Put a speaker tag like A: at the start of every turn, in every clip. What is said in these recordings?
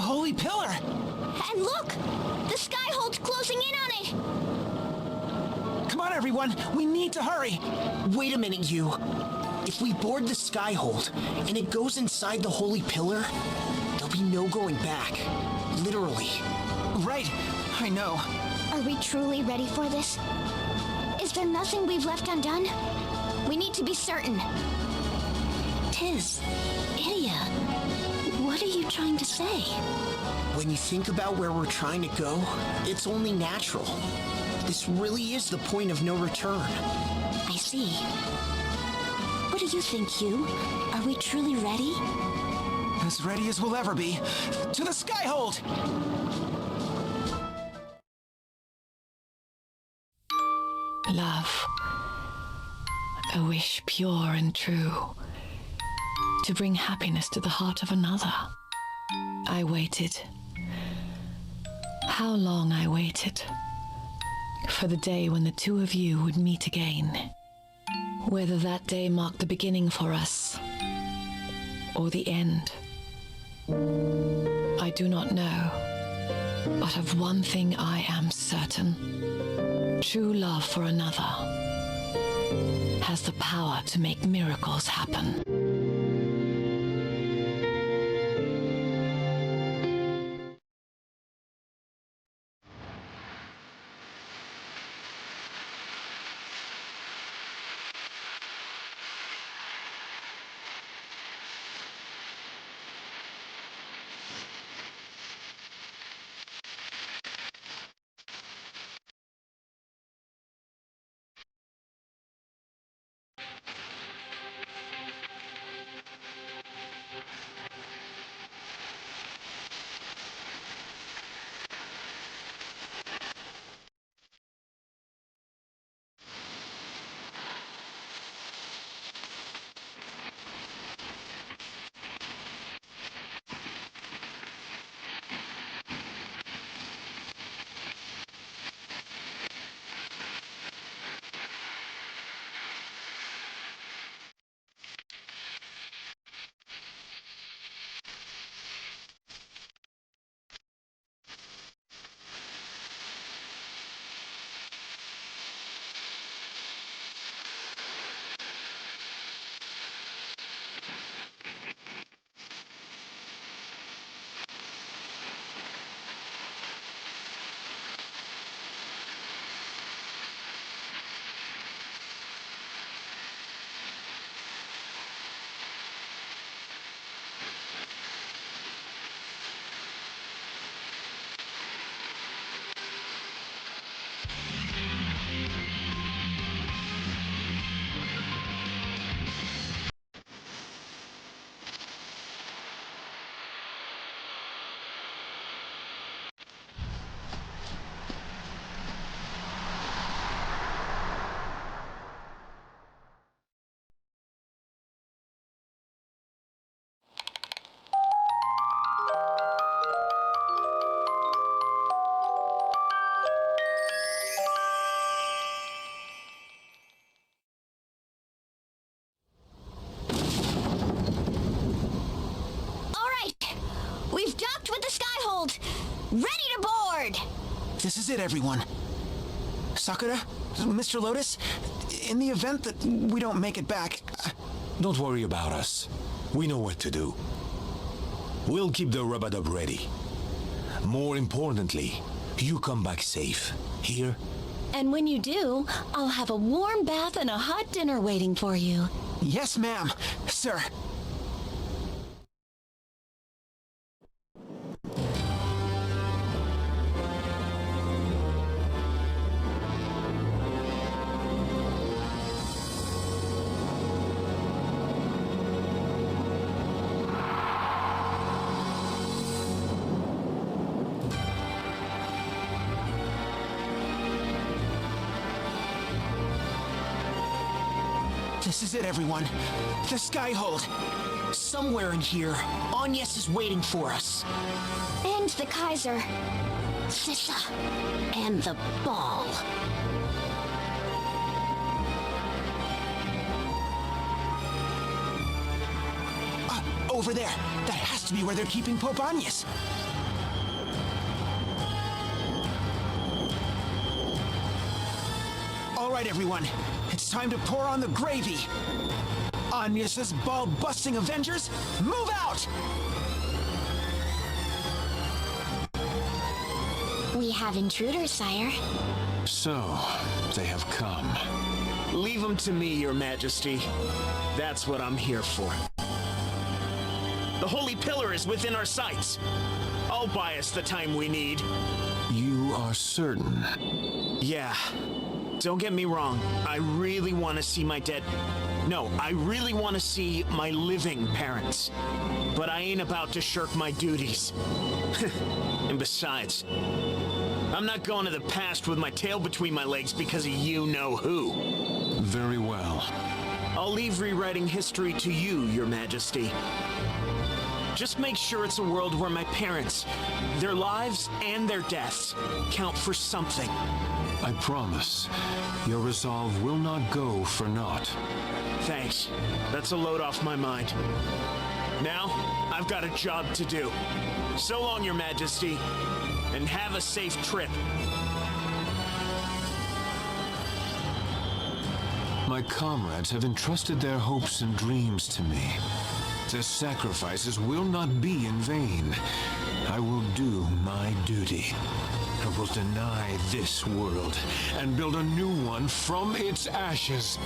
A: holy pillar!
B: And look! The skyhold's closing in on it!
A: Come on, everyone! We need to hurry!
C: Wait a minute, you. If we board the skyhold and it goes inside the holy pillar, there'll be no going back. Literally.
A: Right, I know.
B: Are we truly ready for this? Is there nothing we've left undone? We need to be certain. Tiz, Idia, what are you trying to say?
C: When you think about where we're trying to go, it's only natural. This really is the point of no return.
B: I see. What do you think, Hugh? Are we truly ready?
A: As ready as we'll ever be. To the skyhold!
D: Love, a wish pure and true, to bring happiness to the heart of another. I waited. How long I waited for the day when the two of you would meet again. Whether that day marked the beginning for us or the end, I do not know. But of one thing I am certain. True love for another has the power to make miracles happen.
B: We've docked with the skyhold! Ready to board!
A: This is it, everyone. Sakura, Mr. Lotus, in the event that we don't make it back...
E: Don't worry about us. We know what to do. We'll keep the rub-a-dub ready. More importantly, you come back safe. Here?
F: And when you do, I'll have a warm bath and a hot dinner waiting for you.
A: Yes, ma'am. Sir. This is it, everyone. The skyhold.
C: Somewhere in here, Agnes is waiting for us.
B: And the Kaiser. Sisha. And the ball.
A: Over there. That has to be where they're keeping Pope Agnes. All right, everyone. It's time to pour on the gravy. Anya's ball-busting Avengers, move out!
B: We have intruders, sire.
E: So, they have come.
C: Leave them to me, Your Majesty. That's what I'm here for. The Holy Pillar is within our sights. I'll buy us the time we need.
E: You are certain?
C: Yeah. Don't get me wrong. I really want to see my dead... No, I really want to see my living parents. But I ain't about to shirk my duties. And besides, I'm not going to the past with my tail between my legs because of you-know-who.
E: Very well.
C: I'll leave rewriting history to you, Your Majesty. Just make sure it's a world where my parents, their lives and their deaths, count for something.
E: I promise. Your resolve will not go for naught.
C: Thanks. That's a load off my mind. Now, I've got a job to do. So long, Your Majesty, and have a safe trip.
E: My comrades have entrusted their hopes and dreams to me. Their sacrifices will not be in vain. I will do my duty. I will deny this world and build a new one from its ashes.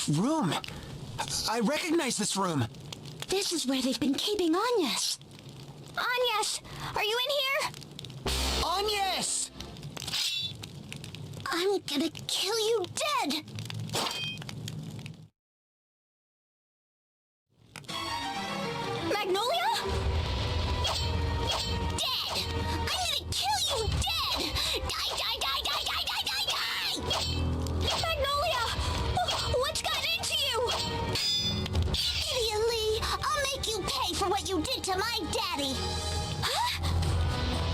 A: room. I recognize this room.
B: This is where they've been keeping Agnes. Agnes, are you in here?
A: Agnes!
B: I'm gonna kill you dead! Magnolia? Dead! I'm gonna kill you dead! Die, die, die, die, die, die, die, die! Magnolia! What's gotten into you? Idiot Lee, I'll make you pay for what you did to my daddy! Huh?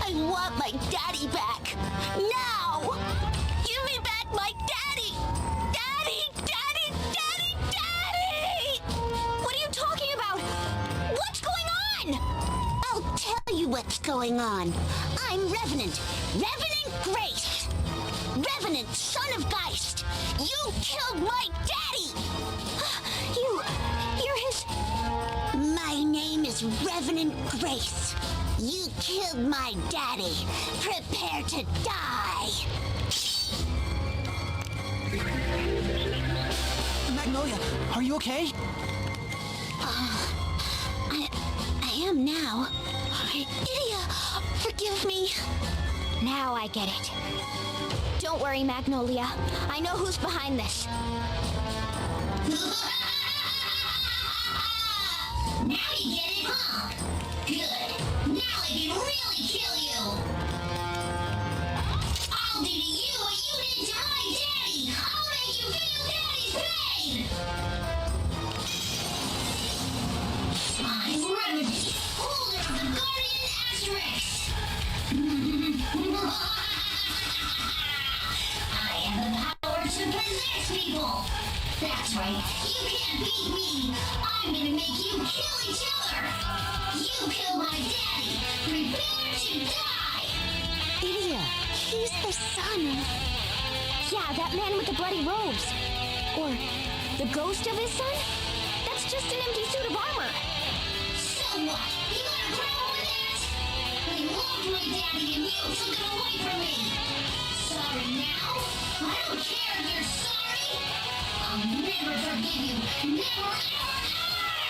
B: I want my daddy back! Now! Give me back my daddy! Daddy! Daddy! Daddy! Daddy! What are you talking about? What's going on? I'll tell you what's going on. I'm Revenant. Revenant Grace. Revenant, son of Geist. You killed my daddy! You're his... My name is Revenant Grace. You killed my daddy. Prepare to die.
A: Magnolia, are you okay?
B: I am now. Idia, forgive me. Now I get it. Don't worry, Magnolia. I know who's behind this. Now you get it, huh? Good. Now I can really kill you. I'll do to you what you did to my daddy. I'll make you feel daddy's pain. I'm Remedy, holder of the Guardian Asterisk. I have the power to possess people. That's right. You can't beat me. I'm gonna make you kill each other. You killed my daddy. Prepare to die. Idia, he's the son of... Yeah, that man with the bloody robes. Or the ghost of his son? That's just an empty suit of armor. So what? You got a problem with that? I loved my daddy and you took it away from me. Sorry now? I don't care if you're sorry. I'll never forgive you. Never, ever, ever!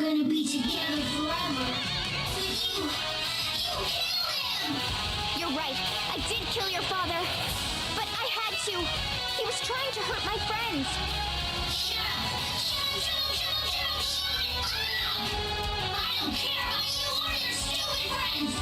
B: gonna be together forever. But you killed him! You're right. I did kill your father. But I had to. He was trying to hurt my friends. Shut up! Shut up! I don't care about you or your stupid friends!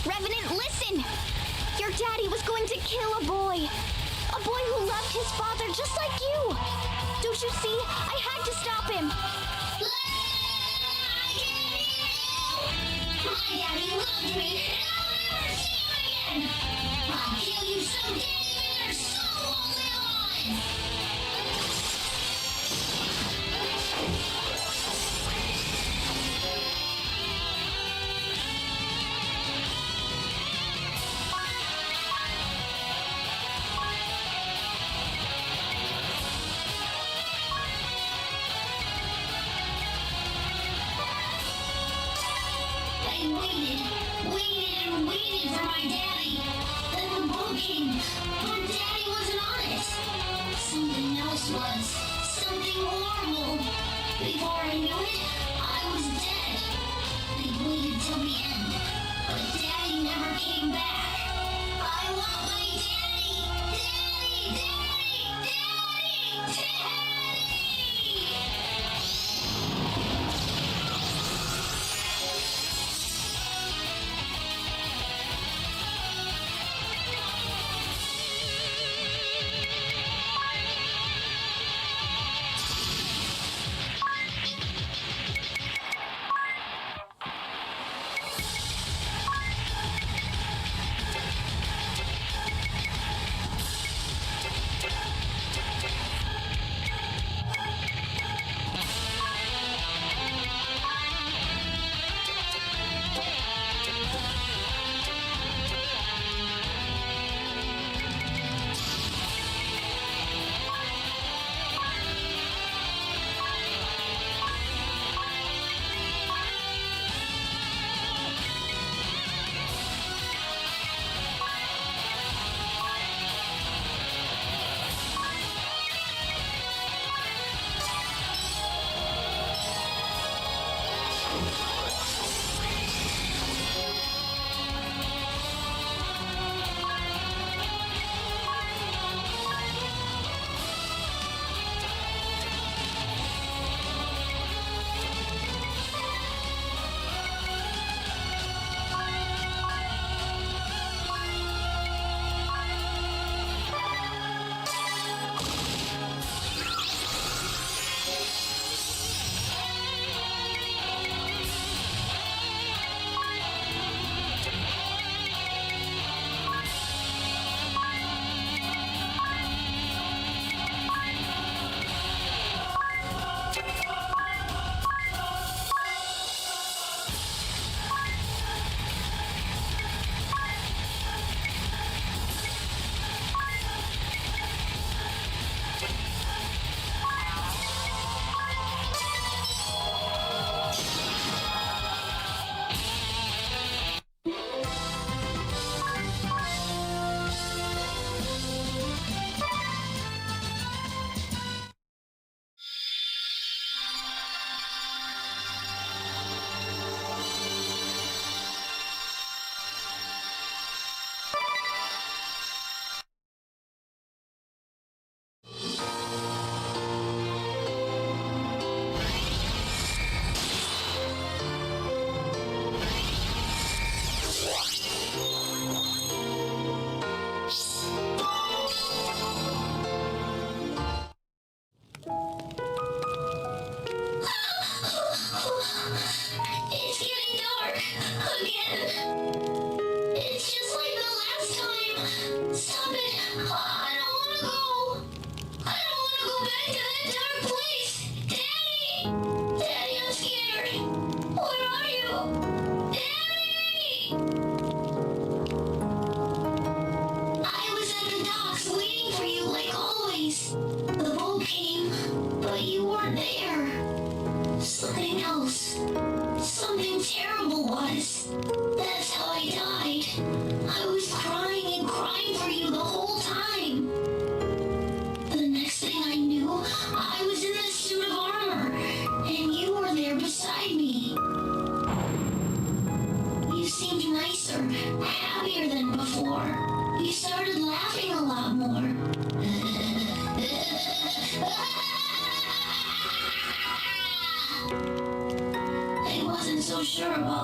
B: Revenant, listen! Your daddy was going to kill a boy. A boy who loved his father just like you. Don't you see? I had to stop him. My daddy loved me, and I'll never see him again. I'll kill you someday when your soul won't live on. I waited for my daddy. Then the boat came, but daddy wasn't on it. Something else was. Something horrible. Before I knew it, I was dead. I waited till the end, but daddy never came back. I want my daddy! Daddy! Daddy! Daddy! Daddy!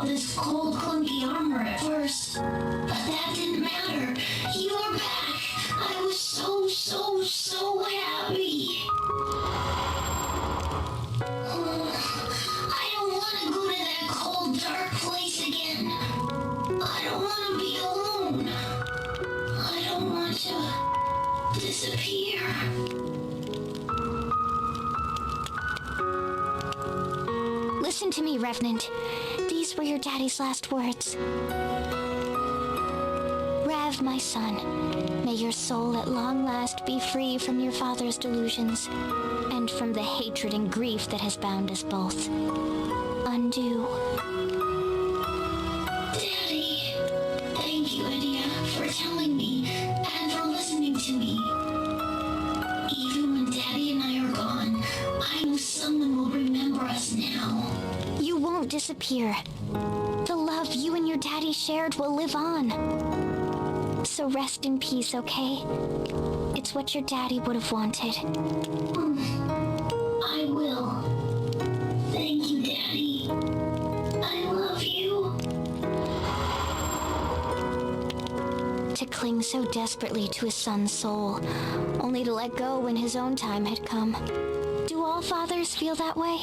B: about this cold, clunky armor at first, but that didn't matter. You were back. I was so happy. I don't want to go to that cold, dark place again. I don't want to be alone. I don't want to disappear. Listen to me, Revenant. These were your daddy's last words. Rev, my son, may your soul at long last be free from your father's delusions, and from the hatred and grief that has bound us both. Undo. Daddy, thank you, Idia, for telling me and for listening to me. Even when Daddy and I are gone, I know someone will remember us now. You won't disappear. The love you and your daddy shared will live on. So rest in peace, okay? It's what your daddy would have wanted. I will. Thank you, Daddy. I love you. To cling so desperately to his son's soul, only to let go when his own time had come. Do all fathers feel that way?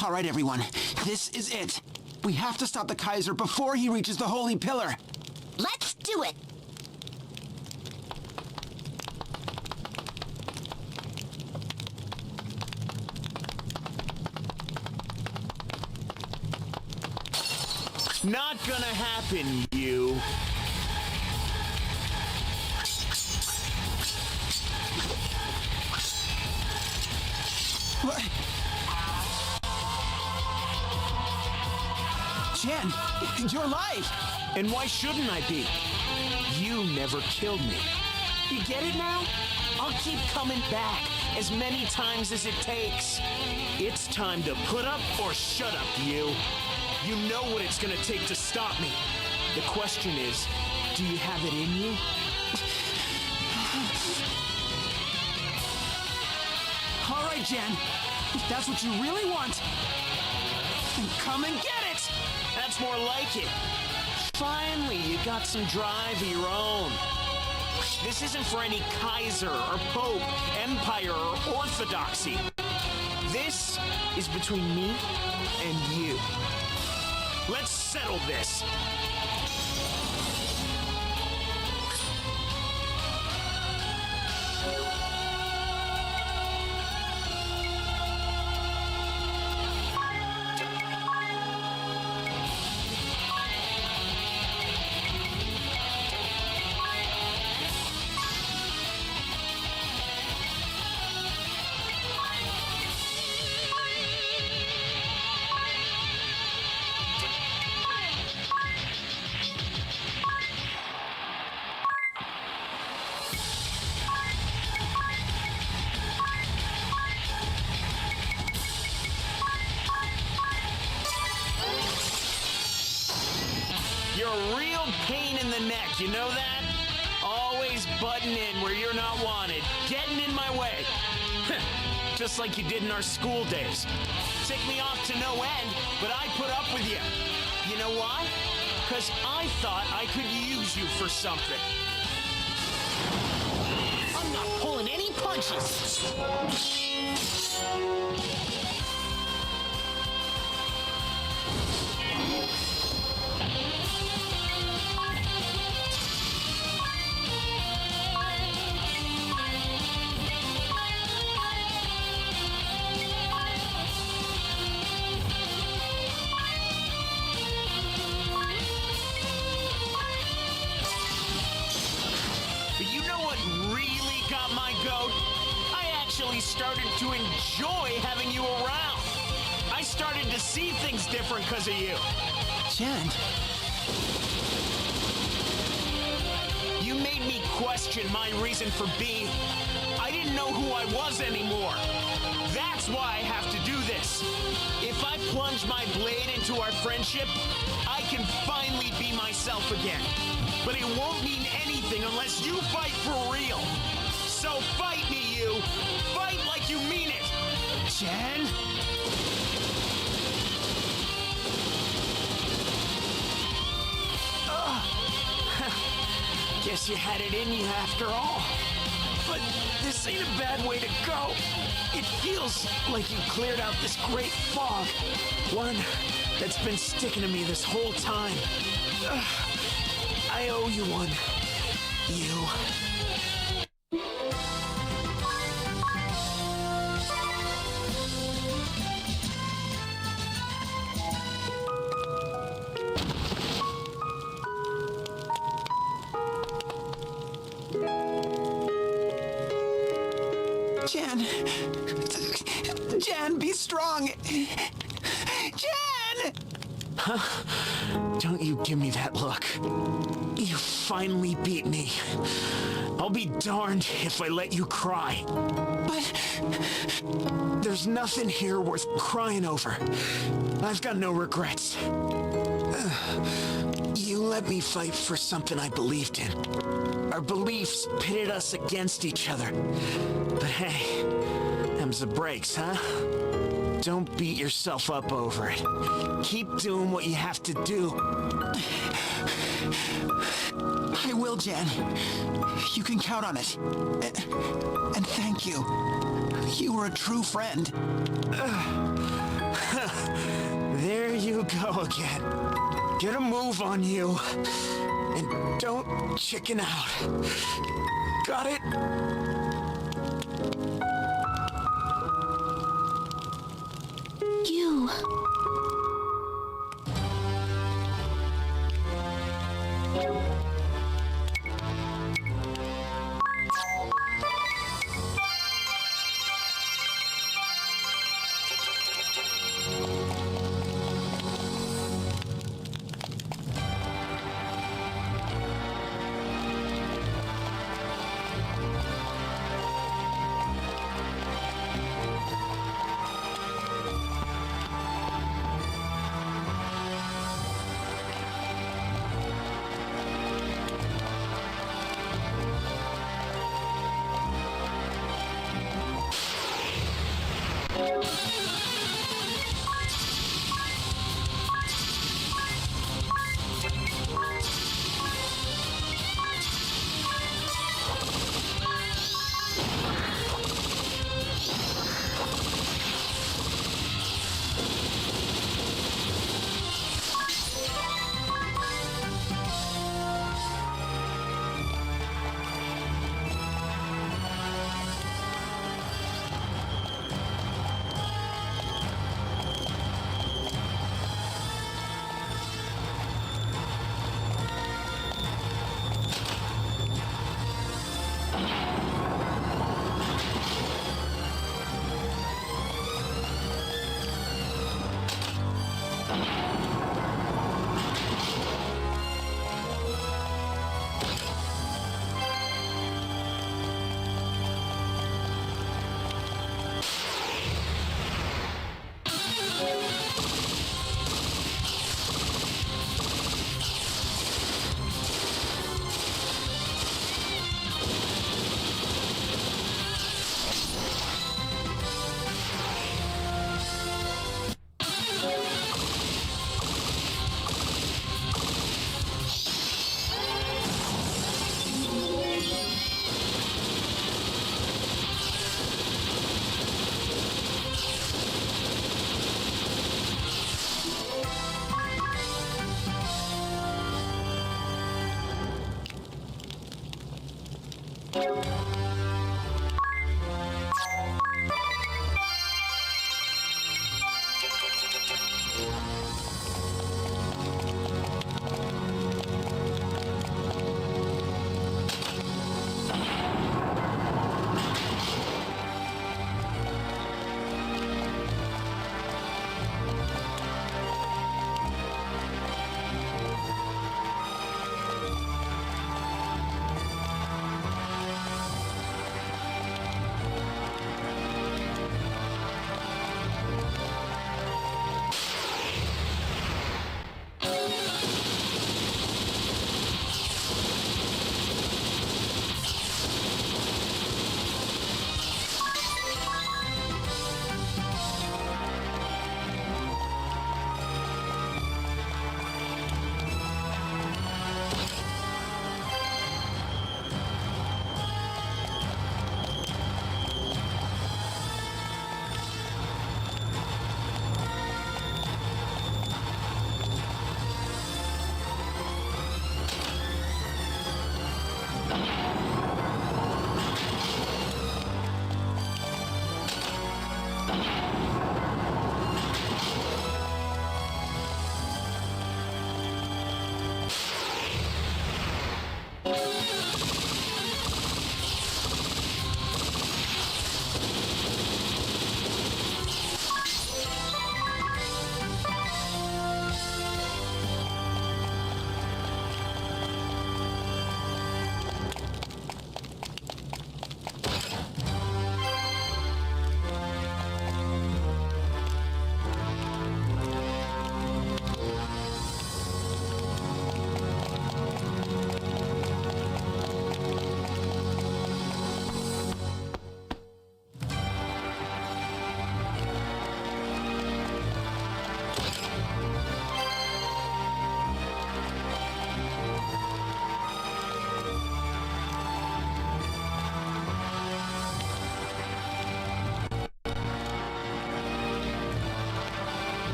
A: All right, everyone. This is it. We have to stop the Kaiser before he reaches the Holy Pillar.
B: Let's do it!
C: Not gonna happen, you.
A: What? Jen, you're alive!
C: And why shouldn't I be? You never killed me. You get it now? I'll keep coming back as many times as it takes. It's time to put up or shut up, you. You know what it's gonna take to stop me. The question is, do you have it in you?
A: All right, Jen. If that's what you really want, then come and get it!
C: That's more like it. Finally, you got some drive of your own. This isn't for any Kaiser or Pope, Empire or Orthodoxy. This is between me and you. Let's settle this. You're a real pain in the neck, you know that? Always butting in where you're not wanted, getting in my way. Just like you did in our school days. Tick me off to no end, but I put up with you. You know why? Because I thought I could use you for something. I'm not pulling any punches. But you know what really got my goat? I actually started to enjoy having you around. I started to see things different because of you.
A: Jen,
C: You made me question my reason for being. I didn't know who I was anymore. That's why I have to do this. If I plunge my blade into our friendship, I can finally be myself again. But it won't mean anything unless you fight for real. So fight me, you. Fight like you mean it.
A: Jen?
C: Guess you had it in you after all. But this ain't a bad way to go. It feels like you cleared out this great fog. One that's been sticking to me this whole time. I owe you one. You.
A: Jen! Jen, be strong! Jen!
C: Don't you give me that look. You finally beat me. I'll be darned if I let you cry.
A: But
C: There's nothing here worth crying over. I've got no regrets. You let me fight for something I believed in. Our beliefs pitted us against each other. But hey, them's the breaks, huh? Don't beat yourself up over it. Keep doing what you have to do.
A: I will, Jen. You can count on it. And thank you. You were a true friend.
C: There you go again. Get a move on you. And don't chicken out. Got it?
B: You.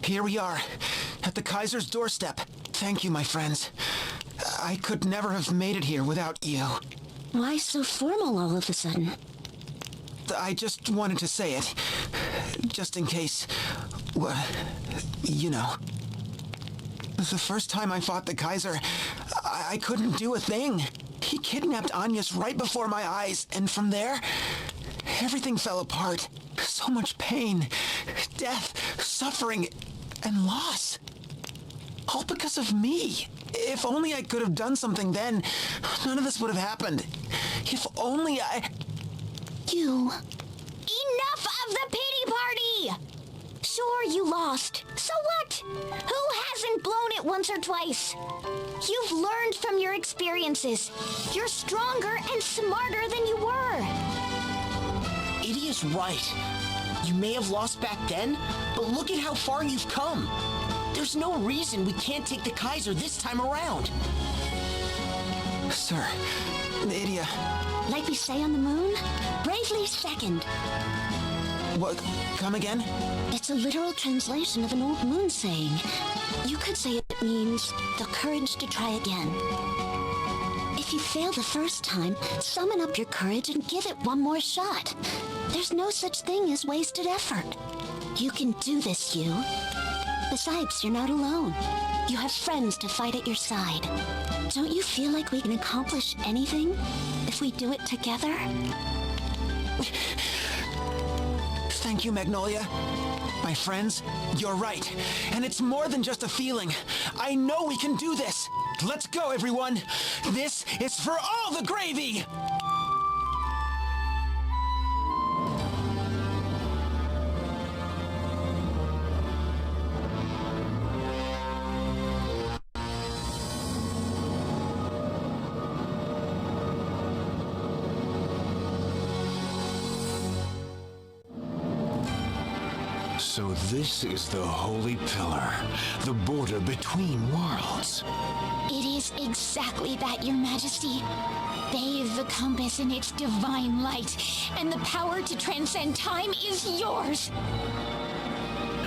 A: Here we are, at the Kaiser's doorstep. Thank you, my friends. I could never have made it here without you.
B: Why so formal all of a sudden?
A: I just wanted to say it. Just in case... well, you know. The first time I fought the Kaiser, I couldn't do a thing. He kidnapped Agnes right before my eyes, and from there, everything fell apart. So much pain, death, suffering, and loss. All because of me. If only I could have done something then, none of this would have happened. If only I...
B: You... Enough of the pity party! Sure, you lost. So what? Who hasn't blown it once or twice? You've learned from your experiences. You're stronger and smarter than you were.
G: Edie is right. You may have lost back then, but look at how far you've come. There's no reason we can't take the Kaiser this time around.
A: Sir, Idia,
B: Like we say on the moon, bravely second.
A: what? Come again?
B: It's a literal translation of an old moon saying. You could say it means the courage to try again. If you fail the first time, summon up your courage and give it one more shot. There's no such thing as wasted effort. You can do this, you. Besides, you're not alone. You have friends to fight at your side. Don't you feel like we can accomplish anything if we do it together?
A: Thank you, Magnolia. My friends, you're right. And it's more than just a feeling. I know we can do this. Let's go, everyone. This is for all the gravy!
E: So this is the Holy Pillar, the border between worlds.
B: It is exactly that, Your Majesty. Bathe the compass in its divine light, and the power to transcend time is yours.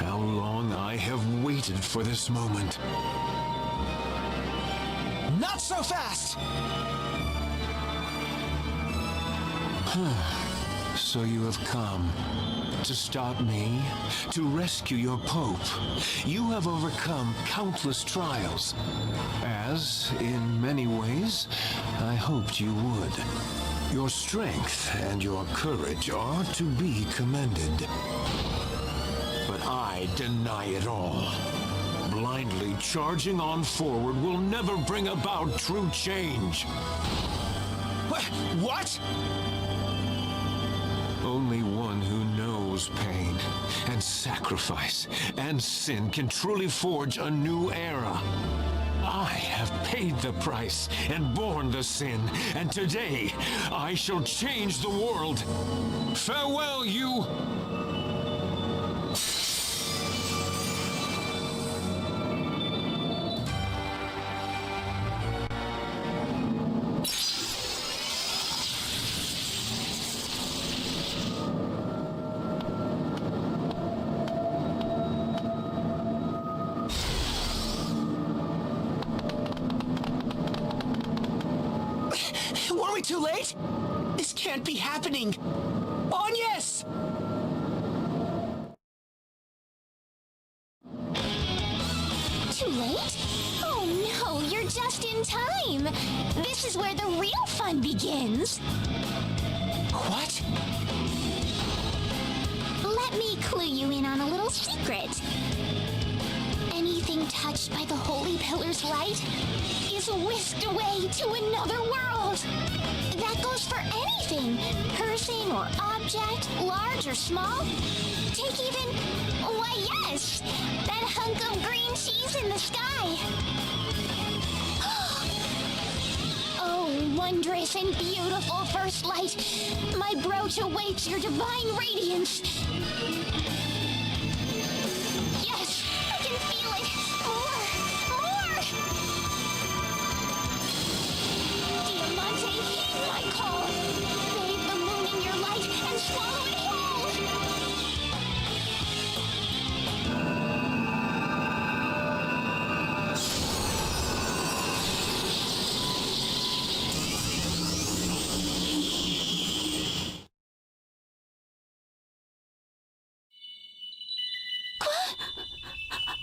E: How long I have waited for this moment.
A: Not so fast!
E: So you have come to stop me, to rescue your Pope. You have overcome countless trials, as, in many ways, I hoped you would. Your strength and your courage are to be commended. But I deny it all. Blindly charging on forward will never bring about true change.
A: What?
E: Only one who knows pain and sacrifice and sin can truly forge a new era. I have paid the price and borne the sin, and today I shall change the world. Farewell, you!
A: Were we too late?
G: This can't be happening. Agnes!
B: Too late? Oh no, you're just in time. This is where the real fun begins.
A: What?
B: Let me clue you in on a little secret. Anything touched by the Holy Pillar's light is whisked away to another world. That goes for anything, person or object, large or small. Take even, why yes, that hunk of green cheese in the sky. Oh, wondrous and beautiful first light, my brooch awaits your divine radiance. Yes, I can feel it. More! Diamante, heed my call. Bathe the moon in your light and swallow it whole.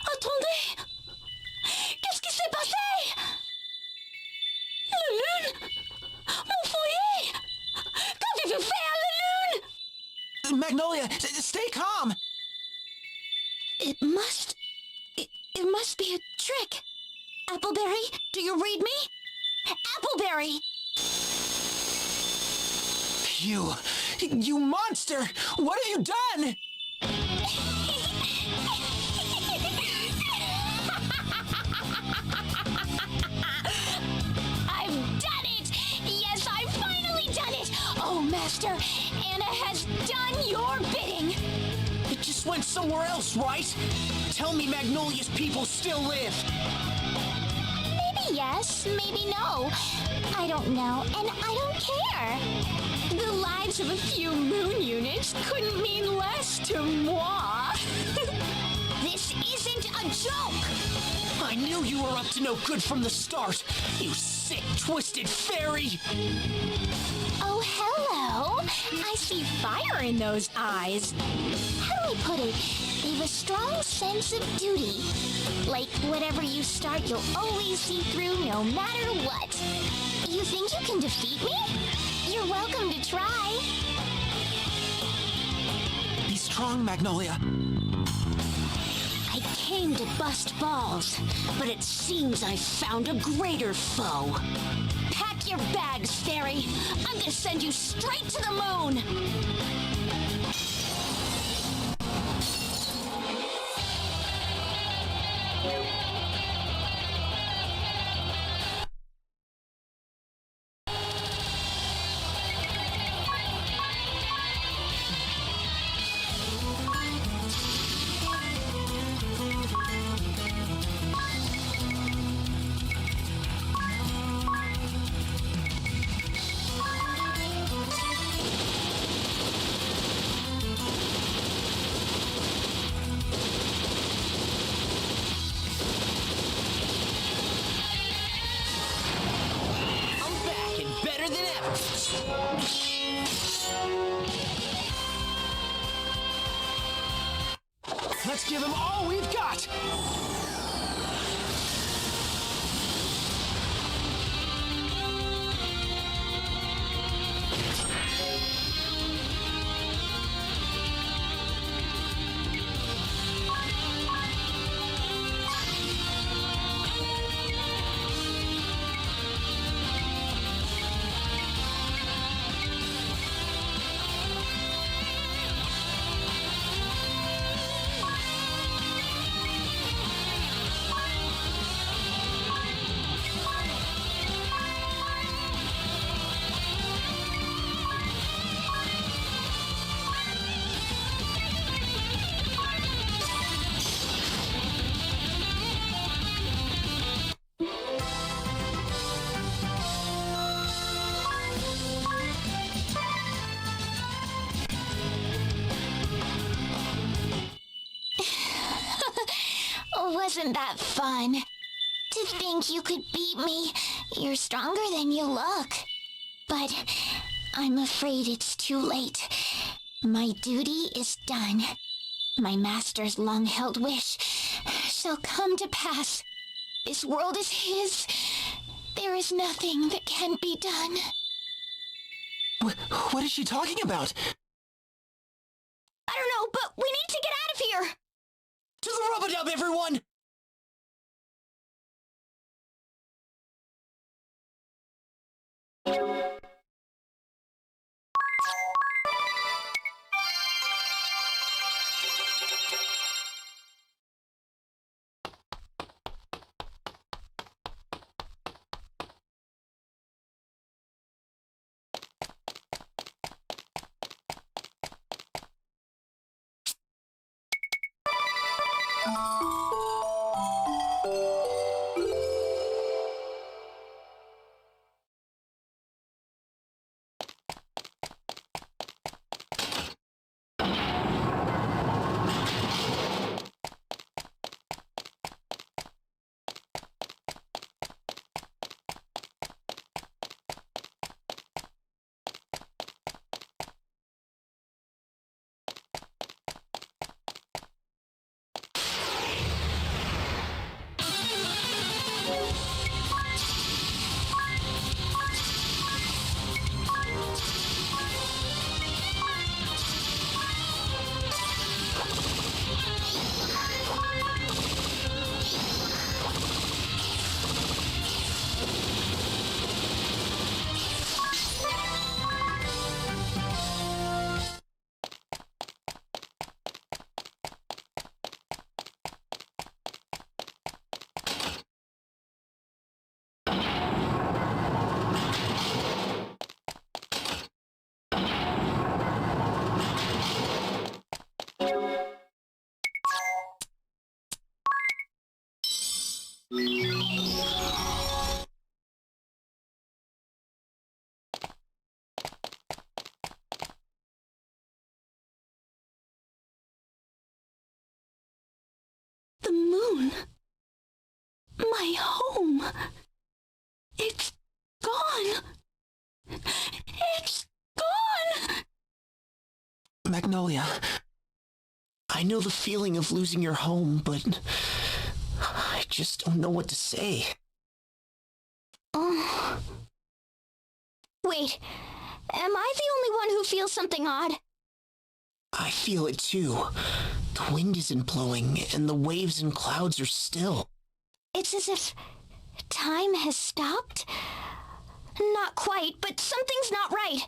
B: Attendez! Qu'est-ce qui s'est passé? La lune? Mon foyer? Qu'avez-vous fait à la lune?
A: Magnolia, stay calm!
B: It must be a trick. Appleberry, do you read me? Appleberry!
A: You monster! What have you done?
B: I've done it! Yes, I've finally done it! Oh, Master, Anna has done your bidding!
G: It just went went somewhere else, right? Tell me Magnolia's people still live.
B: Maybe yes, maybe no. I don't know, and I don't care. The lives of a few moon units couldn't mean less to moi. This isn't a joke!
G: I knew you were up to no good from the start, you sick, twisted fairy!
B: Oh, hello. I see fire in those eyes. How do I put it? They've a strong sense of duty. Like, whatever you start, you'll always see through no matter what. You think you can defeat me? You're welcome to try.
A: Be strong, Magnolia.
B: I came to bust balls, but it seems I found a greater foe. Pack your bags, fairy. I'm gonna send you straight to the moon.
G: Let's give him all we've got!
B: Wasn't that fun? To think you could beat me. You're stronger than you look. But I'm afraid it's too late. My duty is done. My master's long-held wish shall come to pass. This world is his. There is nothing that can't be done.
A: What is she talking about?
B: I don't know, but we need to get out of here!
G: To the rub-a-dub, everyone!
F: The moon. My home. It's gone. It's gone!
A: Magnolia.
C: I know the feeling of losing your home, but I just don't know what to say.
B: Wait, am I the only one who feels something odd?
C: I feel it too. The wind isn't blowing, and the waves and clouds are still.
B: It's as if time has stopped? Not quite, but something's not right.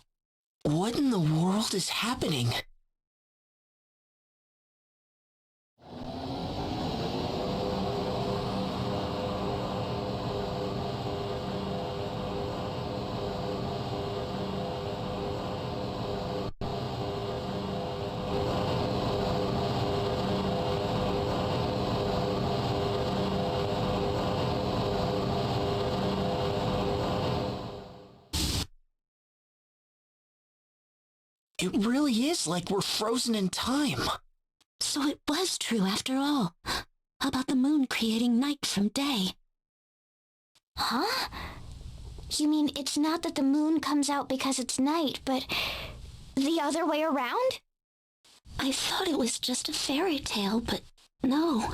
C: What in the world is happening? It really is like we're frozen in time.
F: So it was true after all, about the moon creating night from day.
B: Huh? You mean it's not that the moon comes out because it's night, but the other way around?
F: I thought it was just a fairy tale, but no.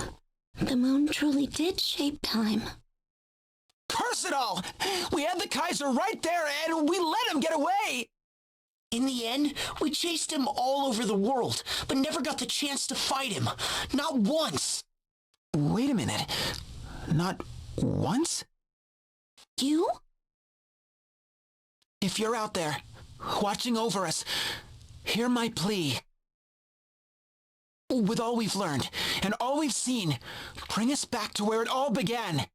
F: The moon truly did shape time.
A: Curse it all! We had the Kaiser right there, and we let him get away!
C: In the end, we chased him all over the world, but never got the chance to fight him. Not once.
A: Wait a minute. Not once?
F: You?
A: If you're out there, watching over us, hear my plea. With all we've learned, and all we've seen, bring us back to where it all began.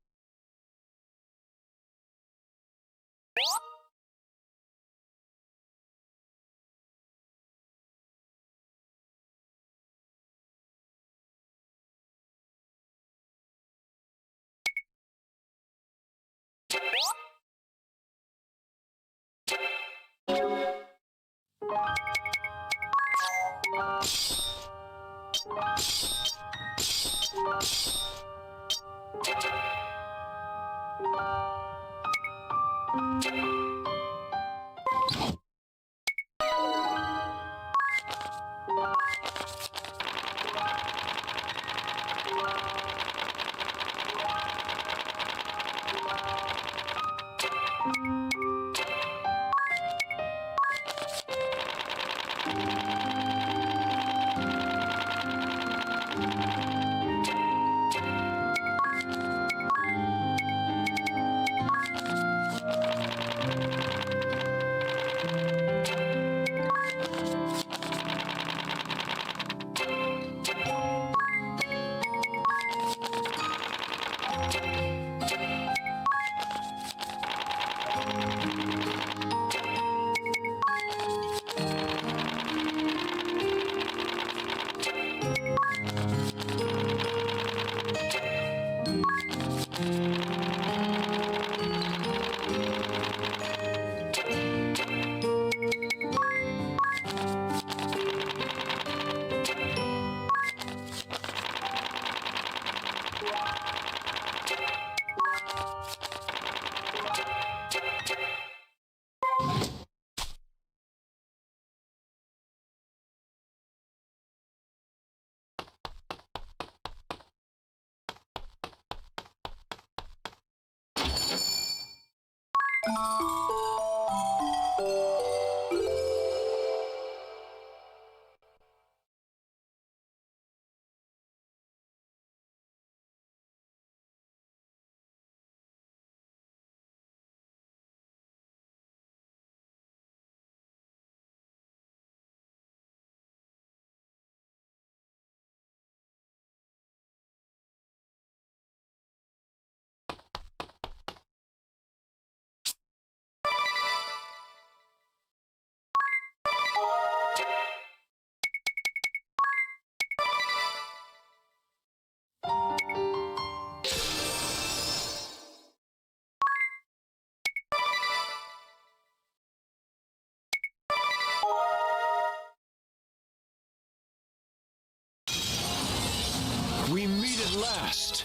E: at last.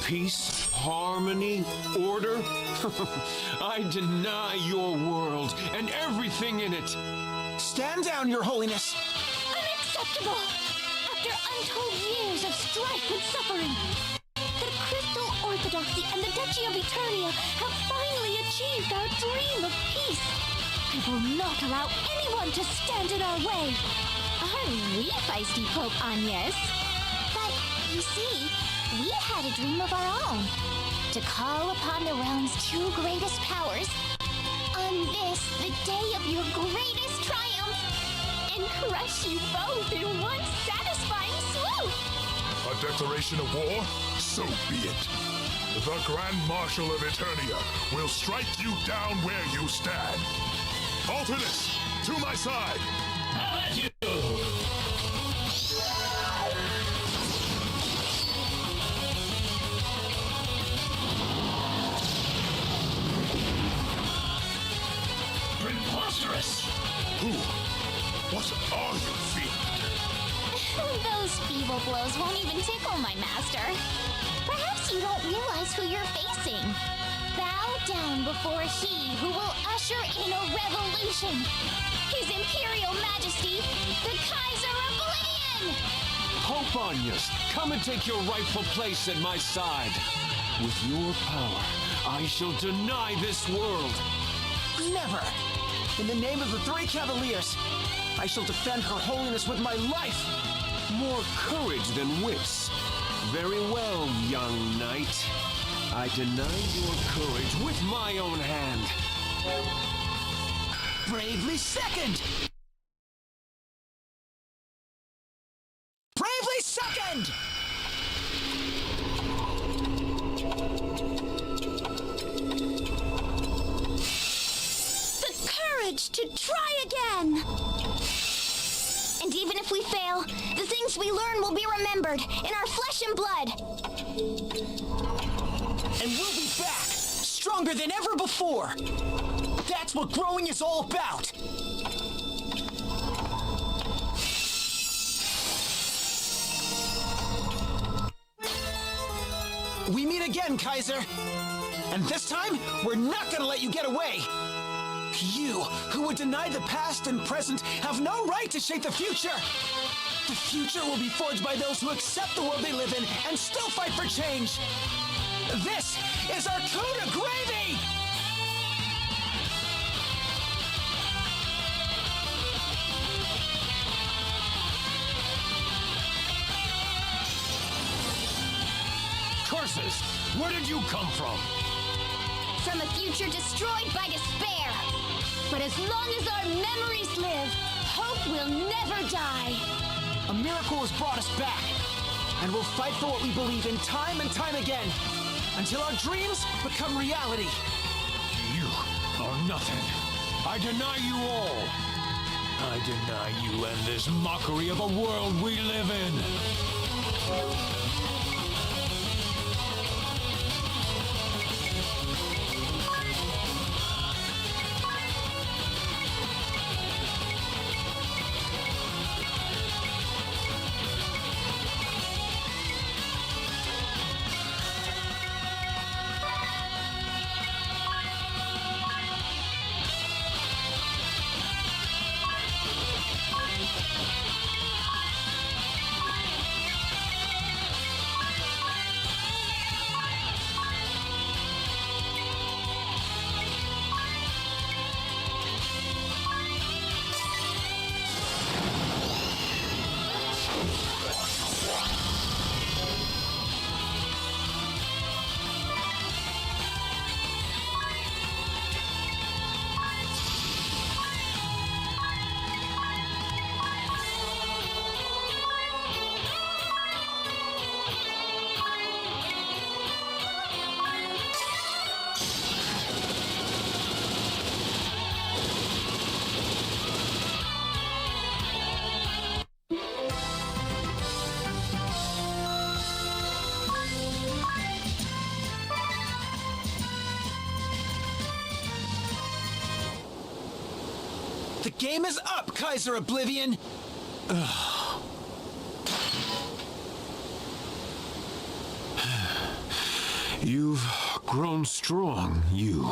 E: Peace, harmony, order. I deny your world and everything in it.
A: Stand down, Your Holiness.
B: Unacceptable! After untold years of strife and suffering, the Crystal Orthodoxy and the Duchy of Eternia have finally achieved our dream of peace. I will not allow anyone to stand in our way. Aren't we feisty Pope Agnes? But, you see, we had a dream of our own. To call upon the realm's two greatest powers on this, the day of your greatest triumph, and crush you both in one satisfying swoop.
H: A declaration of war? So be it. The Grand Marshal of Eternia will strike you down where you stand. Alternates, to my side.
G: How about you? Preposterous!
H: Who? What are you, fiend?
B: Those feeble blows won't even tickle my master. Perhaps you don't realize who you're facing. Bow down before he who will usher in a revolution. His Imperial Majesty, the Kaiser Oblivion!
E: Pope Agnes, come and take your rightful place at my side. With your power, I shall deny this world.
A: Never! In the name of the three Cavaliers, I shall defend Her Holiness with my life!
E: More courage than wits. Very well, young knight. I deny your courage with my own hand.
A: Bravely second! Bravely second!
B: The courage to try again! And even if we fail, the things we learn will be remembered in our flesh and blood.
C: And we'll be back, stronger than ever before. That's what growing is all about.
A: We meet again, Kaiser. And this time, we're not gonna let you get away. You, who would deny the past and present, have no right to shape the future. The future will be forged by those who accept the world they live in and still fight for change. This is our coup de gravy!
E: Curses! Where did you come from?
B: From a future destroyed by despair. But as long as our memories live, hope will never die.
A: A miracle has brought us back. And we'll fight for what we believe in time and time again. Until our dreams become reality.
E: You are nothing. I deny you all. I deny you and this mockery of a world we live in.
A: The game is up, Kaiser Oblivion!
E: You've grown strong, you.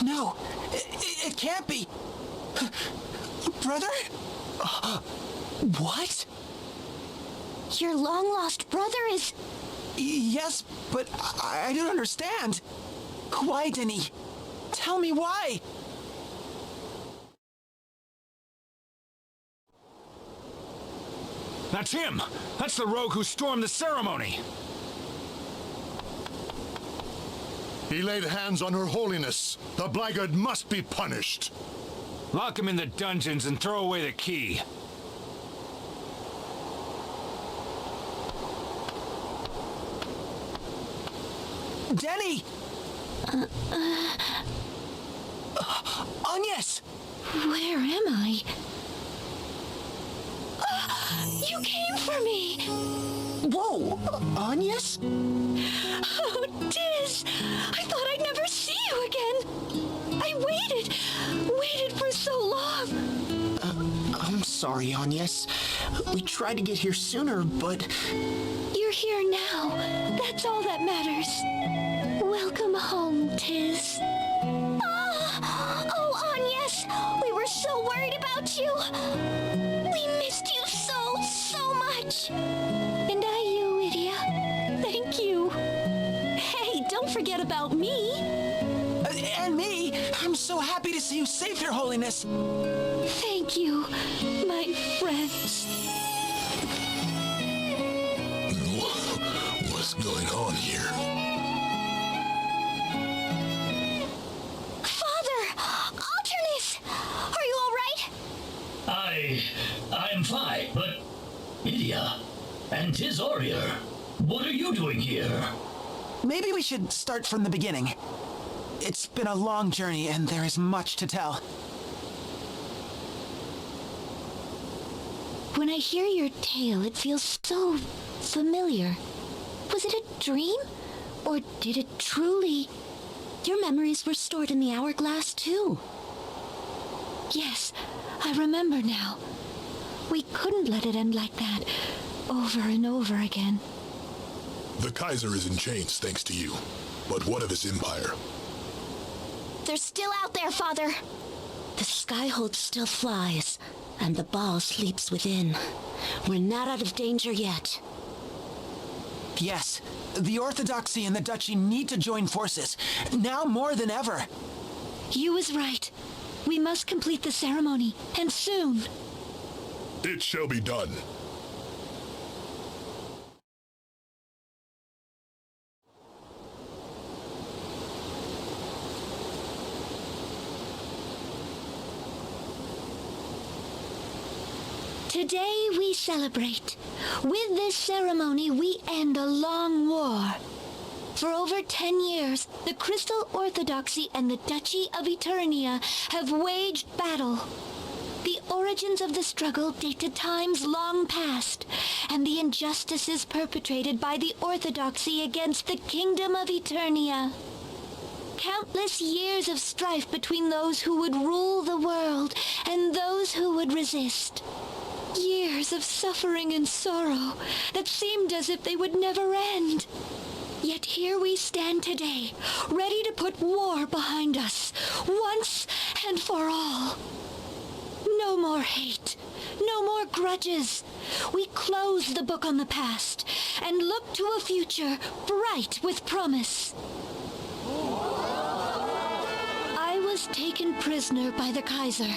A: No, it can't be. Brother?
G: What?
B: Your long-lost brother is...
A: Yes, but I don't understand. Why, Denny? Tell me why.
E: That's him! That's the rogue who stormed the ceremony!
H: He laid hands on her holiness. The blackguard must be punished.
E: Lock him in the dungeons and throw away the key.
A: Denny! Agnes!
B: Where am I? You came for me!
G: Whoa! Agnes?
B: Oh, Tiz! I thought I'd never see you again! I waited for so long!
G: I'm sorry, Agnes. We tried to get here sooner, but...
B: You're here now. That's all that matters. Welcome home, Tiz. Oh, Agnes! We were so worried about you! We missed you so much! And you, Idia. Thank you. Hey, don't forget about me.
A: And me! I'm so happy to see you safe, Your Holiness!
B: Thank you, my friends.
H: What's going on here?
B: Father! Alternis! Are you all right?
I: I'm fine, but Idia and Tizoria, what are you doing here?
A: Maybe we should start from the beginning. It's been a long journey, and there is much to tell.
B: When I hear your tale, it feels so familiar. Was it a dream? Or did it truly... Your memories were stored in the hourglass, too. Yes, I remember now. We couldn't let it end like that, over and over again.
H: The Kaiser is in chains thanks to you. But what of his empire?
B: They're still out there, Father.
F: The Skyhold still flies, and the ball sleeps within. We're not out of danger yet.
A: Yes, the Orthodoxy and the Duchy need to join forces, now more than ever.
B: You was right. We must complete the ceremony, and soon.
H: It shall be done.
B: Today we celebrate. With this ceremony, we end a long war. For over 10 years, the Crystal Orthodoxy and the Duchy of Eternia have waged battle. The origins of the struggle date to times long past, and the injustices perpetrated by the Orthodoxy against the Kingdom of Eternia. Countless years of strife between those who would rule the world and those who would resist. Years of suffering and sorrow that seemed as if they would never end. Yet here we stand today, ready to put war behind us, once and for all. No more hate, no more grudges. We close the book on the past and look to a future bright with promise. I was taken prisoner by the Kaiser.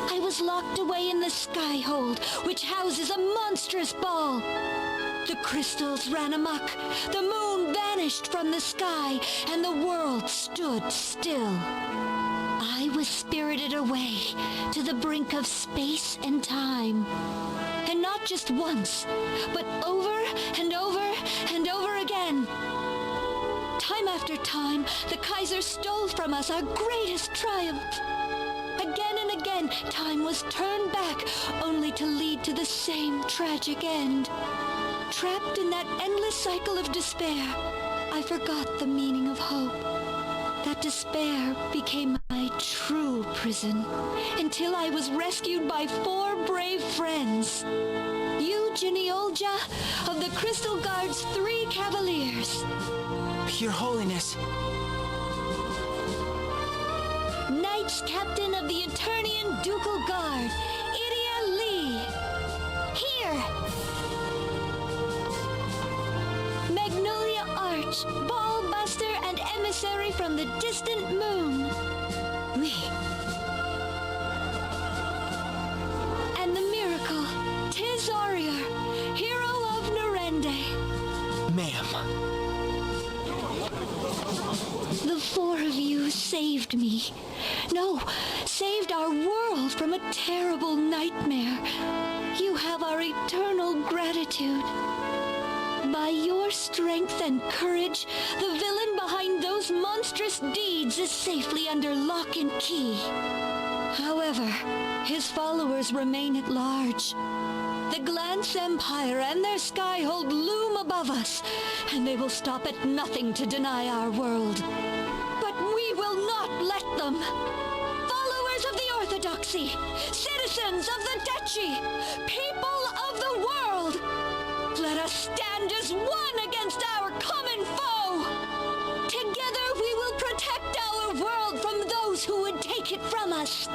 B: I was locked away in the Skyhold, which houses a monstrous ball. The crystals ran amok, the moon vanished from the sky, and the world stood still. I was spirited away to the brink of space and time. And not just once, but over and over and over again. Time after time, the Kaiser stole from us our greatest triumph. Again and again, time was turned back, only to lead to the same tragic end. Trapped in that endless cycle of despair, I forgot the meaning of hope. That
D: despair became my true prison until I was rescued by 4 brave friends. You, Geneolja, of the Crystal Guard's 3 Cavaliers.
A: Your Holiness.
D: Knights Captain of the Eternian Ducal Guard, Iria Lee. Here. Magnolia Arch, Ballbuster and Emissary from the Distant Moon. Me. And the Miracle, Tis Aurier, Hero of Narende.
A: Ma'am.
D: The 4 of you saved me. No, saved our world from a terrible nightmare. You have our eternal gratitude. By your strength and courage, the villain behind those monstrous deeds is safely under lock and key. However, his followers remain at large. The Glance Empire and their Skyhold loom above us, and they will stop at nothing to deny our world. But we will not let them. Followers of the Orthodoxy, citizens of the Duchy, people of the world, let us stand as one against our common foe. Together we will protect our world from those who would take it from us.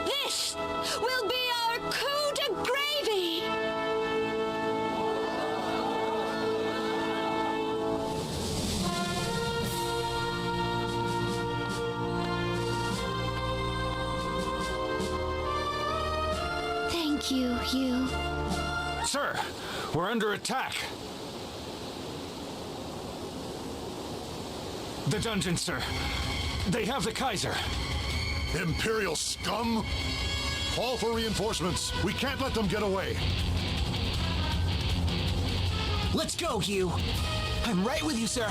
D: This will be our coup de gravy. Thank you, you.
E: Sir, we're under attack. The dungeon, sir. They have the Kaiser.
H: Imperial scum! Call for reinforcements. We can't let them get away.
C: Let's go, Hugh.
A: I'm right with you, sir.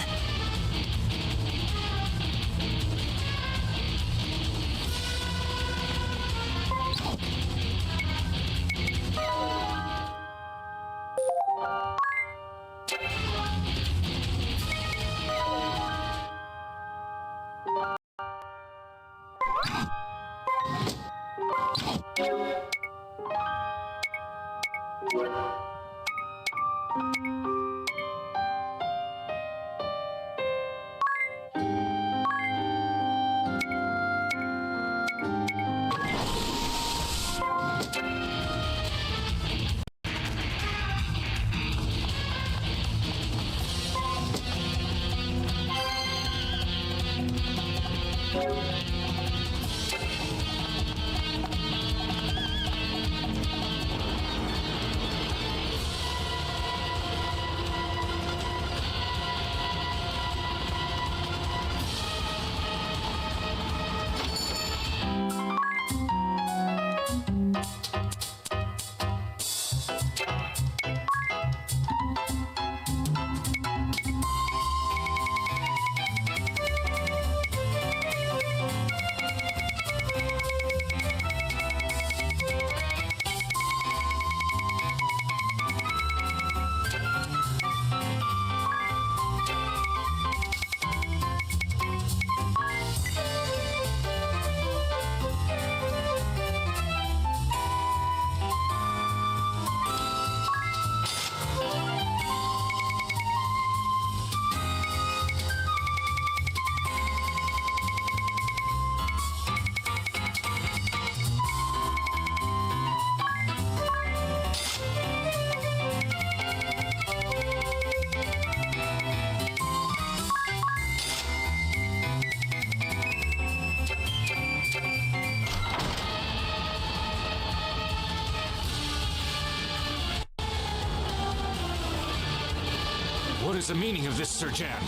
E: What is the meaning of this, Sir Jan?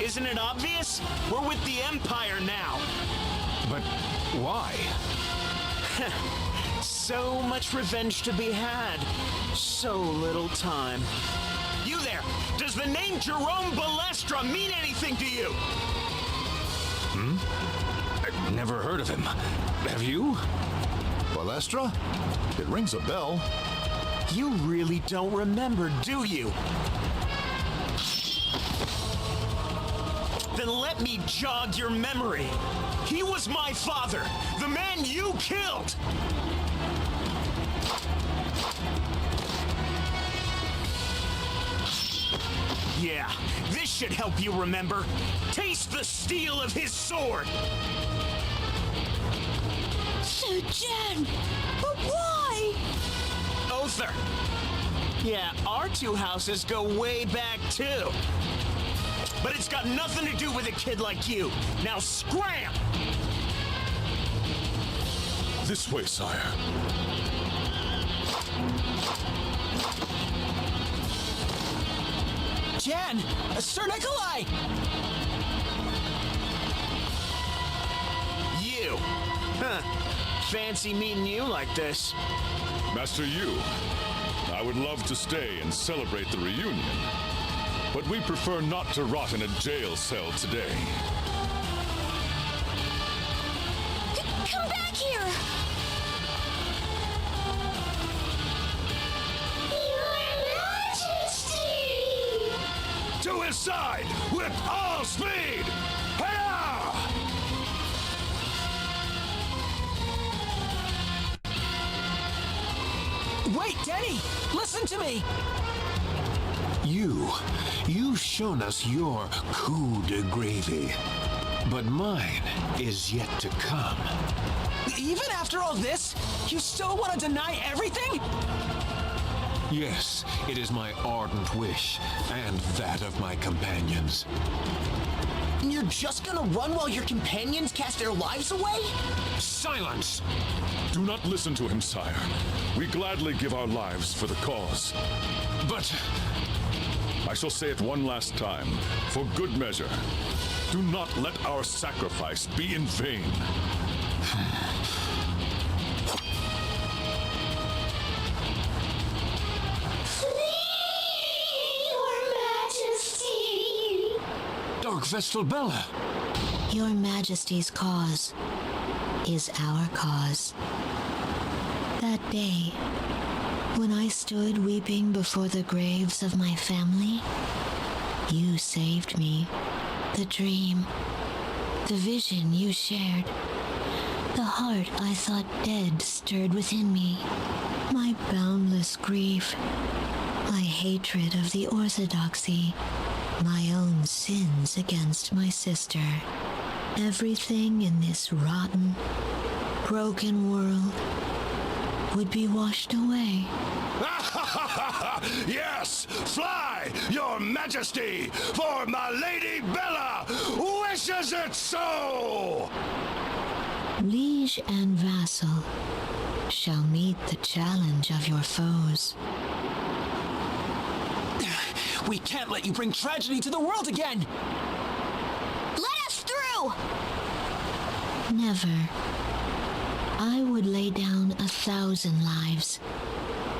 C: Isn't it obvious? We're with the Empire now.
E: But why?
C: So much revenge to be had. So little time. You there! Does the name Jerome Balestra mean anything to you?
E: I've never heard of him. Have you?
H: Balestra? It rings a bell.
C: You really don't remember, do you? Then let me jog your memory. He was my father, the man you killed! Yeah, this should help you remember. Taste the steel of his sword!
D: Sir Jen! But why?
C: Other. Yeah, our two houses go way back too. But it's got nothing to do with a kid like you. Now scram!
H: This way, sire.
A: Jan! Sir Nikolai!
C: You. Huh. Fancy meeting you like this.
H: Master Yu, I would love to stay and celebrate the reunion, but we prefer not to rot in a jail cell today.
D: Come back here!
H: To his side with all speed! Hiya!
A: Wait, Denny! Listen to me!
E: You've shown us your coup de gravy. But mine is yet to come.
A: Even after all this, you still want to deny everything?
E: Yes, it is my ardent wish, and that of my companions.
G: You're just gonna run while your companions cast their lives away?
E: Silence!
H: Do not listen to him, sire. We gladly give our lives for the cause.
E: But
H: I shall say it one last time, for good measure. Do not let our sacrifice be in vain.
E: Dark Vestal Bella!
F: Your Majesty's cause is our cause. That day, when I stood weeping before the graves of my family, you saved me. The dream, the vision you shared, the heart I thought dead stirred within me. My boundless grief, my hatred of the orthodoxy, my own sins against my sister. Everything in this rotten, broken world would be washed away.
H: Yes! Fly, your majesty! For my Lady Bella wishes it so!
F: Liege and vassal shall meet the challenge of your foes.
A: We can't let you bring tragedy to the world again!
B: Let us through!
F: Never. I would lay down 1,000 lives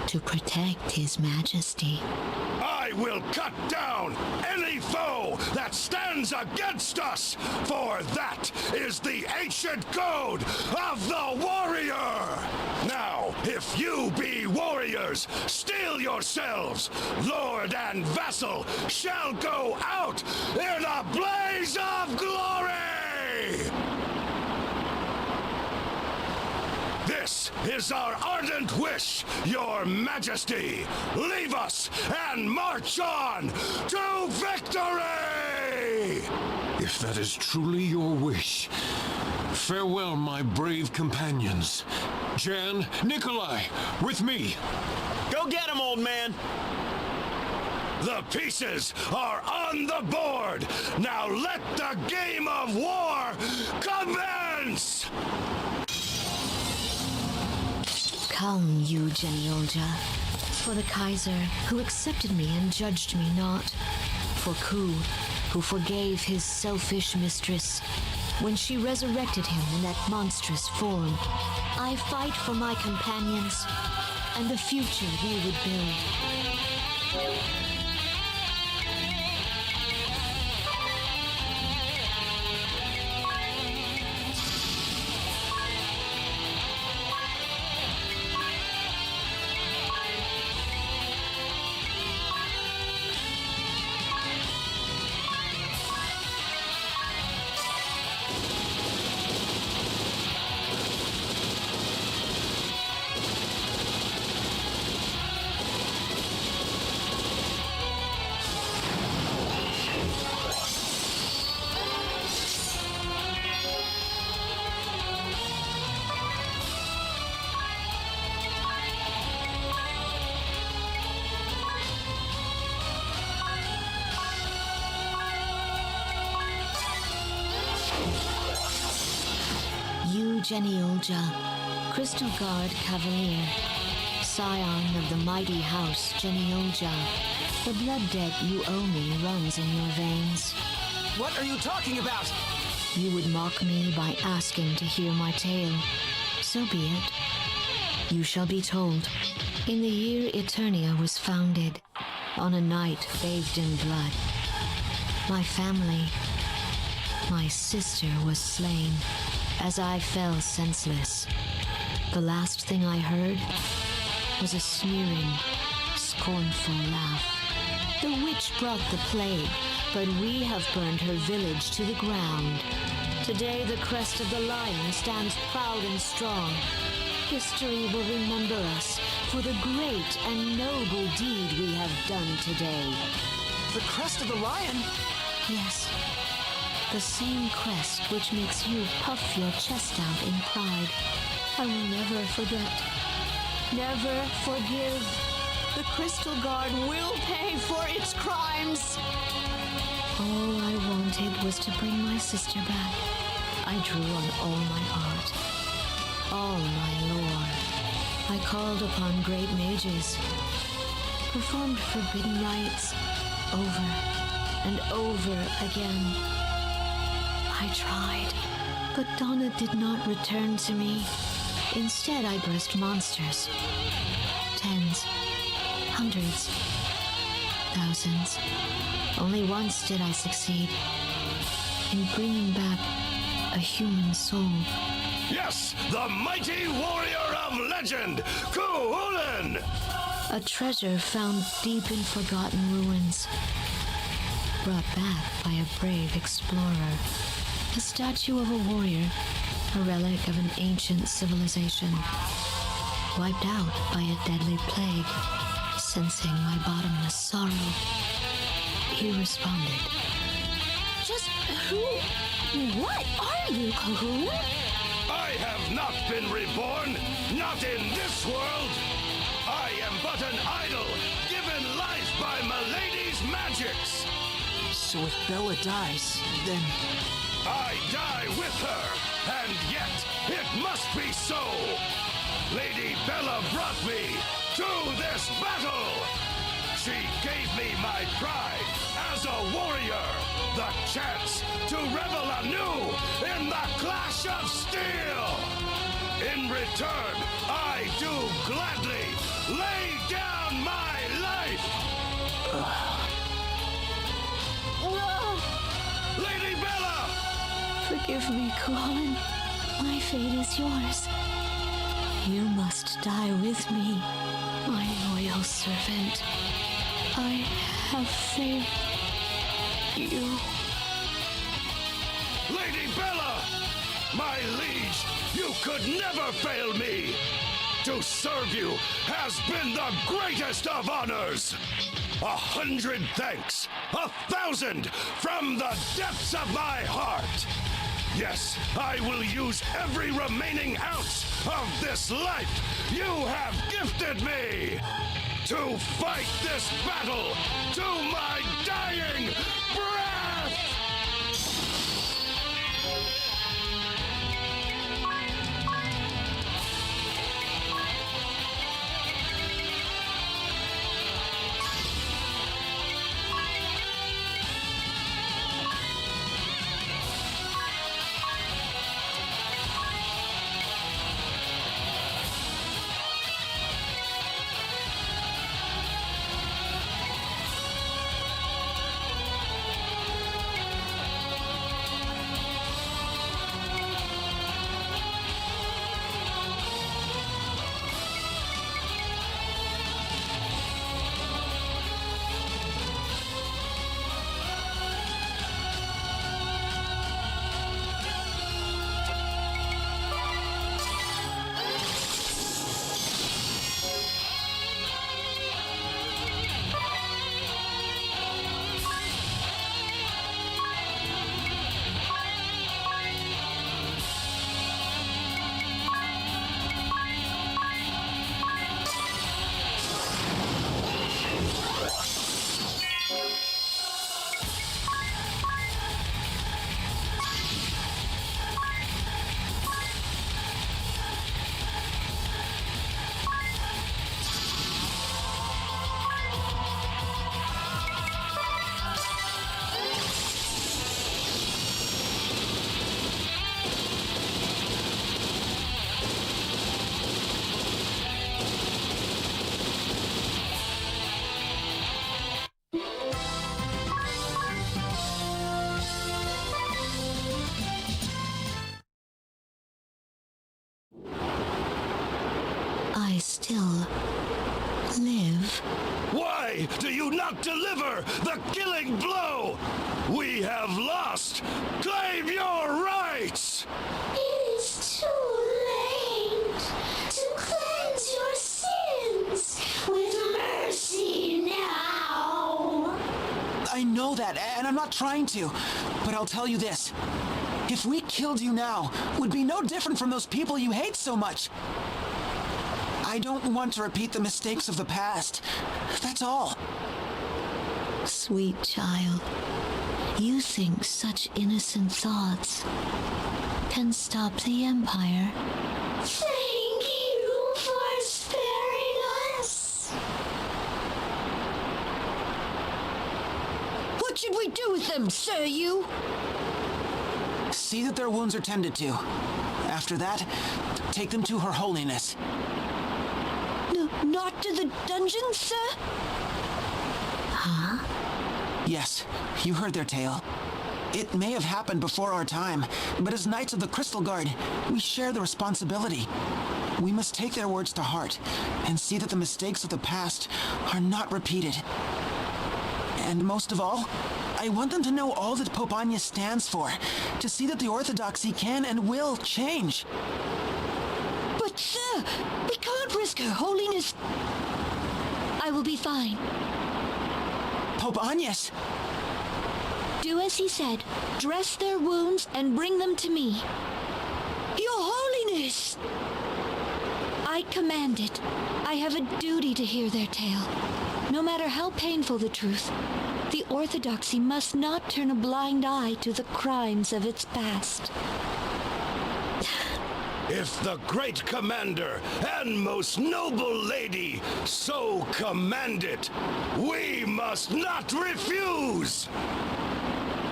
F: to protect His Majesty.
H: I will cut down any foe that stands against us, for that is the ancient code of the warrior! Now, if you be warriors, steel yourselves! Lord and vassal shall go out in a blaze of glory! This is our ardent wish, your majesty. Leave us and march on to victory!
E: If that is truly your wish, farewell, my brave companions. Jan, Nikolai, with me.
C: Go get him, old man!
H: The pieces are on the board. Now let the game of war commence!
F: Come, you Geniolja, for the Kaiser, who accepted me and judged me not, for Ku, who forgave his selfish mistress when she resurrected him in that monstrous form. I fight for my companions and the future they would build. Geniolja, Crystal Guard Cavalier, scion of the mighty house Geniolja. The blood debt you owe me runs in your veins.
A: What are you talking about?
F: You would mock me by asking to hear my tale. So be it. You shall be told. In the year Eternia was founded, on a night bathed in blood, my family, my sister was slain as I fell senseless. The last thing I heard was a sneering, scornful laugh. The witch brought the plague, but we have burned her village to the ground. Today the crest of the lion stands proud and strong. History will remember us for the great and noble deed we have done today.
A: The crest of the lion?
F: Yes, the same crest which makes you puff your chest out in pride. I will never forget, never forgive. The Crystal Guard will pay for its crimes. All I wanted was to bring my sister back. I drew on all my art, all my lore. I called upon great mages, performed forbidden rites over and over again. I tried, but Donna did not return to me. Instead, I birthed monsters. Tens, hundreds, thousands. Only once did I succeed in bringing back a human soul.
H: Yes, the mighty warrior of legend, Kuhulen!
F: A treasure found deep in forgotten ruins, brought back by a brave explorer. A statue of a warrior, a relic of an ancient civilization, wiped out by a deadly plague. Sensing my bottomless sorrow, he responded.
B: Just what are you, Cahoon?
H: I have not been reborn, not in this world. I am but an idol, given life by Milady's magics.
A: So if Bella dies, then...
H: I die with her, and yet it must be so. Lady Bella brought me to this battle. She gave me my pride as a warrior, the chance to revel anew in the clash of steel. In return, I do gladly lay down my life. Lady Bella!
F: Forgive me, Colin. My fate is yours. You must die with me, my loyal servant. I have faith in you.
H: Lady Bella! My liege, you could never fail me! To serve you has been the greatest of honors! 100 thanks, 1,000 from the depths of my heart! Yes, I will use every remaining ounce of this life you have gifted me to fight this battle to my dying breath! do you not deliver the killing blow? We have lost. Claim your rights!
B: It is too late to cleanse your sins with mercy now.
A: I know that, and I'm not trying to, but I'll tell you this. If we killed you now, would be no different from those people you hate so much. I don't want to repeat the mistakes of the past. That's all.
F: Sweet child, you think such innocent thoughts can stop the Empire.
B: Thank you for sparing us.
D: What should we do with them, Sir You?
A: See that their wounds are tended to. After that, take them to Her Holiness.
D: No, not to the dungeon, sir?
F: Huh?
A: Yes, you heard their tale. It may have happened before our time, but as Knights of the Crystal Guard, we share the responsibility. We must take their words to heart and see that the mistakes of the past are not repeated. And most of all, I want them to know all that Pope Anya stands for, to see that the Orthodoxy can and will change.
D: But, sir, we can't risk Her Holiness. I will be fine.
A: Pope Agnes!
D: Do as he said. Dress their wounds and bring them to me. Your Holiness! I command it. I have a duty to hear their tale. No matter how painful the truth, the Orthodoxy must not turn a blind eye to the crimes of its past.
H: If the great commander and most noble lady so command it, we must not refuse!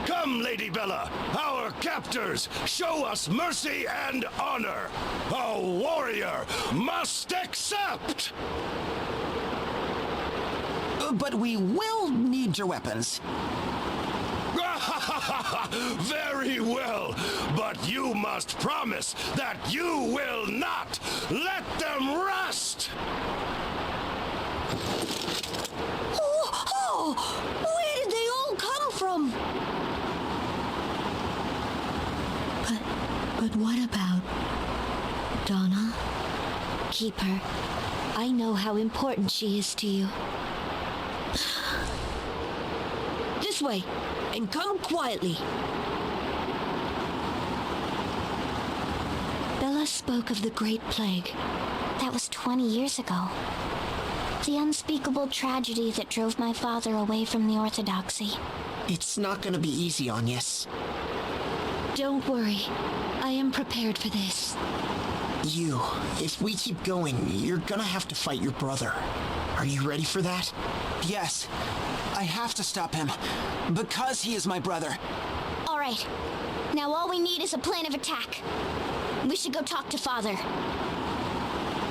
H: Come, Lady Bella, our captors, show us mercy and honor. A warrior must accept!
A: But we will need your weapons.
H: Very well, but you must promise that you will not let them rust!
D: Oh, where did they all come from?
F: But what about Donna?
D: Keep her. I know how important she is to you. This way, and come quietly. Bella spoke of the Great Plague.
B: That was 20 years ago. The unspeakable tragedy that drove my father away from the Orthodoxy.
G: It's not gonna be easy, Agnes.
D: Don't worry. I am prepared for this.
G: If we keep going, you're gonna have to fight your brother. Are you ready for that?
A: Yes, I have to stop him, because he is my brother.
B: All right. Now all we need is a plan of attack. We should go talk to Father.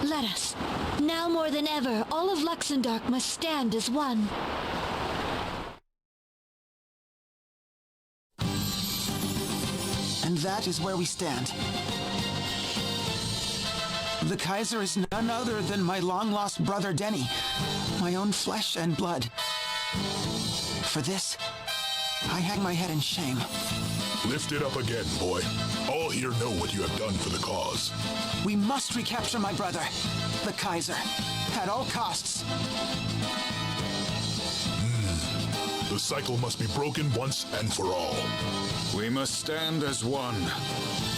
D: Let us. Now more than ever, all of Luxembourg must stand as one.
A: And that is where we stand. The Kaiser is none other than my long-lost brother Denny, my own flesh and blood. For this, I hang my head in shame.
H: Lift it up again, boy. All here know what you have done for the cause.
A: We must recapture my brother, the Kaiser, at all costs.
H: The cycle must be broken once and for all.
E: We must stand as one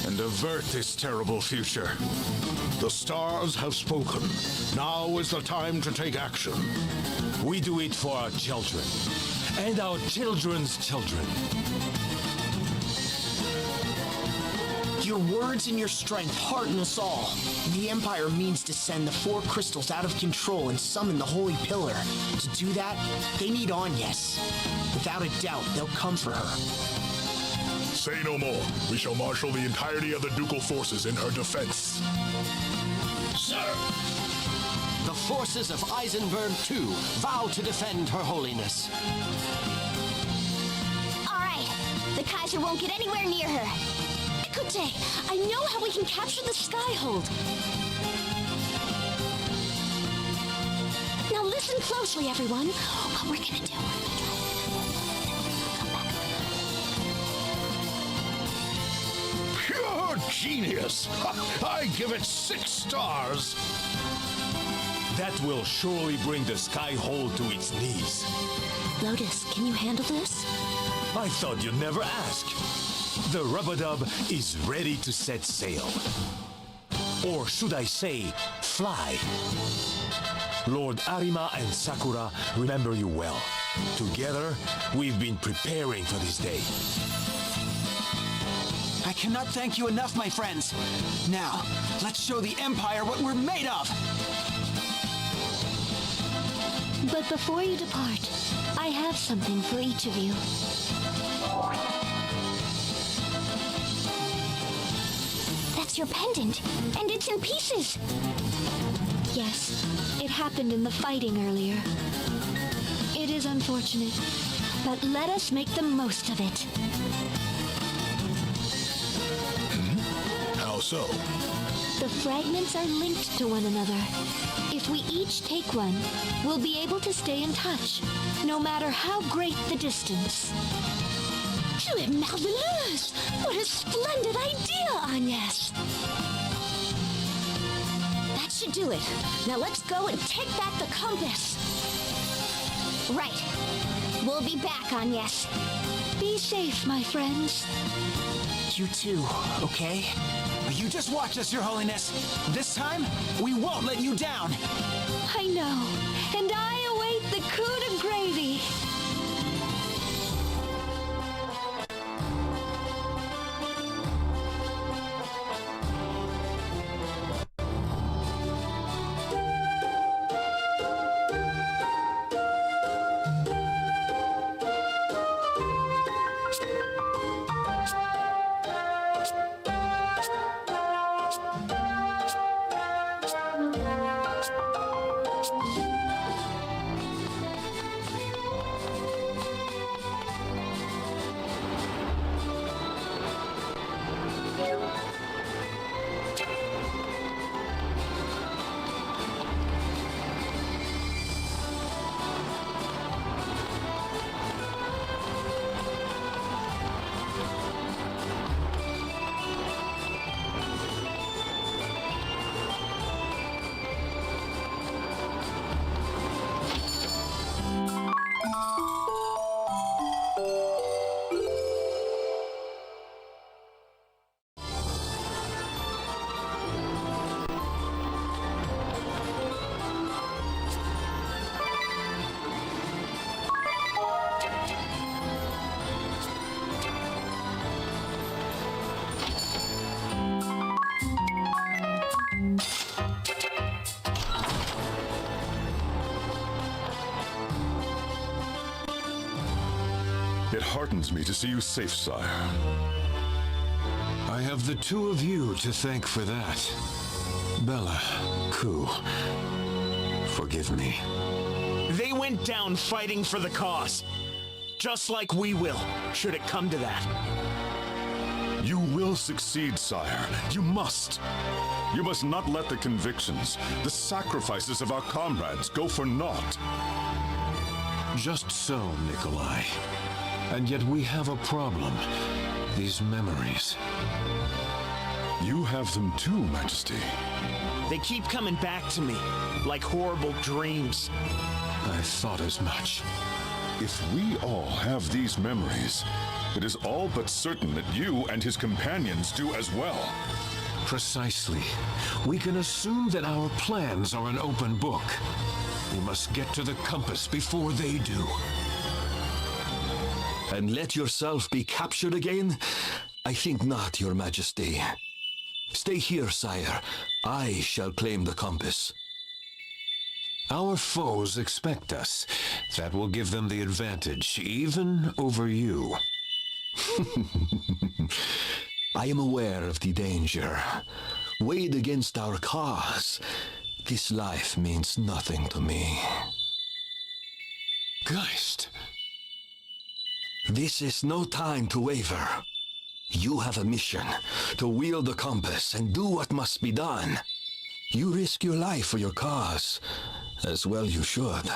E: and avert this terrible future.
J: The stars have spoken. Now is the time to take action.
K: We do it for our children and our children's children.
G: Your words and your strength hearten us all. The Empire means to send the 4 crystals out of control and summon the Holy Pillar. To do that, they need Agnes. Without a doubt, they'll come for her.
H: Say no more. We shall marshal the entirety of the ducal forces in her defense.
I: Sir!
G: The forces of Eisenberg, too, vow to defend Her Holiness.
B: All right. The Kaiser won't get anywhere near her. Écoutez, I know how we can capture the Skyhold. Now Listen closely, everyone. What we're gonna do. Come back.
J: Pure genius! I give it 6 stars!
K: That will surely bring the Sky Hole to its knees.
B: Lotus, can you handle this?
K: I thought you'd never ask. The Rub-a-Dub is ready to set sail. Or should I say, fly. Lord Arima and Sakura remember you well. Together, we've been preparing for this day.
A: I cannot thank you enough, my friends. Now, let's show the Empire what we're made of.
D: But before you depart, I have something for each of you.
B: That's your pendant, and it's in pieces.
D: Yes, it happened in the fighting earlier. It is unfortunate, but let us make the most of it.
J: How so?
D: The fragments are linked to one another. If we each take one, we'll be able to stay in touch, no matter how great the distance.
B: Tu es marveleuse! What a splendid idea, Agnes! That should do it. Now let's go and take back the compass. Right. We'll be back, Agnes.
D: Be safe, my friends.
A: You too, okay? You just watch us, Your Holiness. This time, we won't let you down.
D: I know, and I await the coup de gravy.
H: It heartens me to see you safe, sire.
E: I have the two of you to thank for that. Bella, Ku, forgive me.
C: They went down fighting for the cause. Just like we will, should it come to that.
H: You will succeed, sire. You must. You must not let the convictions, the sacrifices of our comrades go for naught.
E: Just so, Nikolai. And yet we have a problem. These memories.
H: You have them too, Majesty.
C: They keep coming back to me, like horrible dreams.
E: I thought as much.
H: If we all have these memories, it is all but certain that you and his companions do as well.
E: Precisely. We can assume that our plans are an open book. We must get to the compass before they do.
L: And let yourself be captured again? I think not, Your Majesty. Stay here, sire. I shall claim the compass.
E: Our foes expect us. That will give them the advantage, even over you.
L: I am aware of the danger. Weighed against our cause, this life means nothing to me.
E: Geist.
L: This is no time to waver. You have a mission, to wield the compass and do what must be done. You risk your life for your cause, As well you should.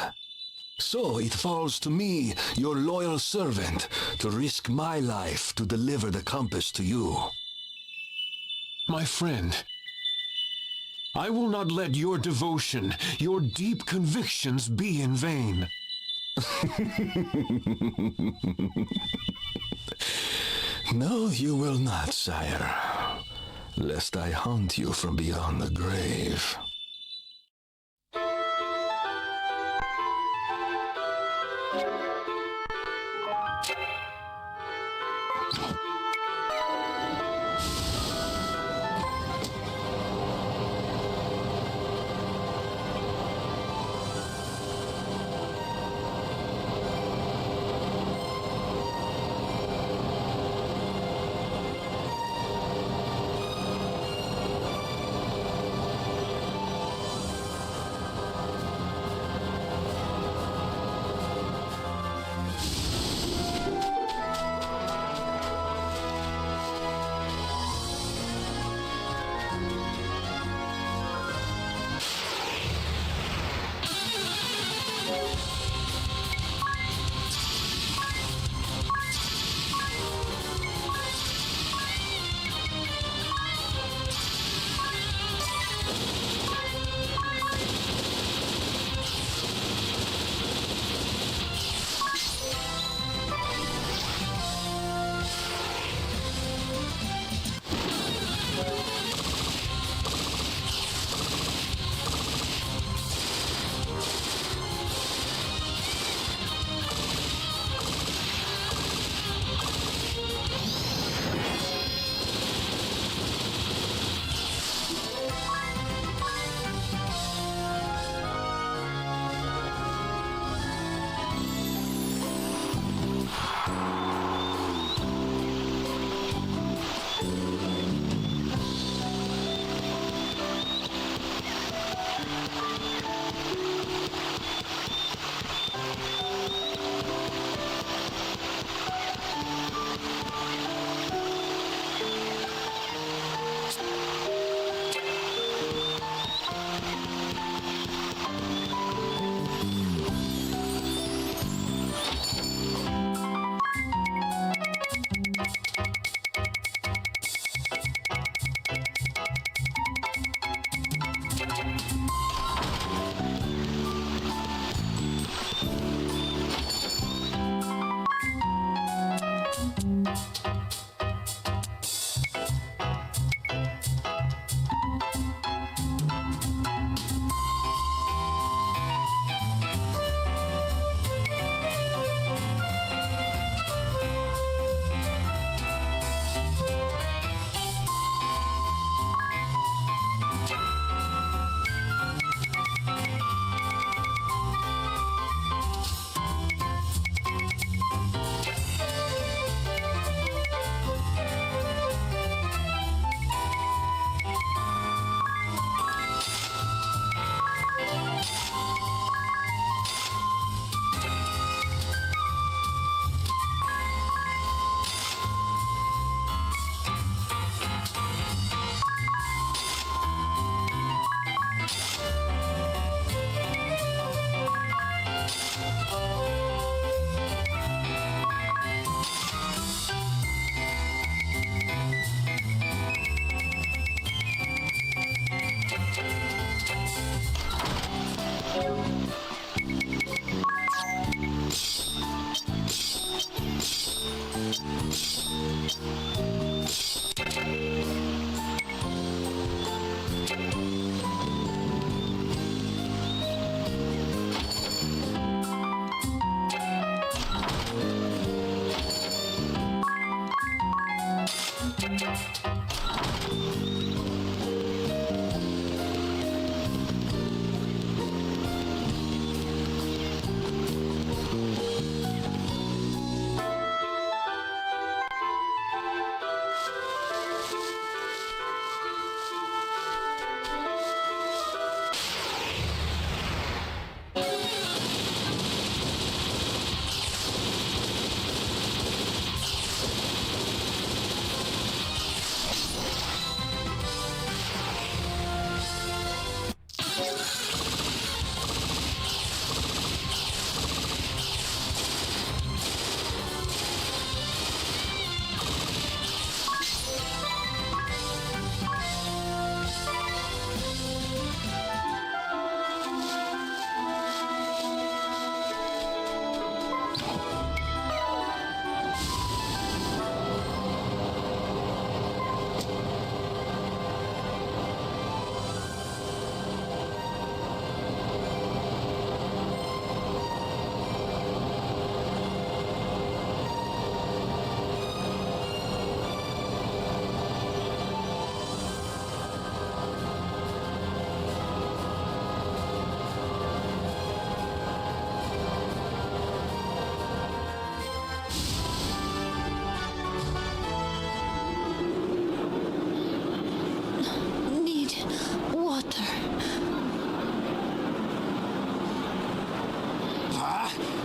L: So it falls to me, your loyal servant, to risk my life to deliver the compass to you.
E: My friend, I will not let your devotion, your deep convictions be in vain.
L: No, you will not, sire, lest I haunt you from beyond the grave.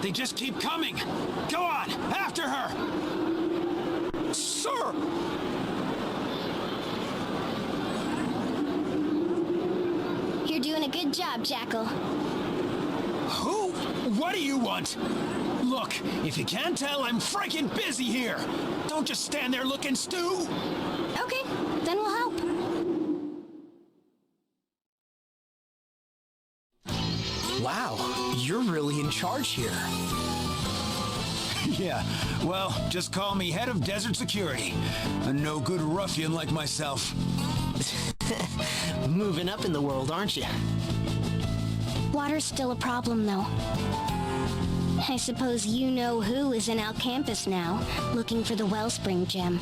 C: They just keep coming. Go on, after her!
A: Sir!
B: You're doing a good job, Jackal.
C: Who? What do you want? Look, if you can't tell, I'm freaking busy here. Don't just stand there looking stew.
B: Okay, then we'll help.
G: Wow, you're really in charge here.
C: Yeah, well, just call me head of desert security. A no-good ruffian like myself.
G: Moving up in the world, aren't you?
B: Water's still a problem, though. I suppose you know who is in Alcampus now, looking for the Wellspring Gem.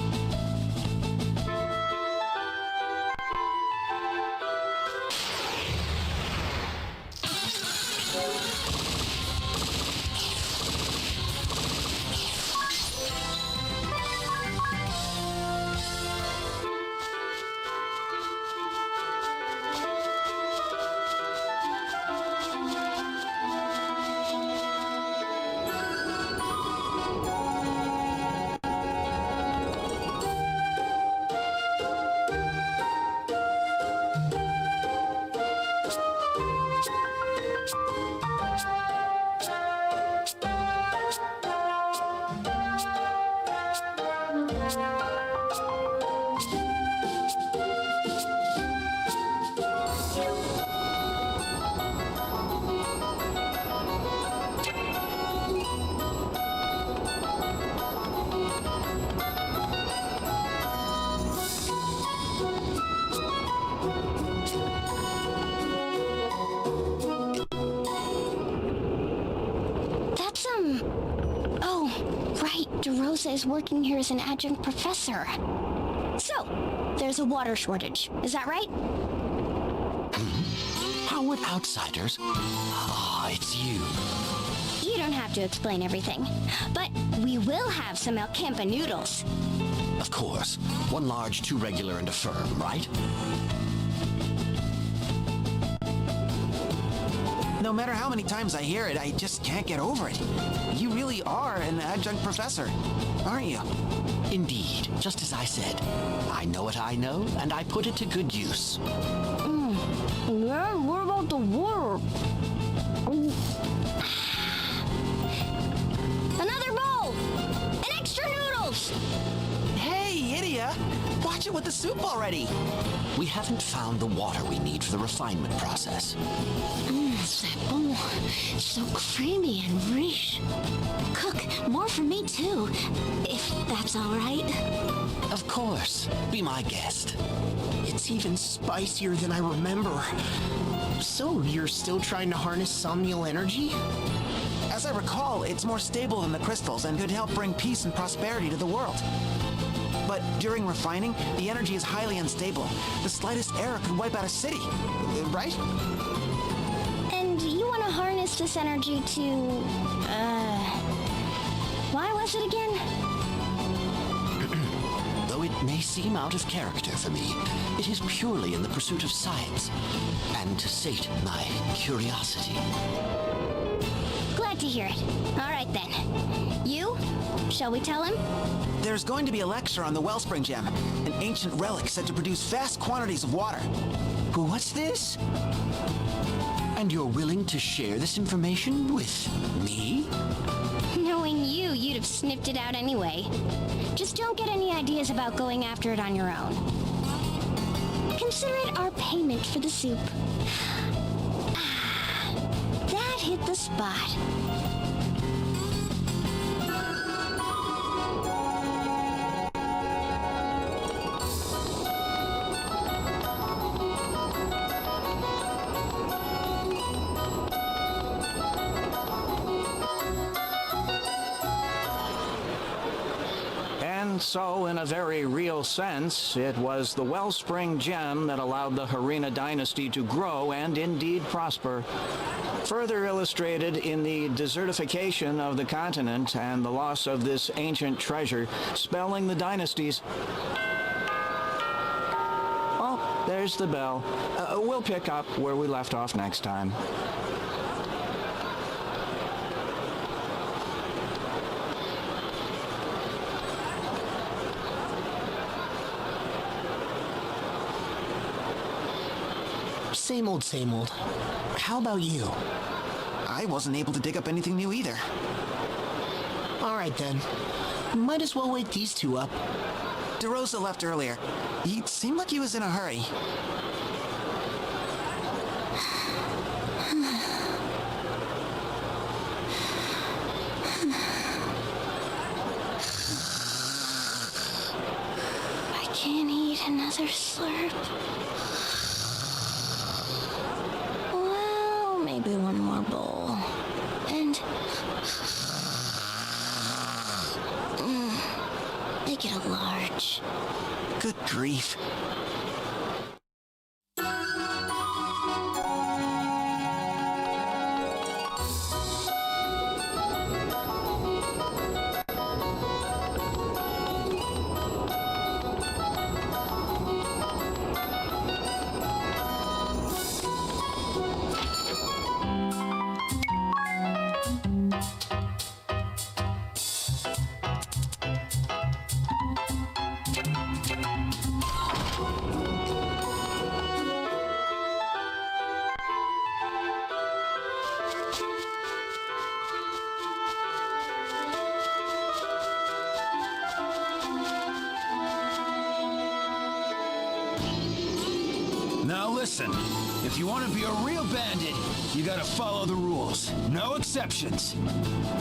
B: DeRosa is working here as an adjunct professor. So, there's a water shortage. Is that right?
G: How would outsiders? Ah, it's you.
B: You don't have to explain everything. But we will have some Alcampa noodles.
G: Of course. One large, two regular, and a firm, right?
A: No matter how many times I hear it, I just can't get over it. You really are an adjunct professor, aren't you?
G: Indeed, just as I said. I know what I know, and I put it to good use.
B: Yeah, what about the water? Another bowl! And extra noodles!
A: Hey, Idia! Watch it with the soup already!
G: We haven't found the water we need for the refinement process.
F: That bowl, so creamy and rich. Cook, more for me too, if that's all right.
G: Of course. Be my guest. It's even spicier than I remember. So, you're still trying to harness somnial energy?
A: As I recall, it's more stable than the crystals and could help bring peace and prosperity to the world. But during refining, the energy is highly unstable. The slightest error could wipe out a city, right?
B: And you want to harness this energy to, why was it again?
G: Though it may seem out of character for me, it is purely in the pursuit of science, and to sate my curiosity.
B: Glad to hear it. All right, then. You? Shall we tell him?
A: There's going to be a lecture on the Wellspring Gem, an ancient relic said to produce vast quantities of water. What's this?
G: And you're willing to share this information with me?
B: Knowing you, you'd have sniffed it out anyway. Just don't get any ideas about going after it on your own. Consider it our payment for the soup. That hit the spot.
M: So, in a very real sense, it was the Wellspring Gem that allowed the Harina dynasty to grow and indeed prosper. Further illustrated in the desertification of the continent and the loss of this ancient treasure, spelling the dynasties. Oh, there's the bell. We'll pick up where we left off next time.
G: Same old, same old. How about you?
A: I wasn't able to dig up anything new either.
G: All right, then. Might as well wake these two up.
A: DeRosa left earlier. He seemed like he was in a hurry.
B: I can't eat another slurp. Well, maybe one more bowl. And... make it a large.
A: Good grief.
N: Now listen, if you want to be a real bandit, you gotta follow the rules. No exceptions.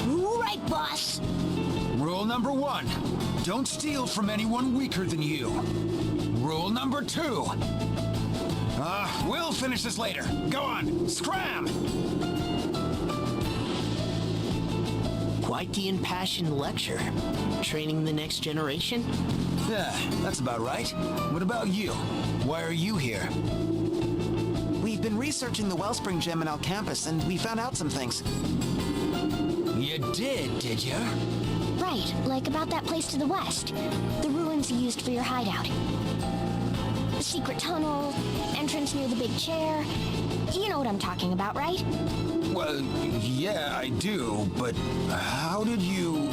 B: Right, boss.
N: Rule number 1, don't steal from anyone weaker than you. Rule number 2, we'll finish this later. Go on, scram!
G: Quite the impassioned lecture. Training the next generation?
N: Yeah, that's about right. What about you? Why are you here?
A: We've been researching the Wellspring Gem in our campus, and we found out some things.
N: You did you?
B: Right, like about that place to the west. The ruins you used for your hideout. The secret tunnel, entrance near the big chair. You know what I'm talking about, right?
N: Well, yeah, I do, but how did you...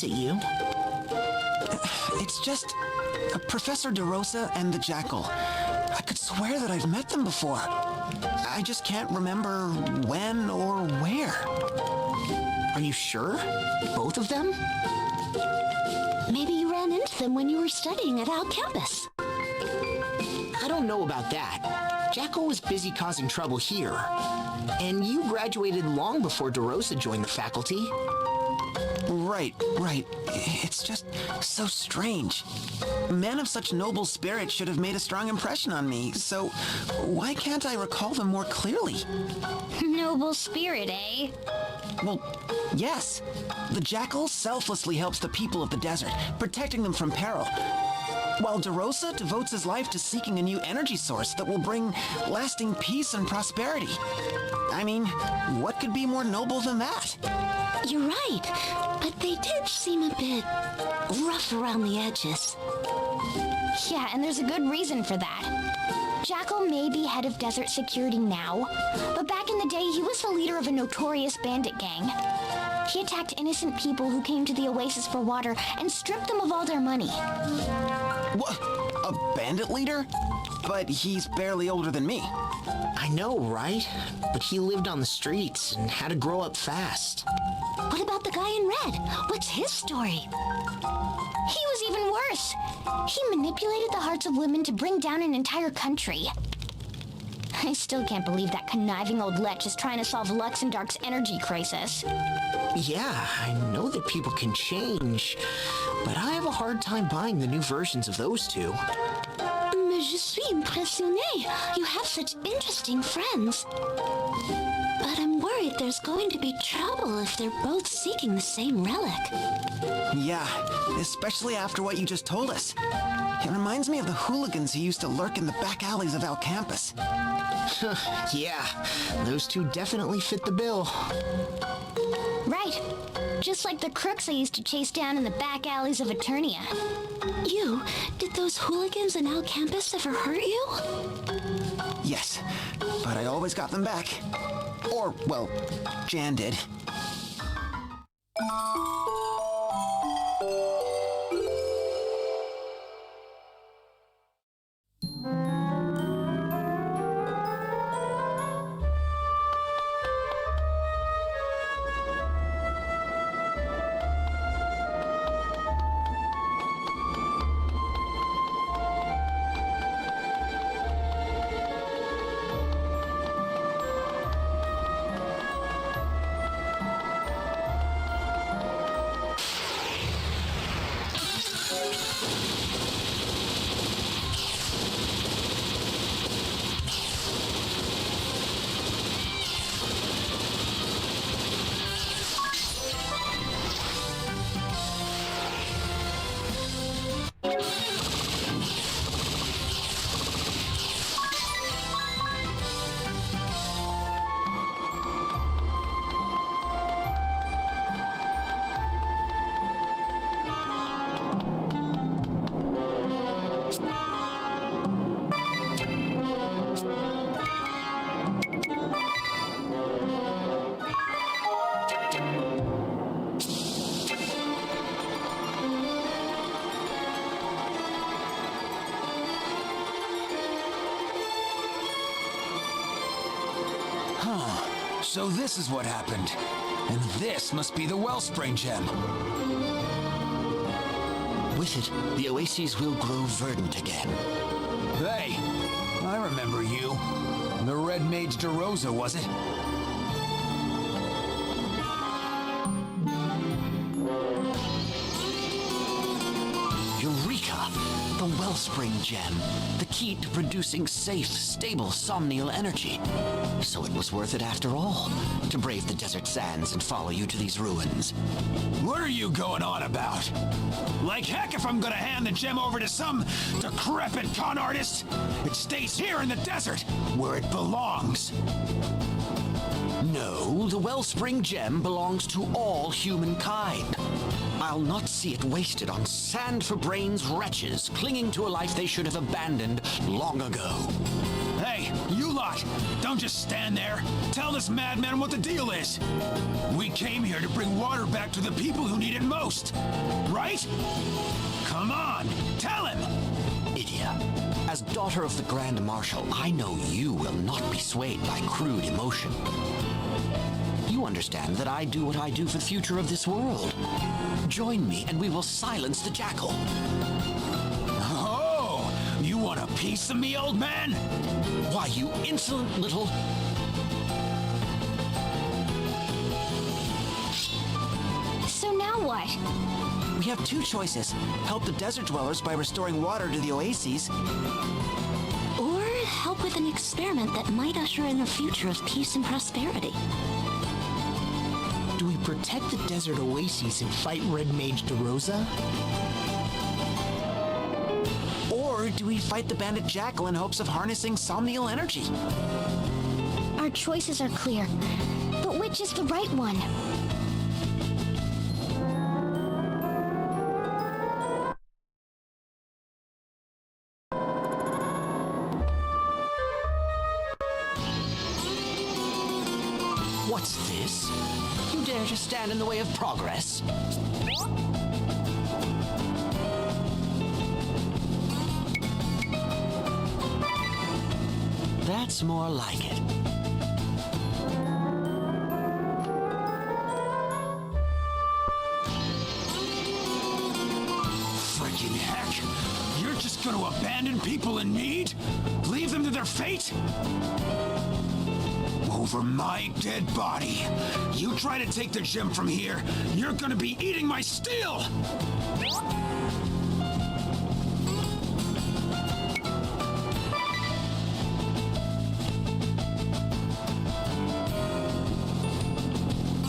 G: Is it you?
A: It's just Professor DeRosa and the Jackal. I could swear that I've met them before. I just can't remember when or where.
G: Are you sure? Both of them?
B: Maybe you ran into them when you were studying at our campus.
G: I don't know about that. Jackal was busy causing trouble here. And you graduated long before DeRosa joined the faculty.
A: Right. It's just so strange. A man of such noble spirit should have made a strong impression on me, so why can't I recall them more clearly?
B: Noble spirit, eh?
A: Well, yes. The Jackal selflessly helps the people of the desert, protecting them from peril, while DeRosa devotes his life to seeking a new energy source that will bring lasting peace and prosperity. I mean, what could be more noble than that?
B: You're right, but they did seem a bit rough around the edges. Yeah, and there's a good reason for that. Jackal may be head of desert security now, but back in the day he was the leader of a notorious bandit gang. He attacked innocent people who came to the oasis for water and stripped them of all their money.
A: What? A bandit leader? But he's barely older than me.
G: I know, right? But he lived on the streets and had to grow up fast.
B: What about the guy in red? What's his story? He was even worse. He manipulated the hearts of women to bring down an entire country. I still can't believe that conniving old lech is trying to solve Luxemdark's energy crisis.
G: Yeah, I know that people can change, but I have a hard time buying the new versions of those two.
B: Mais je suis impressionnée. You have such interesting friends. But I'm worried there's going to be trouble if they're both seeking the same relic.
A: Yeah, especially after what you just told us. It reminds me of the hooligans who used to lurk in the back alleys of our campus.
G: Yeah, those two definitely fit the bill.
B: Right. Just like the crooks I used to chase down in the back alleys of Eternia. Did those hooligans in our campus ever hurt you?
A: Yes, but I always got them back. Or, well, Jan did.
N: So this is what happened. And this must be the Wellspring Gem.
L: With it, the oases will grow verdant again.
N: Hey, I remember you. The Red Mage DeRosa, was it?
L: Eureka! The Wellspring Gem. The key to producing safe, stable, somnial energy. So it was worth it after all, to brave the desert sands and follow you to these ruins.
N: What are you going on about? Like heck if I'm gonna hand the gem over to some decrepit con artist. It stays here in the desert, where it belongs.
L: No, the Wellspring Gem belongs to all humankind. I'll not see it wasted on sand-for-brains wretches clinging to a life they should have abandoned long ago.
N: Hey, you lot! Don't just stand there. Tell this madman what the deal is. We came here to bring water back to the people who need it most. Right? Come on, tell him!
L: Idia, as daughter of the Grand Marshal, I know you will not be swayed by crude emotion. You understand that I do what I do for the future of this world. Join me and we will silence the jackal.
N: Oh, you want a piece of me, old man?
L: Why, you insolent little...
B: So now what?
L: We have two choices. Help the desert dwellers by restoring water to the oases.
B: Or help with an experiment that might usher in a future of peace and prosperity.
G: Do we protect the desert oases and fight Red Mage DeRosa?
L: Or do we fight the bandit jackal in hopes of harnessing somnial energy?
B: Our choices are clear, but which is the right one?
L: What's this? You dare to stand in the way of progress? That's more like it.
N: Freaking heck! You're just gonna abandon people in need? Leave them to their fate? Over my dead body. You try to take the gem from here, you're gonna be eating my steel!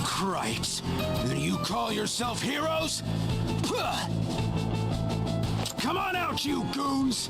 N: Cripes! And you call yourself heroes? Puh! Come on out, you goons!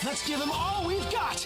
N: Let's give them all we've got!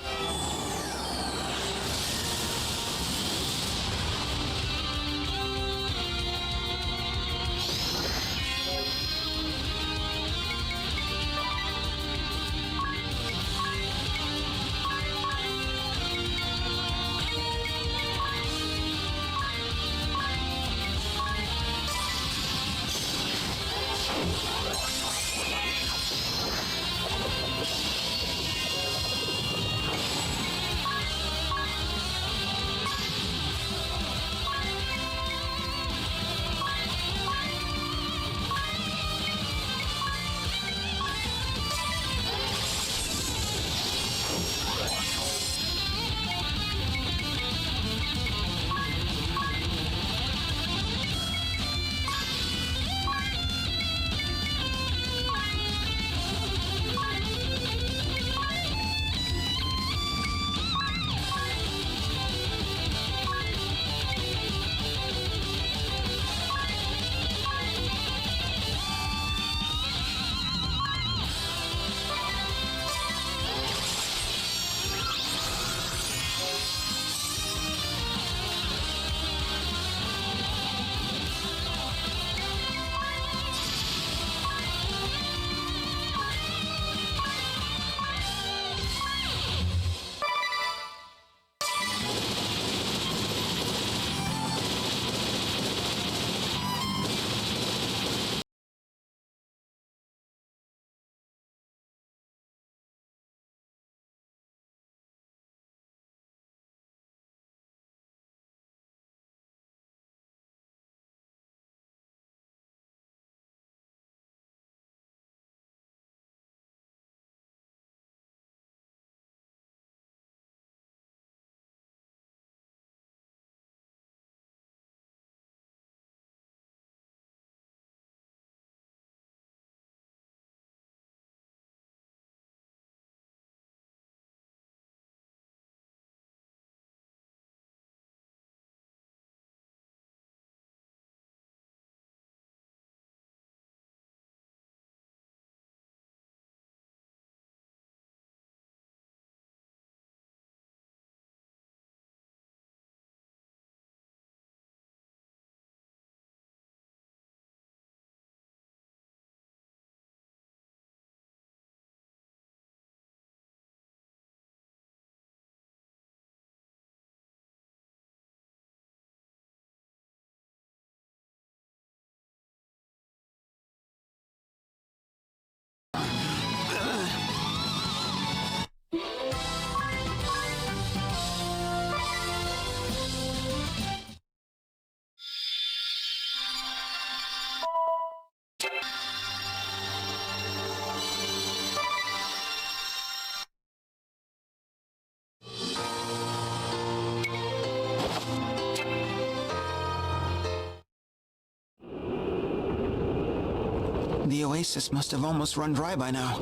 A: The oasis must have almost run dry by now.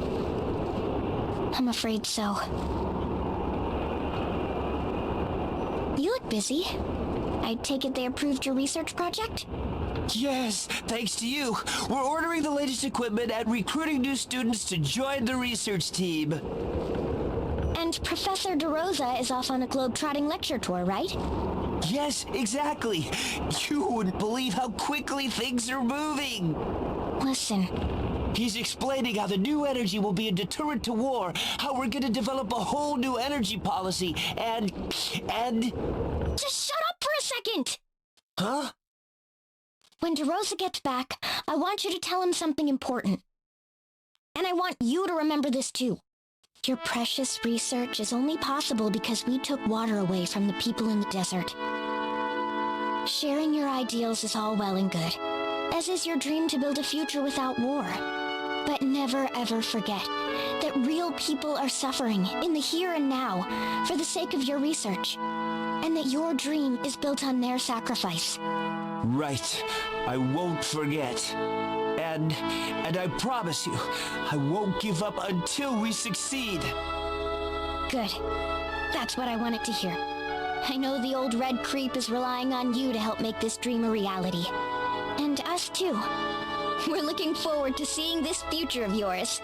B: I'm afraid so. You look busy. I take it they approved your research project?
L: Yes, thanks to you. We're ordering the latest equipment and recruiting new students to join the research team.
B: And Professor DeRosa is off on a globe-trotting lecture tour, right?
L: Yes, exactly. You wouldn't believe how quickly things are moving.
B: Listen.
L: He's explaining how the new energy will be a deterrent to war, how we're going to develop a whole new energy policy, and...
B: Just shut up for a second!
L: Huh?
B: When DeRosa gets back, I want you to tell him something important. And I want you to remember this too. Your precious research is only possible because we took water away from the people in the desert. Sharing your ideals is all well and good, as is your dream to build a future without war. But never ever forget that real people are suffering in the here and now for the sake of your research, and that your dream is built on their sacrifice.
L: Right. I won't forget. And I promise you, I won't give up until we succeed.
B: Good. That's what I wanted to hear. I know the old red creep is relying on you to help make this dream a reality. And us too. We're looking forward to seeing this future of yours.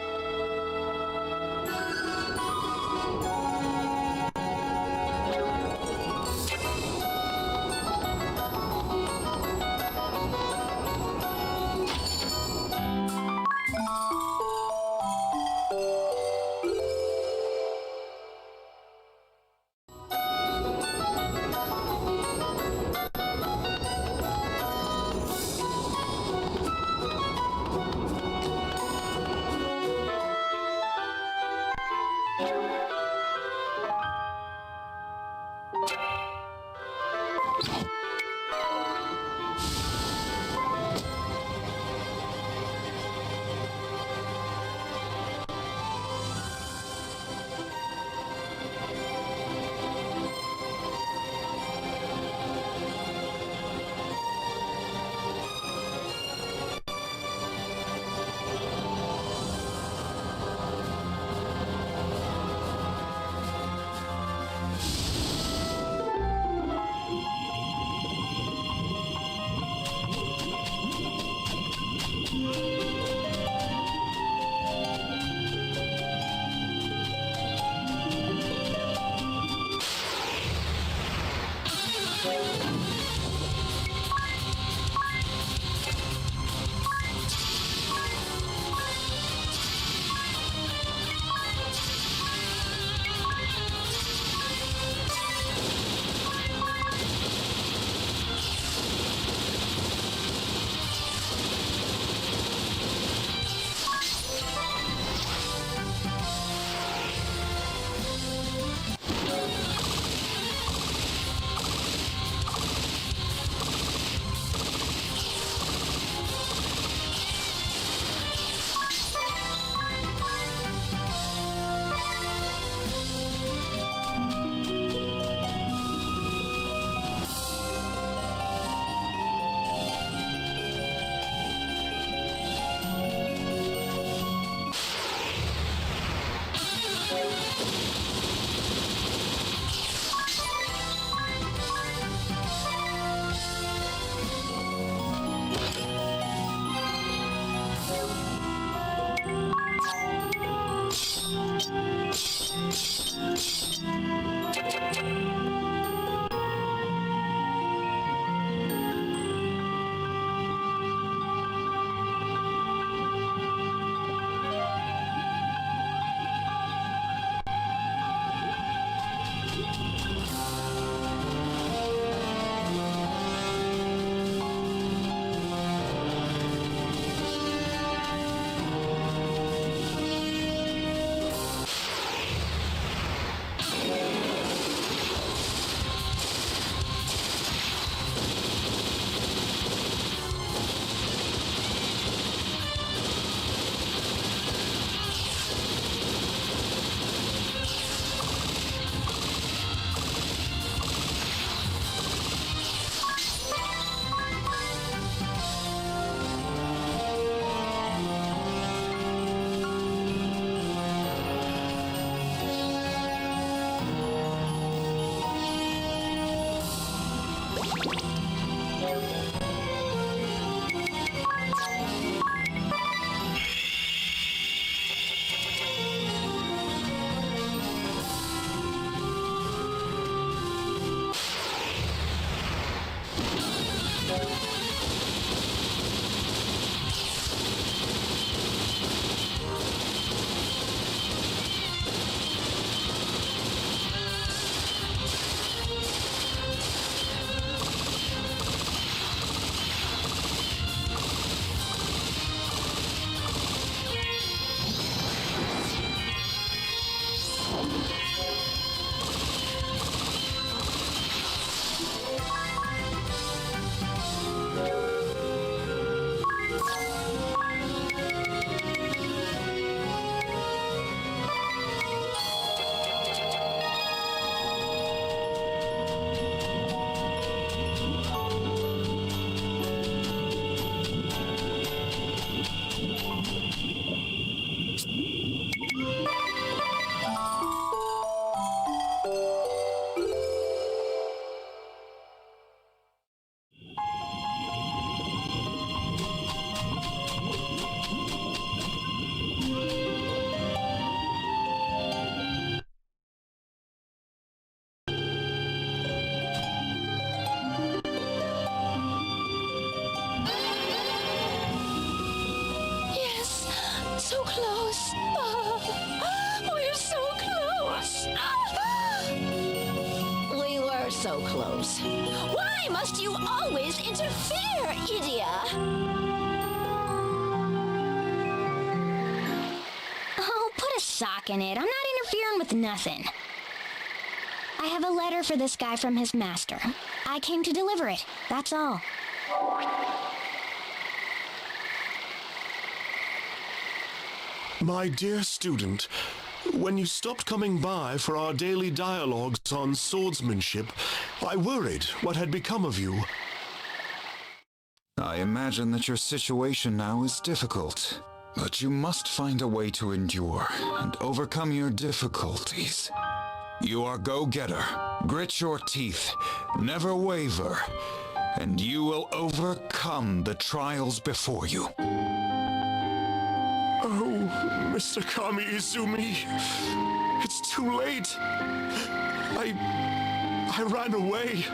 D: so close. We're so close. We were so close. Why must you always interfere, Idia?
B: Oh, put a sock in it. I'm not interfering with nothing. I have a letter for this guy from his master. I came to deliver it. That's all.
H: My dear student, when you stopped coming by for our daily dialogues on swordsmanship, I worried what had become of you.
O: I imagine that your situation now is difficult, but you must find a way to endure and overcome your difficulties. You are go-getter. Grit your teeth. Never waver. And you will overcome the trials before you.
H: Oh, Mr. Kami Izumi, it's too late. I ran away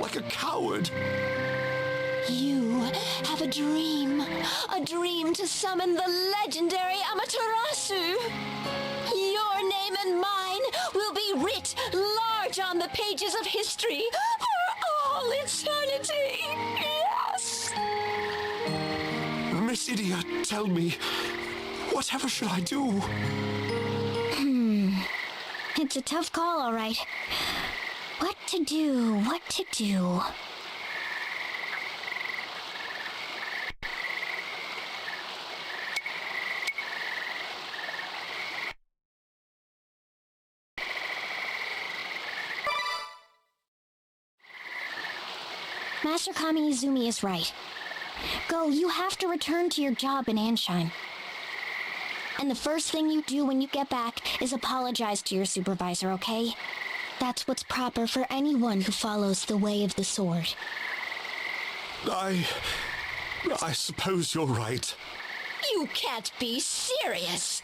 H: like a coward.
D: You have a dream to summon the legendary Amaterasu. Your name and mine will be writ large on the pages of history for all eternity. Yes!
H: Miss Idia, tell me, whatever should I do?
B: It's a tough call, all right. What to do? Master Kami Izumi is right. Go, you have to return to your job in Ansheim. And the first thing you do when you get back is apologize to your supervisor, okay? That's what's proper for anyone who follows the way of the sword.
H: I suppose you're right.
D: You can't be serious.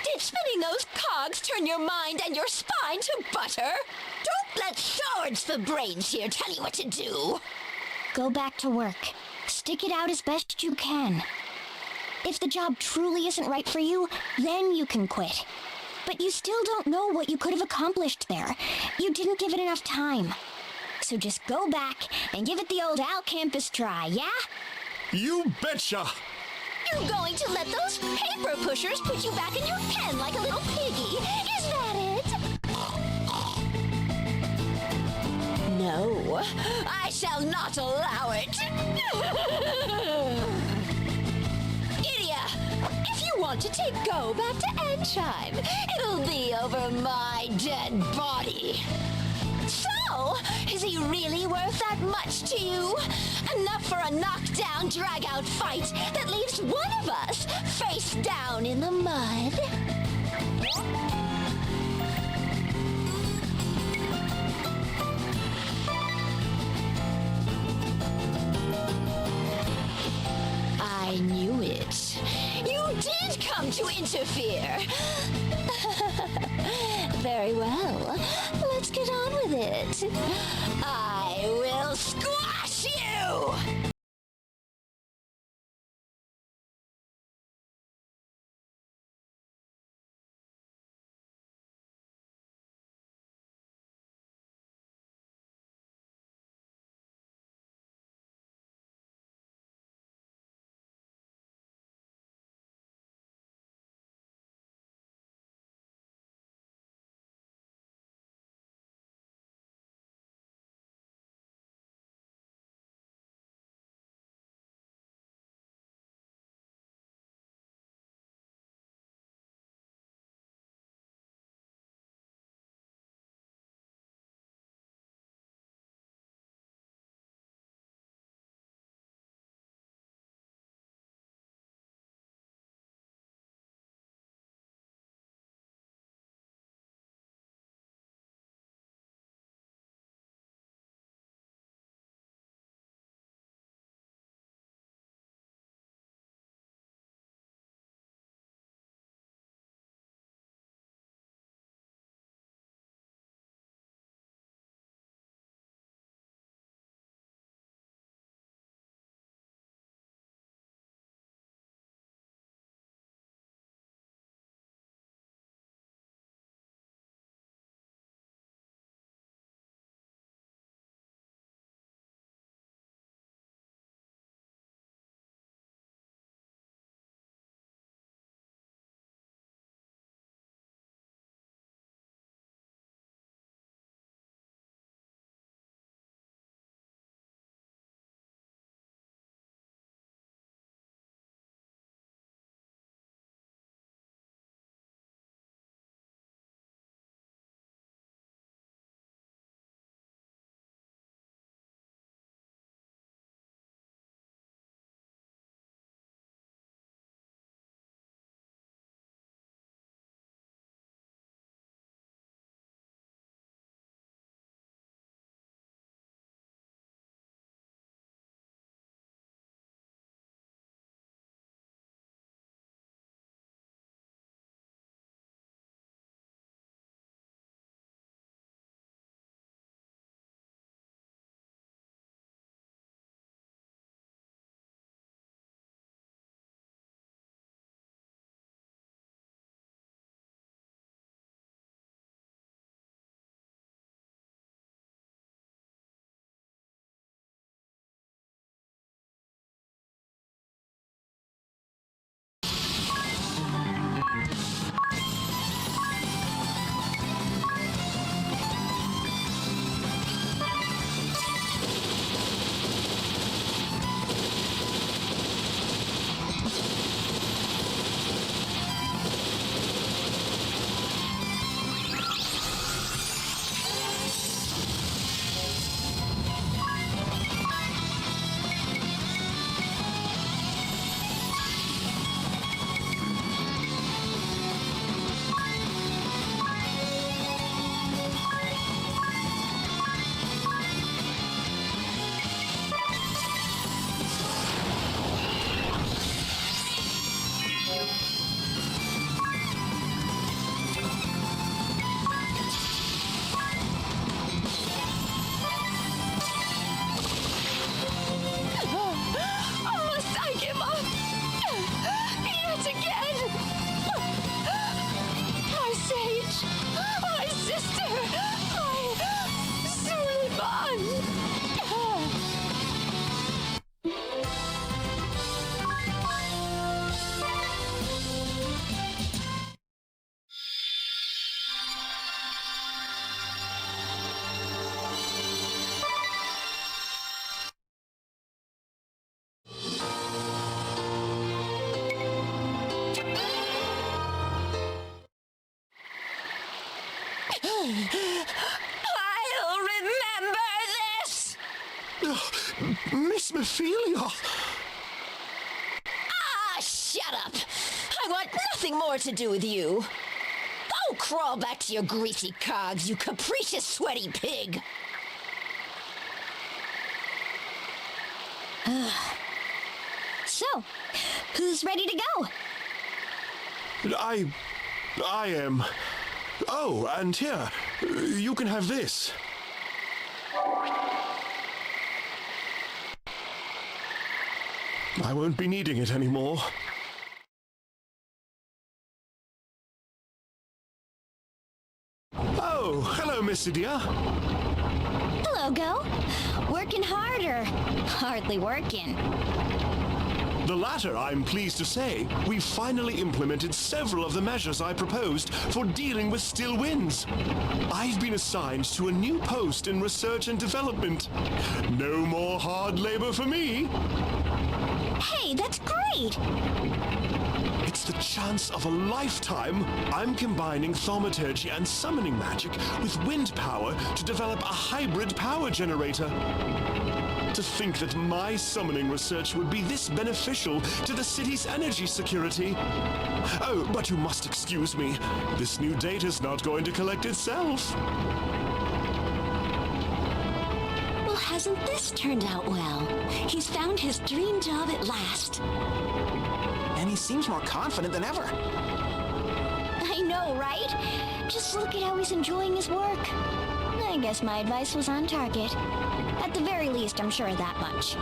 D: Did spinning those cogs turn your mind and your spine to butter? Don't let swords for brains here tell you what to do.
B: Go back to work. Stick it out as best you can. If the job truly isn't right for you, then you can quit. But you still don't know what you could have accomplished there. You didn't give it enough time. So just go back and give it the old Al Campus try, yeah?
H: You betcha!
D: You're going to let those paper pushers put you back in your pen like a little piggy. Is that it? No, I shall not allow it. Idia, if you want to go back to Ansheim, it'll be over my dead body. So, is he really worth that much to you? Enough for a knockdown, drag-out fight that leaves one of us face down in the mud? I knew it. You did come to interfere. Very well. Let's get on with it. I will squash you! Must I give up? Yet again? My sage, my sister, my Suleiman. I'll remember this!
H: Miss Ophelia!
P: Ah, shut up! I want nothing more to do with you. Go crawl back to your greasy cogs, you capricious, sweaty pig!
B: So, who's ready to go?
H: I am. Oh, and here, you can have this. I won't be needing it anymore. Oh, hello, Miss Idia.
B: Hello, Go. Working harder. Hardly working.
H: The latter, I'm pleased to say. We've finally implemented several of the measures I proposed for dealing with still winds. I've been assigned to a new post in research and development. No more hard labor for me.
B: Hey, that's great!
H: It's the chance of a lifetime. I'm combining thaumaturgy and summoning magic with wind power to develop a hybrid power generator. To think that my summoning research would be this beneficial to the city's energy security. Oh, but you must excuse me. This new data's not going to collect itself.
D: Well, hasn't this turned out well? He's found his dream job at last.
A: And he seems more confident than ever.
B: I know, right? Just look at how he's enjoying his work. I guess my advice was on target. At the very least, I'm sure of that much.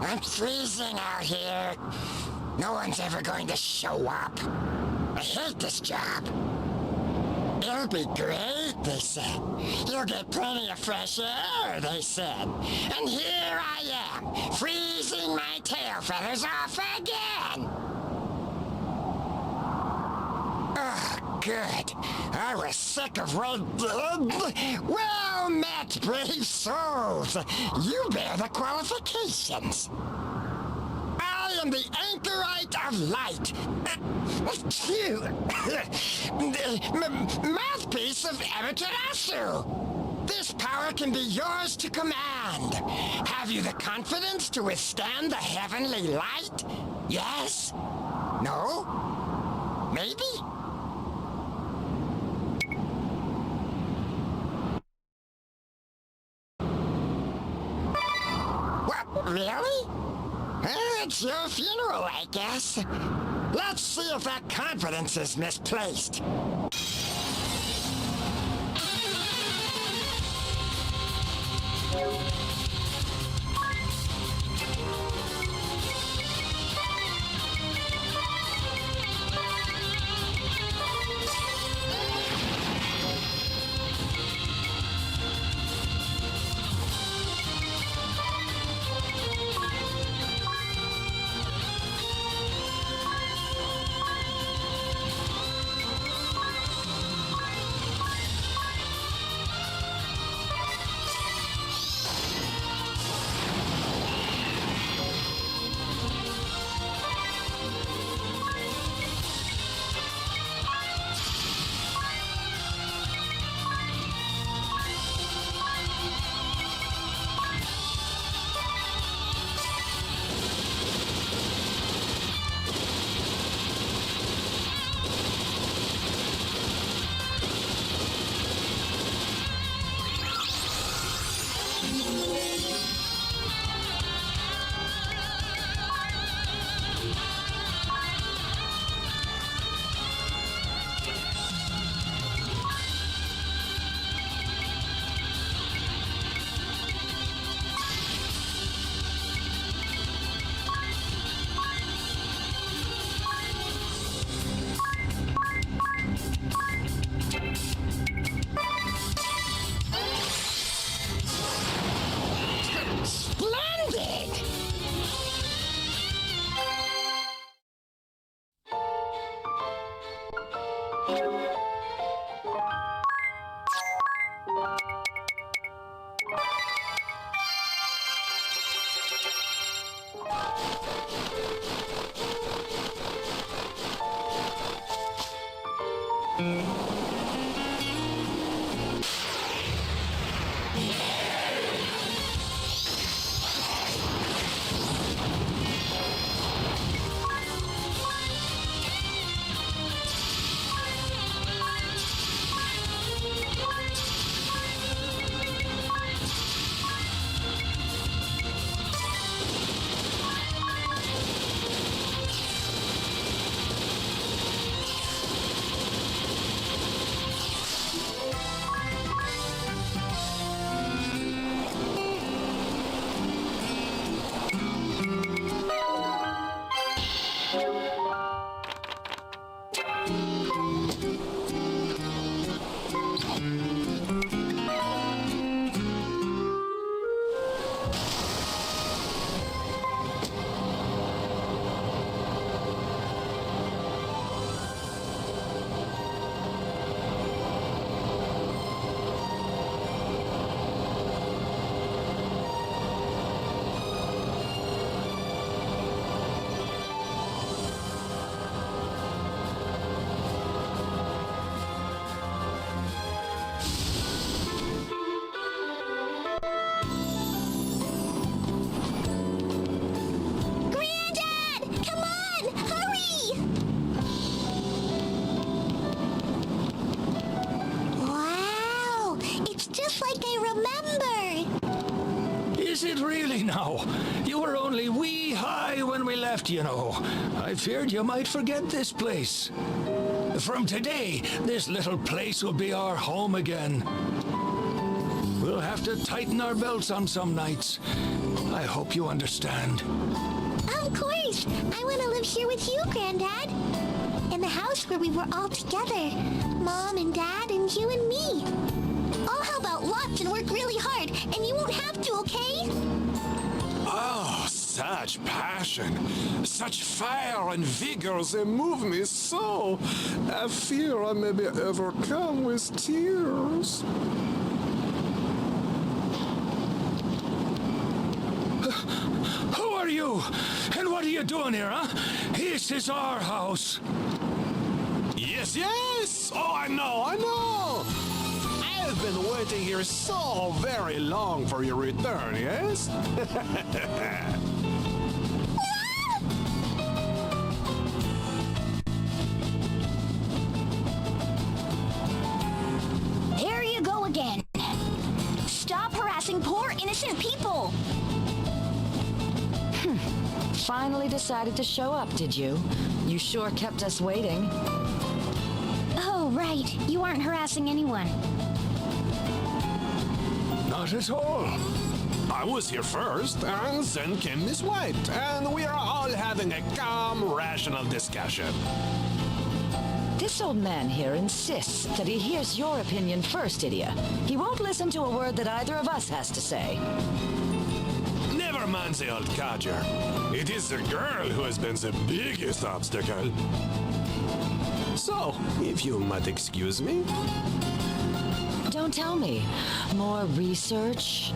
Q: I'm freezing out here. No one's ever going to show up. I hate this job. It'll be great, they said. You'll get plenty of fresh air, they said. And here I am, freezing my tail feathers off again. Oh, good. I was sick of well, brave souls. You bear the qualifications. I am the anchorite of light. Mouthpiece of Amaterasu. This power can be yours to command. Have you the confidence to withstand the heavenly light? Yes? No? Maybe? What, really? It's your funeral, I guess. Let's see if that confidence is misplaced.
N: Now, you were only wee-high when we left, you know. I feared you might forget this place. From today, this little place will be our home again. We'll have to tighten our belts on some nights. I hope you understand.
B: Of course. I want to live here with you, Granddad. In the house where we were all together. Mom and Dad and you and me. I'll help out lots and work really hard, and you won't have to, okay?
E: Oh, such passion, such fire and vigor, they move me so. I fear I may be overcome with tears.
J: you! And what are you doing here, huh? This is our house.
K: Yes, yes! Oh, I know! I've been waiting here so very long for your return, yes?
B: There you go again. Stop harassing poor innocent people.
R: Finally decided to show up, did you? You sure kept us waiting.
B: Oh, right. You aren't harassing anyone.
J: Not at all.
K: I was here first, and then came Miss White, and we are all having a calm, rational discussion.
R: This old man here insists that he hears your opinion first, Idia. He won't listen to a word that either of us has to say.
K: Never mind the old codger. It is the girl who has been the biggest obstacle. So, if you might excuse me.
R: Don't tell me. More research?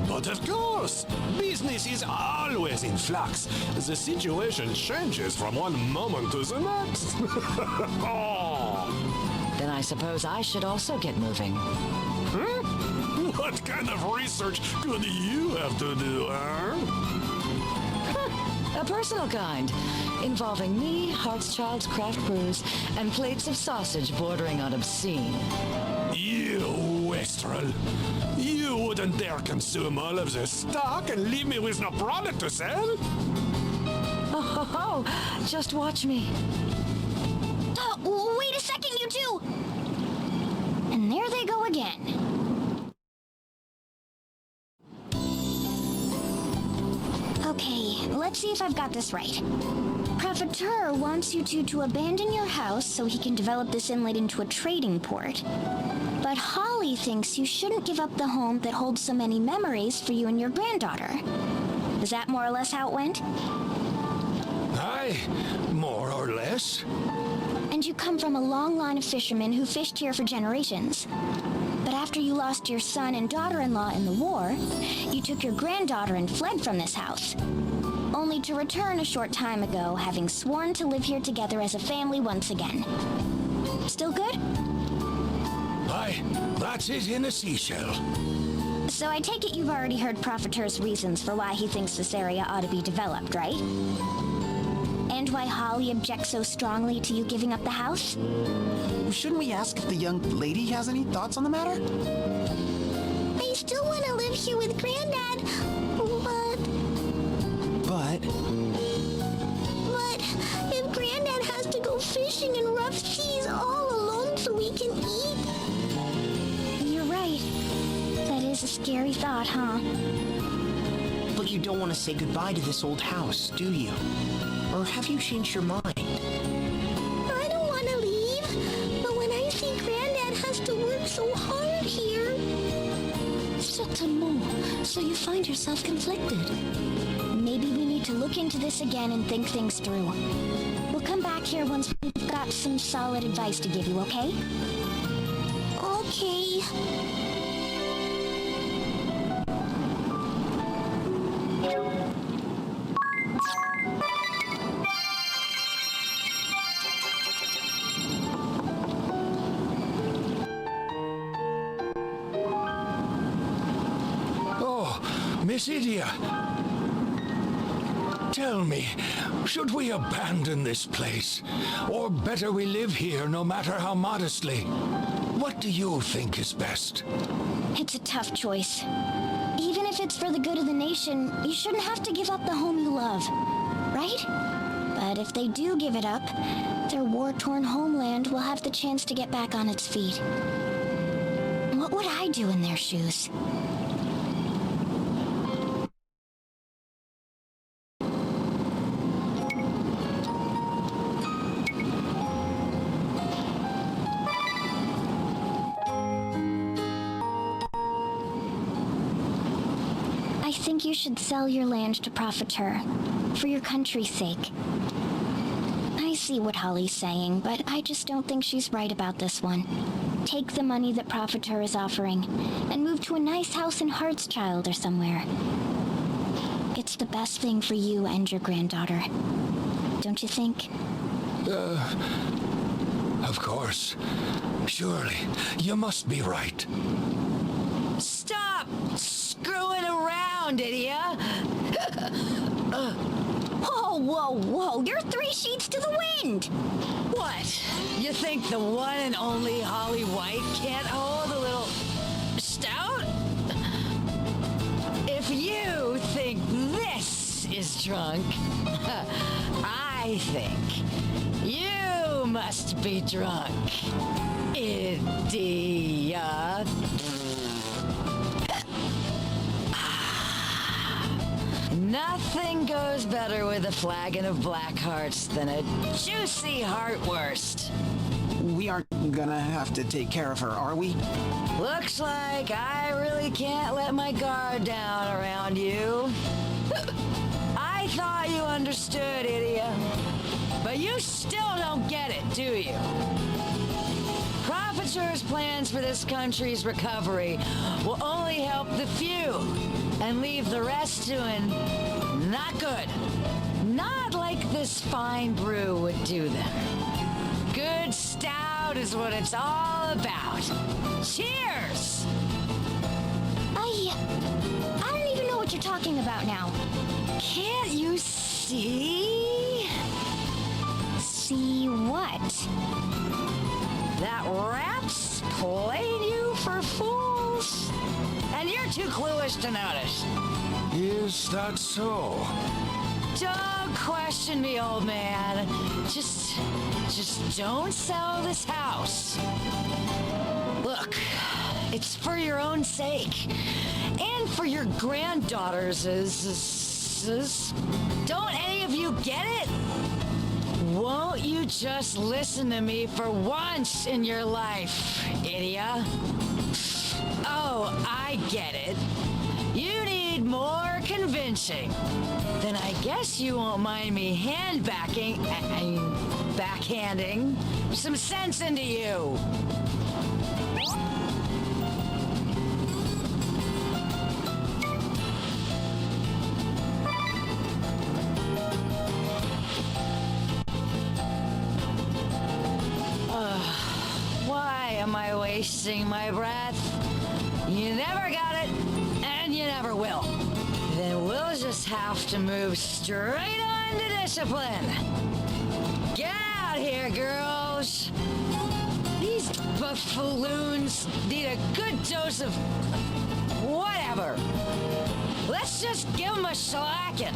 K: But of course, business is always in flux. The situation changes from one moment to the next.
R: Then I suppose I should also get moving.
K: What kind of research could you have to do, huh?
R: A personal kind, involving me, Heartschild's craft brews, and plates of sausage bordering on obscene.
K: You wastrel! You wouldn't dare consume all of the stock and leave me with no product to sell?
R: Oh, just watch me.
B: Oh, wait a second, you two! And there they go again. Okay, let's see if I've got this right. Profiteur wants you two to abandon your house so he can develop this inlet into a trading port. But Holly thinks you shouldn't give up the home that holds so many memories for you and your granddaughter. Is that more or less how it went?
J: Aye, more or less.
B: And you come from a long line of fishermen who fished here for generations. But after you lost your son and daughter-in-law in the war, you took your granddaughter and fled from this house, only to return a short time ago, having sworn to live here together as a family once again. Still good?
J: Aye, that's it in a seashell.
B: So I take it you've already heard Profiteur's reasons for why he thinks this area ought to be developed, right? And why Holly objects so strongly to you giving up the house?
A: Shouldn't we ask if the young lady has any thoughts on the matter?
B: I still want to live here with Granddad, But if Granddad has to go fishing in rough seas all alone so we can eat... You're right. That is a scary thought, huh?
G: But you don't want to say goodbye to this old house, do you? Or have you changed your mind?
B: I don't want to leave, but when I see Granddad has to work so hard here...
D: Certainement. So you find yourself conflicted.
B: Maybe we need to look into this again and think things through. We'll come back here once we've got some solid advice to give you, okay? Okay.
J: Miss Idia, tell me, should we abandon this place? Or better we live here no matter how modestly? What do you think is best?
B: It's a tough choice. Even if it's for the good of the nation, you shouldn't have to give up the home you love, right? But if they do give it up, their war-torn homeland will have the chance to get back on its feet. What would I do in their shoes? I think you should sell your land to Profiteur, for your country's sake. I see what Holly's saying, but I just don't think she's right about this one. Take the money that Profiteur is offering, and move to a nice house in Heartschild or somewhere. It's what's the best thing for you and your granddaughter. Don't you think?
J: Of course. Surely, you must be right.
R: Stop screwing around, idiot!
B: Whoa, whoa, whoa! You're 3 sheets to the wind!
R: What? You think the one and only Holly White can't hold a little stout? If you think this is drunk, I think you must be drunk, idiot. Nothing goes better with a flagon of black hearts than a juicy heartwurst.
A: We aren't gonna have to take care of her, are we?
R: Looks like I really can't let my guard down around you. I thought you understood, idiot. But you still don't get it, do you? Profiteers' plans for this country's recovery will only help the few and leave the rest doing not good. Not like this fine brew would do them. Good stout is what it's all about. Cheers!
B: I don't even know what you're talking about now.
R: Can't you see?
B: See what?
R: That rap's played you for fools? And you're too clueless to notice.
J: Is that so?
R: Don't question me, old man. Just don't sell this house. Look, it's for your own sake. And for your granddaughter's. Don't any of you get it? Won't you just listen to me for once in your life, idiot? Oh, I get it. You need more convincing. Then I guess you won't mind me backhanding some sense into you. Why am I wasting my breath? You never got it, and you never will. Then we'll just have to move straight on to discipline. Get out here, girls. These buffoons need a good dose of whatever. Let's just give them a shellacking.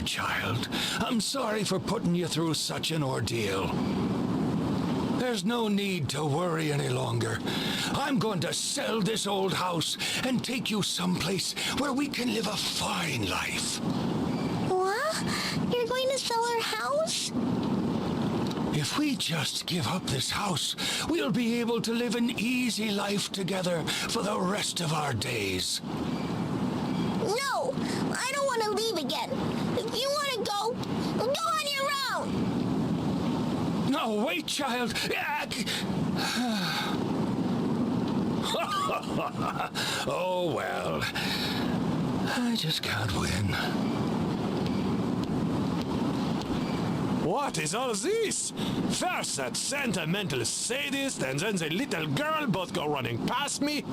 J: child. I'm sorry for putting you through such an ordeal. There's no need to worry any longer. I'm going to sell this old house and take you someplace where we can live a fine life.
B: What? You're going to sell our house?
J: If we just give up this house, we'll be able to live an easy life together for the rest of our days.
B: No! I don't want to leave again. If you want to go on your own!
J: No, wait, child. Oh, well. I just can't win.
K: What is all this? First that sentimental sadist, and then the little girl both go running past me.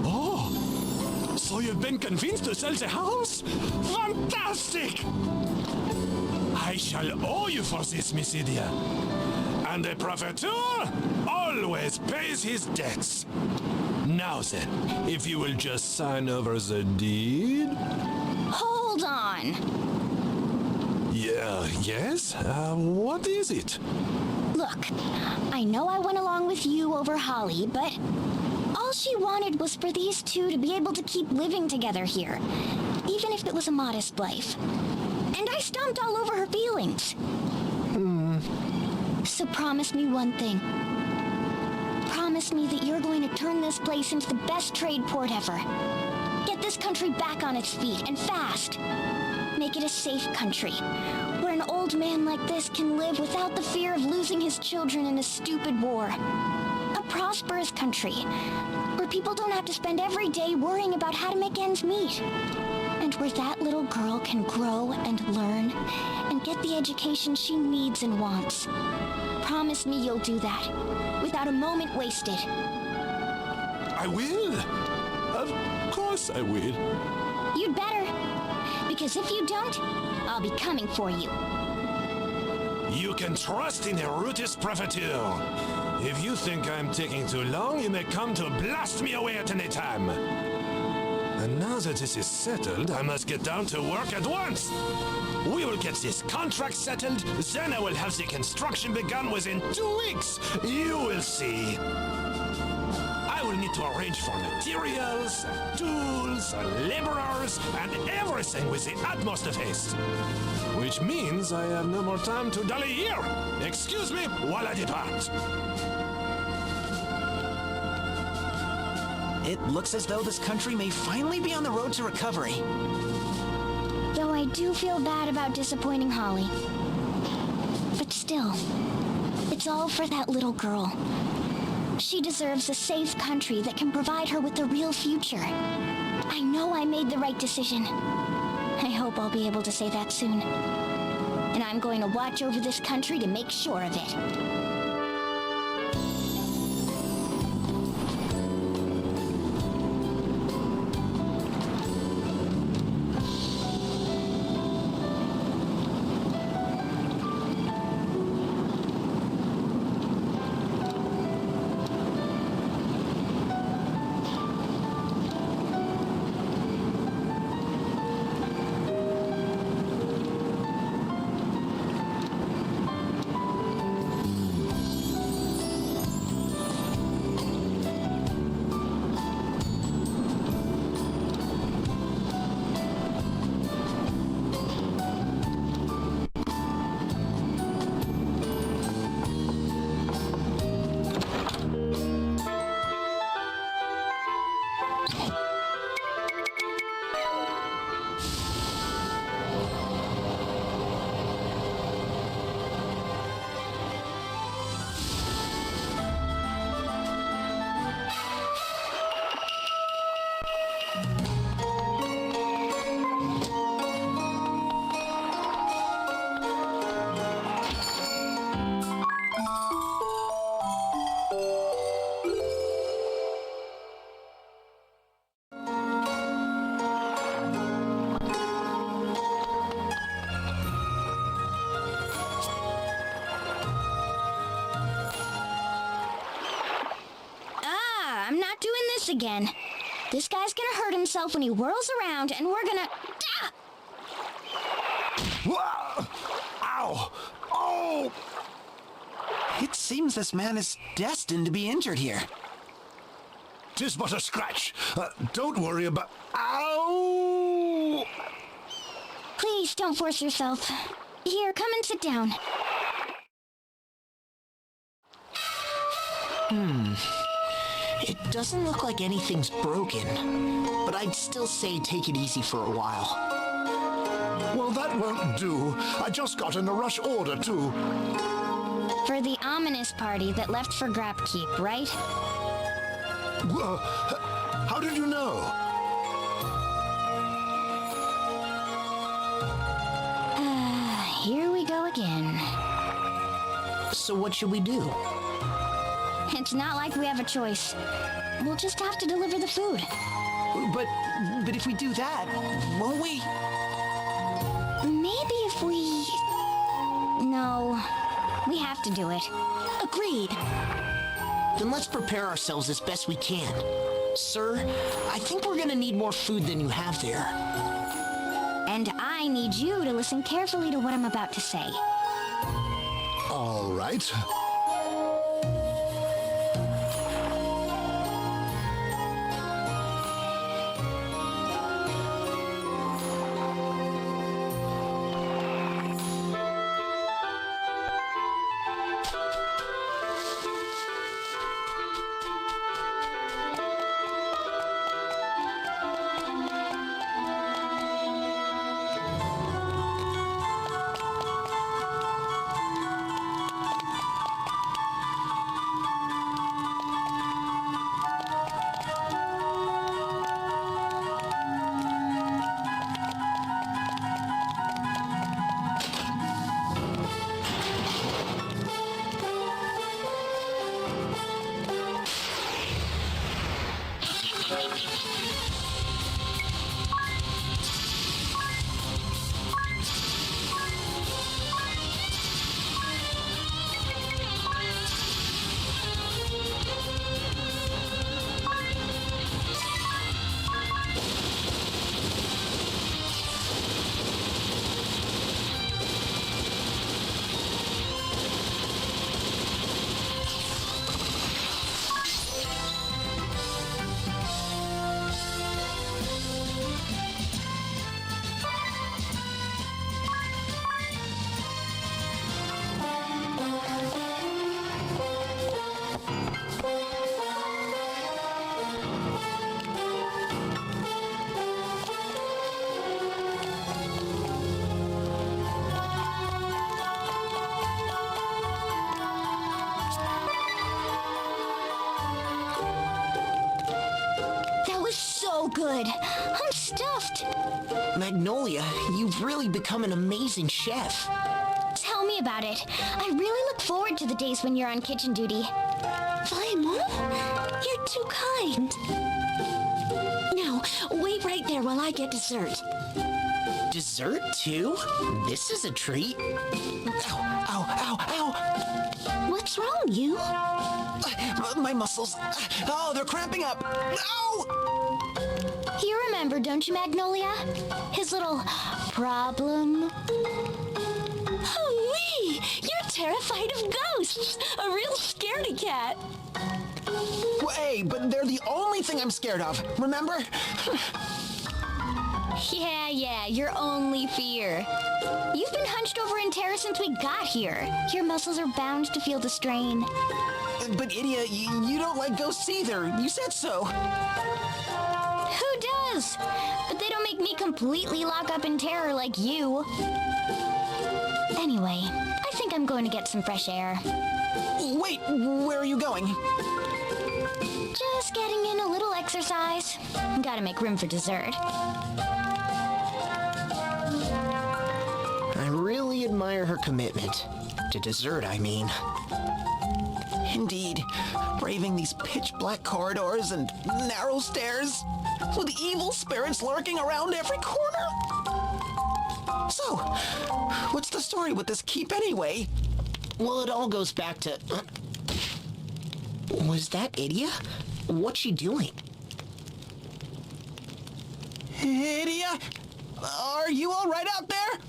K: Oh, so you've been convinced to sell the house? Fantastic! I shall owe you for this, Miss Idia. And the profiteur always pays his debts. Now then, if you will just sign over the deed...
B: Hold on.
K: Yeah, yes? What is it?
B: Look, I know I went along with you over Holly, but all she wanted was for these two to be able to keep living together here, even if it was a modest life. And I stomped all over her feelings. So promise me one thing. Promise me that you're going to turn this place into the best trade port ever. Get this country back on its feet, and fast. Make it a safe country, where an old man like this can live without the fear of losing his children in a stupid war. A prosperous country, where people don't have to spend every day worrying about how to make ends meet. And where that little girl can grow and learn, and get the education she needs and wants. Promise me you'll do that, without a moment wasted.
K: I will. Of course I will.
B: You'd better. Because if you don't, I'll be coming for you.
K: You can trust in a ruthless profiteur. If you think I'm taking too long, you may come to blast me away at any time. And now that this is settled, I must get down to work at once. We will get this contract settled, then I will have the construction begun within 2 weeks. You will see. I will need to arrange for materials, tools, laborers, and everything with the utmost of haste. Which means I have no more time to dally here. Excuse me while I depart.
G: It looks as though this country may finally be on the road to recovery.
B: Though I do feel bad about disappointing Holly. But still, it's all for that little girl. She deserves a safe country that can provide her with a real future. I know I made the right decision. I hope I'll be able to say that soon. And I'm going to watch over this country to make sure of it. Again. This guy's gonna hurt himself when he whirls around, and we're gonna... Ah!
H: Whoa! Ow! Oh!
A: It seems this man is destined to be injured here.
H: 'Tis but a scratch. Don't worry about... Ow!
B: Please don't force yourself. Here, come and sit down.
G: It doesn't look like anything's broken, but I'd still say take it easy for a while.
H: Well, that won't do. I just got in a rush order, too.
B: For the ominous party that left for Grapkeep, right?
H: How did you know?
B: Here we go again.
G: So what should we do?
B: It's not like we have a choice. We'll just have to deliver the food.
G: But if we do that, won't we?
B: Maybe if we... No, we have to do it.
G: Agreed. Then let's prepare ourselves as best we can. Sir, I think we're gonna need more food than you have there.
B: And I need you to listen carefully to what I'm about to say.
H: All right.
B: Good. I'm stuffed.
G: Magnolia, you've really become an amazing chef.
B: Tell me about it. I really look forward to the days when you're on kitchen duty.
D: Vraiment? You're too kind. Now, wait right there while I get dessert.
G: Dessert, too? This is a treat. Ow, ow, ow, ow!
D: What's wrong, you?
A: My muscles. Oh, they're cramping up. No!
B: You remember, don't you, Magnolia? His little problem?
D: Oh, you're terrified of ghosts. A real scaredy cat.
A: Hey, but they're the only thing I'm scared of, remember?
B: Yeah, your only fear. You've been hunched over in terror since we got here. Your muscles are bound to feel the strain.
A: But Idia, you don't like ghosts either. You said so.
B: Who does? But they don't make me completely lock up in terror like you. Anyway, I think I'm going to get some fresh air.
A: Wait, where are you going?
B: Just getting in a little exercise. Gotta make room for dessert.
G: I really admire her commitment. To dessert, I mean.
A: Indeed. Braving these pitch-black corridors and narrow stairs, with evil spirits lurking around every corner. So, what's the story with this keep anyway?
G: Well, it all goes back to... Was that Idia? What's she doing?
A: Idia? Are you all right out there?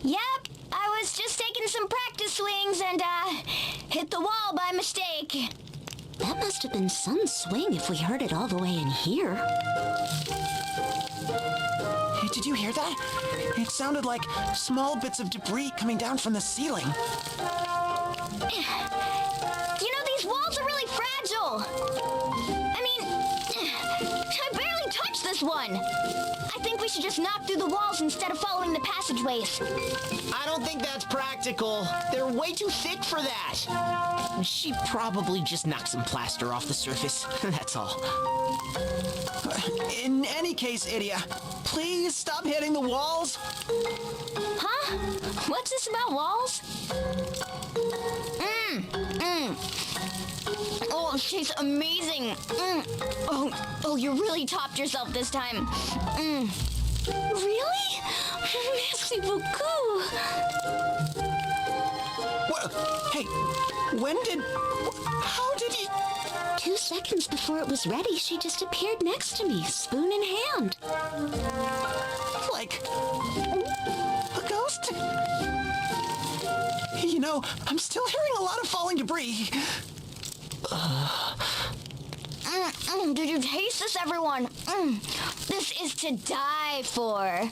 B: Yep, I was just taking some practice swings and, hit the wall by mistake.
F: That must have been Sun's swing if we heard it all the way in here.
A: Hey, did you hear that? It sounded like small bits of debris coming down from the ceiling.
B: You know, these walls are really fragile. I mean, I barely touched this one. I think we should just knock through the walls instead of following the passageways.
G: I don't think that's practical. They're way too thick for that. She probably just knocked some plaster off the surface. That's all.
A: In any case, Idia, please stop hitting the walls.
B: Huh? What's this about walls? Oh, she's amazing. Oh, you really topped yourself this time. Really? Merci beaucoup.
A: What? Hey, how did you...
F: 2 seconds before it was ready, she just appeared next to me, spoon in hand.
A: Like a ghost? You know, I'm still hearing a lot of falling debris.
B: Did you taste this, everyone? This is to die for.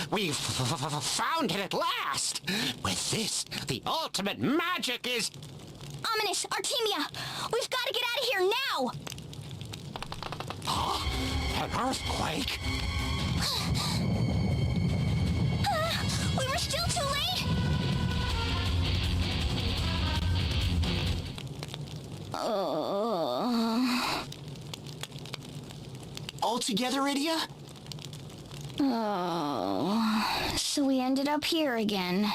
Q: We've found it at last! With this, the ultimate magic is...
B: Ominous, Artemia! We've got to get out of here now!
Q: An earthquake?
B: We were still too late?
G: All together, Idia?
B: Oh, so we ended up here again.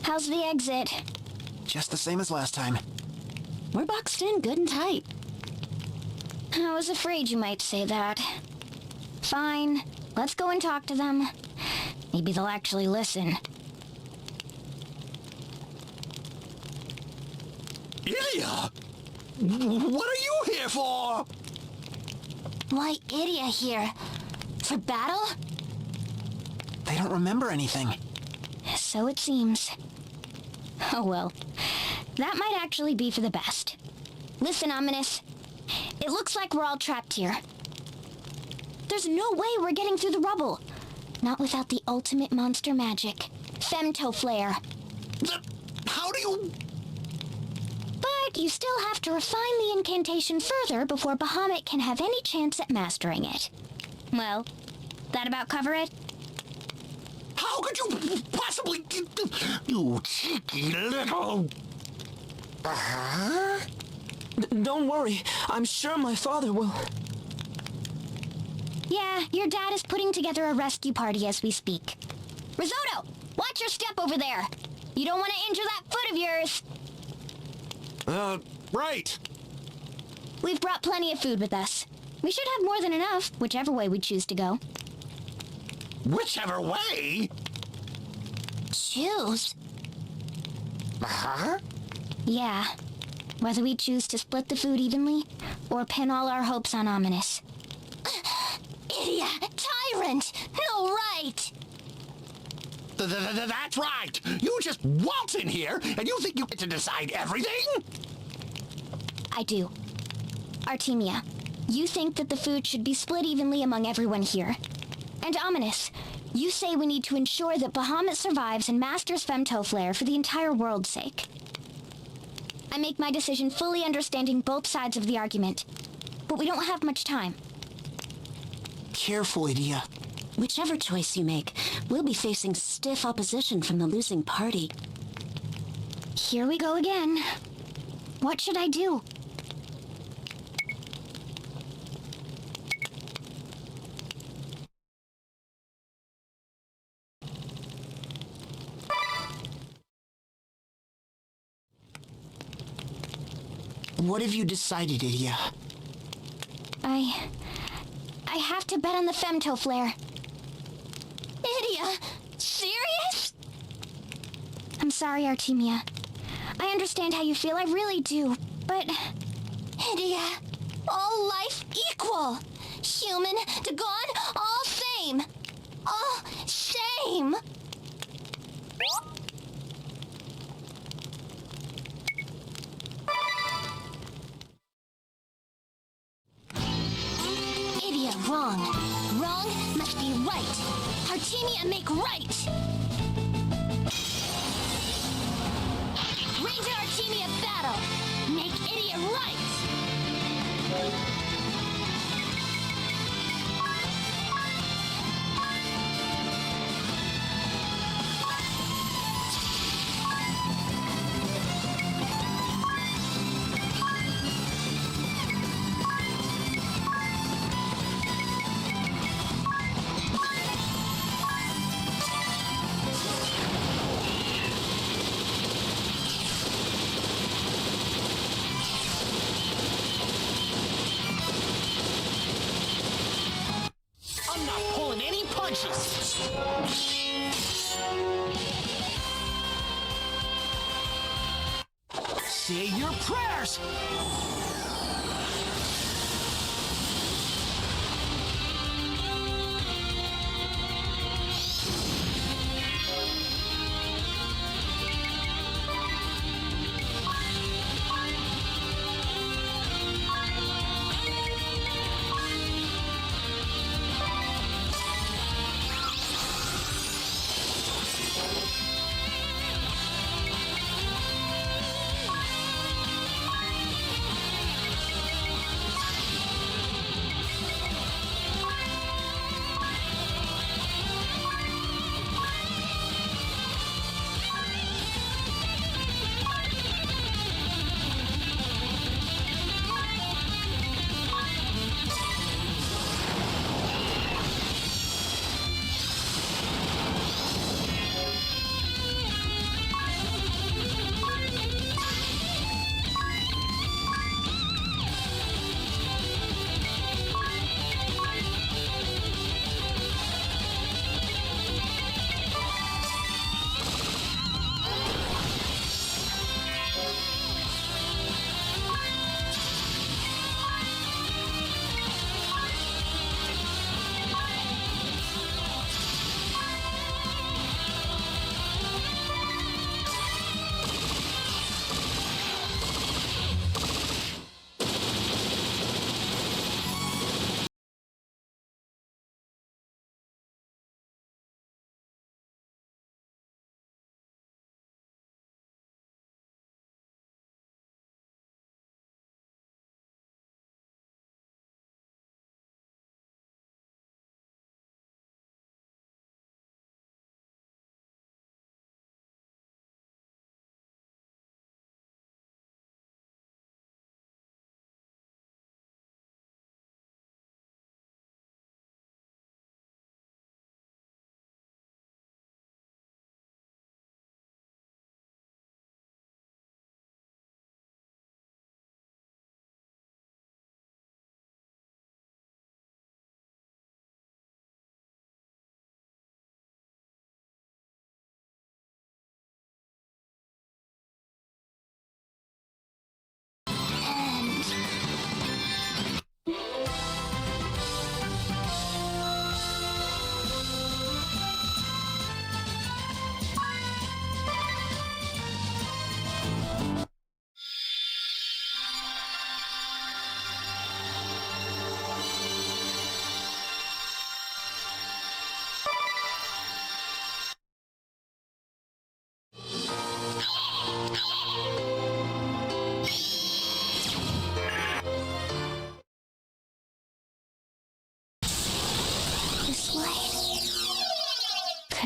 B: How's the exit?
A: Just the same as last time.
B: We're boxed in good and tight. I was afraid you might say that. Fine, let's go and talk to them. Maybe they'll actually listen.
N: Idia! What are you here for?
B: Why, Idia here? For battle?
A: They don't remember anything.
B: So it seems. Oh well. That might actually be for the best. Listen, Ominous. It looks like we're all trapped here. There's no way we're getting through the rubble. Not without the ultimate monster magic. Femtoflare.
N: How do you...
B: But you still have to refine the incantation further before Bahamut can have any chance at mastering it. Well, that about cover it?
N: How could you possibly... You cheeky little...
G: Don't worry. I'm sure my father will...
B: Yeah, your dad is putting together a rescue party as we speak. Risotto, watch your step over there. You don't want to injure that foot of yours.
N: Right.
B: We've brought plenty of food with us. We should have more than enough, whichever way we choose to go.
N: Whichever way?
B: Choose?
Q: Uh-huh?
B: Yeah. Whether we choose to split the food evenly, or pin all our hopes on Ominous. Idiot! Tyrant! No right!
N: That's right! You just waltz in here, and you think you get to decide everything?
B: I do. Artemia, you think that the food should be split evenly among everyone here. And Ominous, you say we need to ensure that Bahamut survives and masters Femtoflare for the entire world's sake. I make my decision fully understanding both sides of the argument, but we don't have much time.
G: Careful, Idia.
P: Whichever choice you make, we'll be facing stiff opposition from the losing party.
B: Here we go again. What should I do?
G: What have you decided, Idia?
B: I have to bet on the Femtoflare. Idia! Serious? I'm sorry, Artemia. I understand how you feel, I really do, but... Idia, all life equal. Human, Dagon, all same. All same. Idia, wrong. Wrong must be right. Artemia, make right. Ranger Artemia battle. Make Idia right.
G: I'm not pulling any punches! Say your prayers!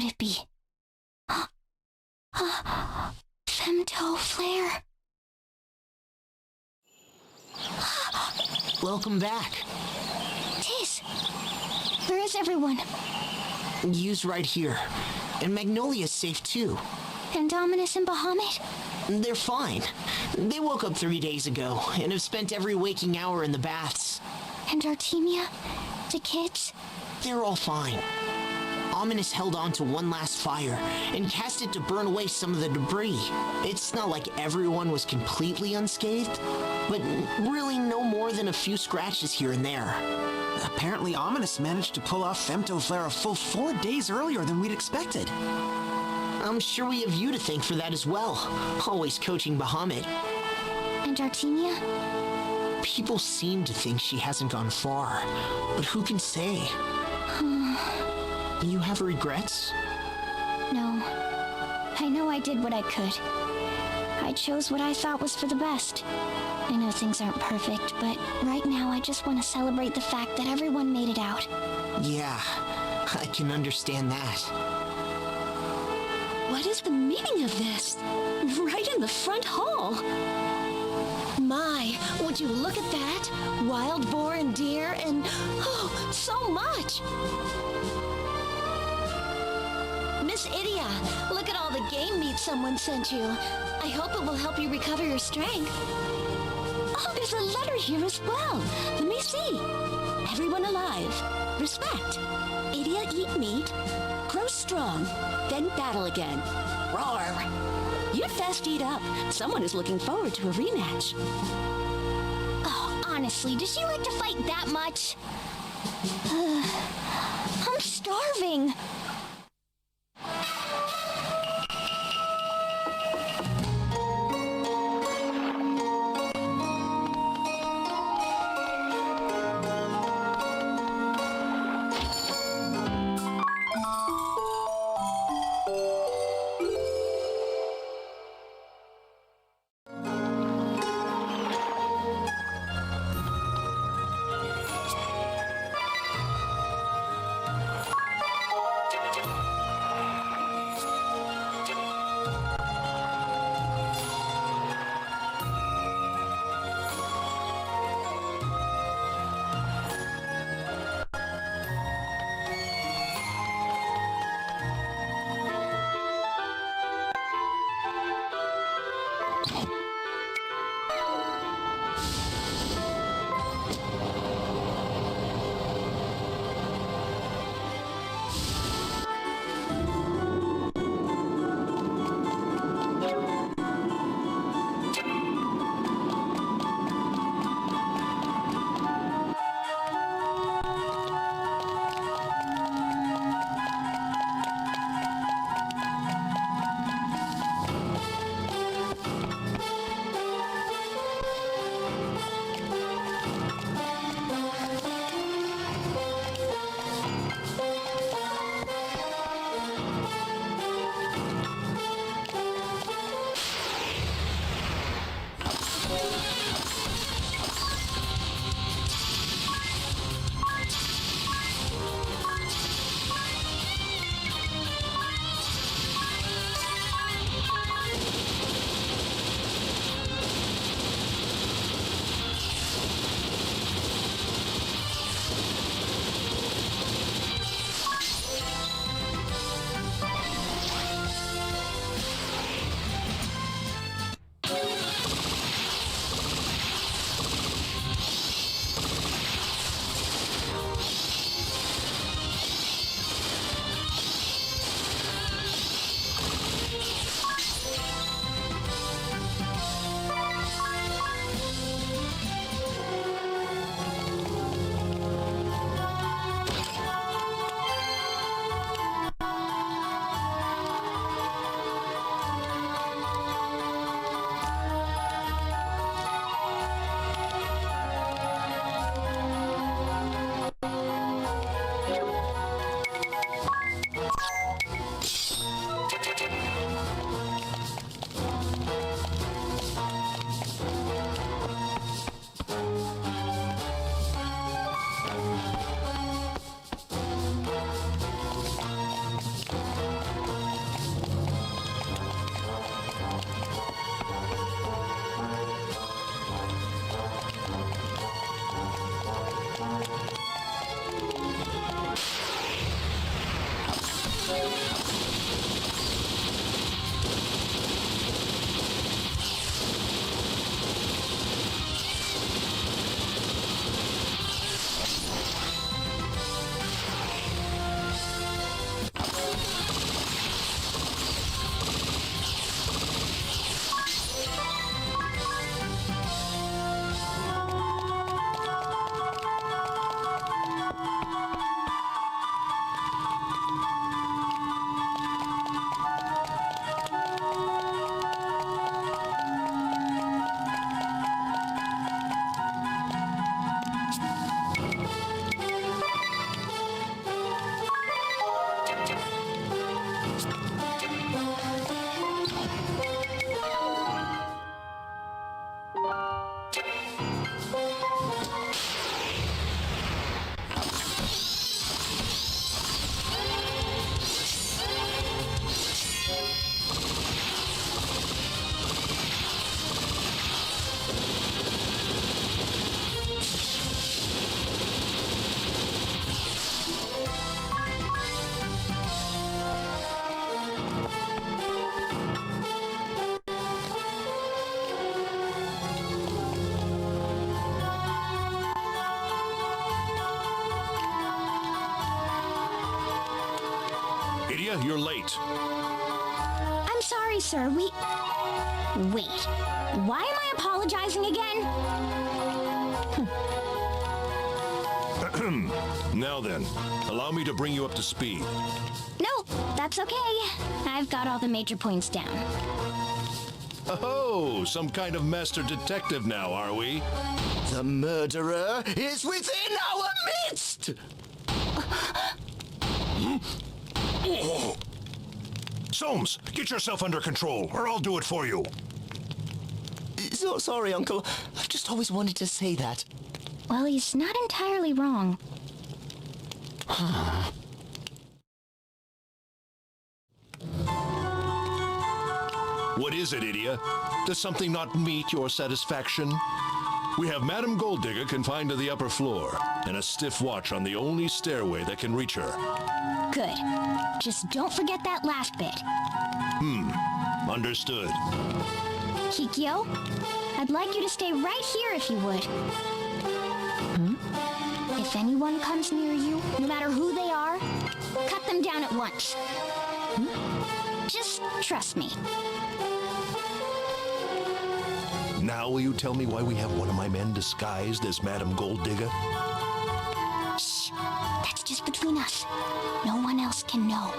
B: could it be? Femto flare.
G: Welcome back.
B: Tiz, where is everyone?
G: Yu's right here. And Magnolia's safe too.
B: And Dominus and Bahamut?
G: They're fine. They woke up 3 days ago and have spent every waking hour in the baths.
B: And Artemia? The kids?
G: They're all fine. Ominous held on to one last fire and cast it to burn away some of the debris. It's not like everyone was completely unscathed, but really no more than a few scratches here and there.
A: Apparently, Ominous managed to pull off Femtoflare a full 4 days earlier than we'd expected.
G: I'm sure we have you to thank for that as well, always coaching Bahamut.
B: And Artemia?
G: People seem to think she hasn't gone far, but who can say? You have regrets?
B: No. I know I did what I could. I chose what I thought was for the best. I know things aren't perfect, but right now I just want to celebrate the fact that everyone made it out.
G: Yeah, I can understand that.
D: What is the meaning of this? Right in the front hall. My, would you look at that? Wild boar and deer and, oh, so much. Miss Idia, look at all the game meat someone sent you. I hope it will help you recover your strength. Oh, there's a letter here as well. Let me see. Everyone alive. Respect. Idia eat meat. Grow strong. Then battle again. Roar. You'd best eat up. Someone is looking forward to a rematch.
B: Oh, honestly, does she like to fight that much? I'm starving.
K: Idia, you're late.
B: I'm sorry, sir. Wait. Why am I apologizing again?
K: Now then, allow me to bring you up to speed.
B: No, that's okay. I've got all the major points down.
K: Oh, some kind of master detective now, are we?
G: The murderer is within our midst!
K: Soames, get yourself under control, or I'll do it for you.
G: So sorry, Uncle. I've just always wanted to say that.
B: Well, he's not entirely wrong.
K: What is it, Idia? Does something not meet your satisfaction? We have Madame Golddigger confined to the upper floor, and a stiff watch on the only stairway that can reach her.
B: Good. Just don't forget that last bit.
K: Understood.
B: Kikyo, I'd like you to stay right here if you would. If anyone comes near you, no matter who they are, cut them down at once. Just trust me.
K: Now will you tell me why we have one of my men disguised as Madame Golddigger?
B: Shh. That's just between us. No one else can know.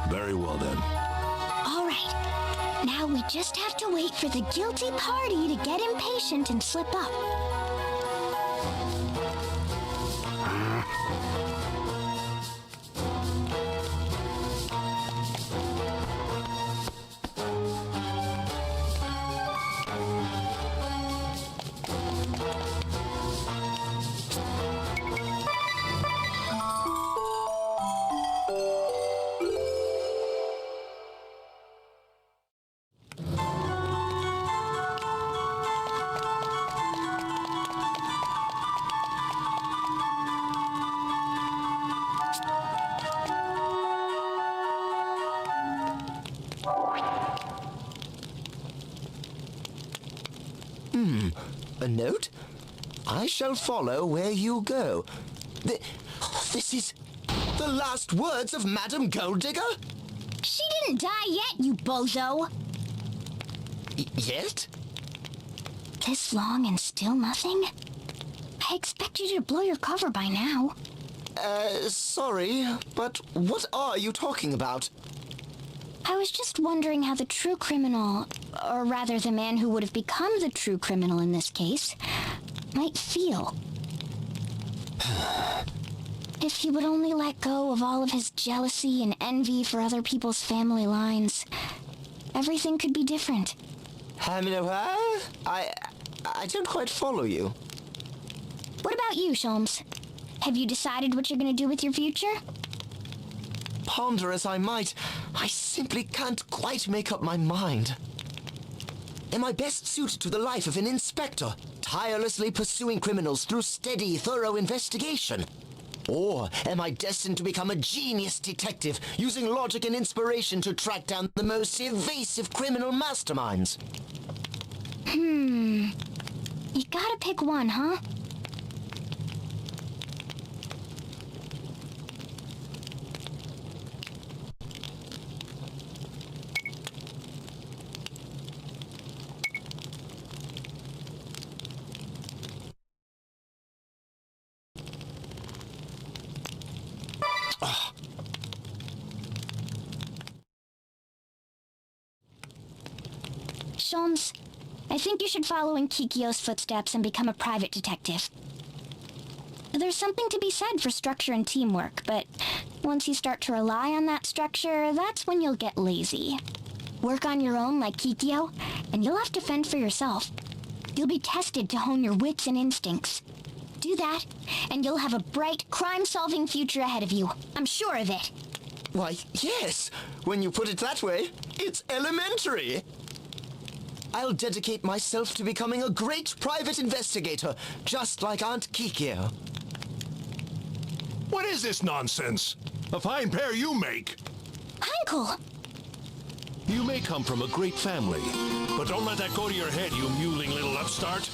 K: Very well then.
B: All right. Now we just have to wait for the guilty party to get impatient and slip up.
G: A note? I shall follow where you go. This is the last words of Madame Golddigger?
B: She didn't die yet, you bozo.
G: Yet?
B: This long and still nothing? I expect you to blow your cover by now.
G: Sorry, but what are you talking about?
B: I was just wondering how the true criminal, or rather the man who would have become the true criminal in this case, might feel. If he would only let go of all of his jealousy and envy for other people's family lines, everything could be different.
G: I don't quite follow you.
B: What about you, Sholmes? Have you decided what you're going to do with your future?
G: Ponder as I might, I simply can't quite make up my mind. Am I best suited to the life of an inspector, tirelessly pursuing criminals through steady, thorough investigation? Or am I destined to become a genius detective, using logic and inspiration to track down the most evasive criminal masterminds?
B: You gotta pick one, huh? Sholmes, I think you should follow in Kikyo's footsteps and become a private detective. There's something to be said for structure and teamwork, but once you start to rely on that structure, that's when you'll get lazy. Work on your own like Kikyo, and you'll have to fend for yourself. You'll be tested to hone your wits and instincts. Do that, and you'll have a bright, crime-solving future ahead of you. I'm sure of it.
G: Why, yes. When you put it that way, it's elementary. I'll dedicate myself to becoming a great private investigator, just like Aunt Kikyo.
K: What is this nonsense? A fine pair you make.
B: Uncle!
K: You may come from a great family, but don't let that go to your head, you mewling little upstart.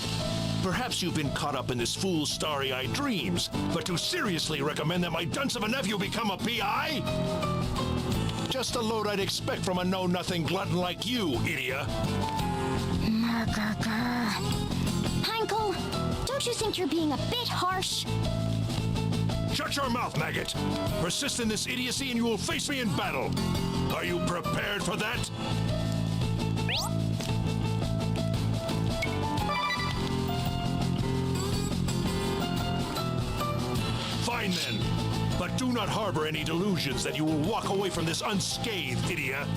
K: Perhaps you've been caught up in this fool's starry-eyed dreams, but to seriously recommend that my dunce of a nephew become a PI? Just a load I'd expect from a know-nothing glutton like you, idiot.
B: Heinkel, don't you think you're being a bit harsh?
K: Shut your mouth, maggot! Persist in this idiocy and you will face me in battle. Are you prepared for that? Fine then, but do not harbor any delusions that you will walk away from this unscathed, idiot.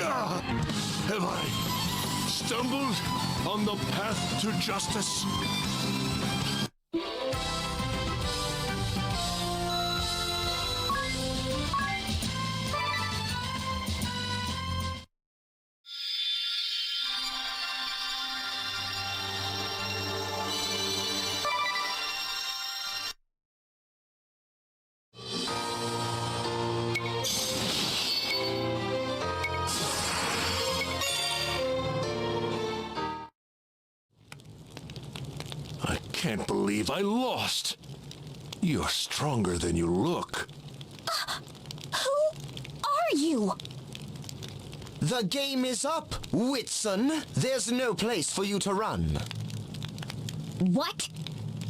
H: Have I stumbled on the path to justice? I can't believe I lost. You're stronger than you look.
B: Who are you?
G: The game is up, Whitson. There's no place for you to run.
B: What?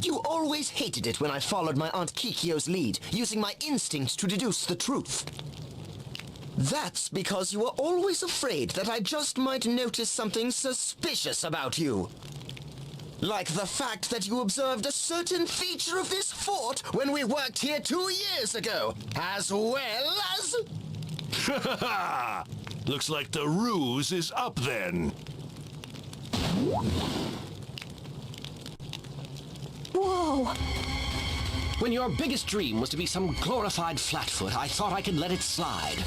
G: You always hated it when I followed my Aunt Kikyo's lead, using my instincts to deduce the truth. That's because you were always afraid that I just might notice something suspicious about you. Like the fact that you observed a certain feature of this fort when we worked here 2 years ago, as well as...
H: Looks like the ruse is up then.
B: Whoa!
L: When your biggest dream was to be some glorified flatfoot, I thought I could let it slide.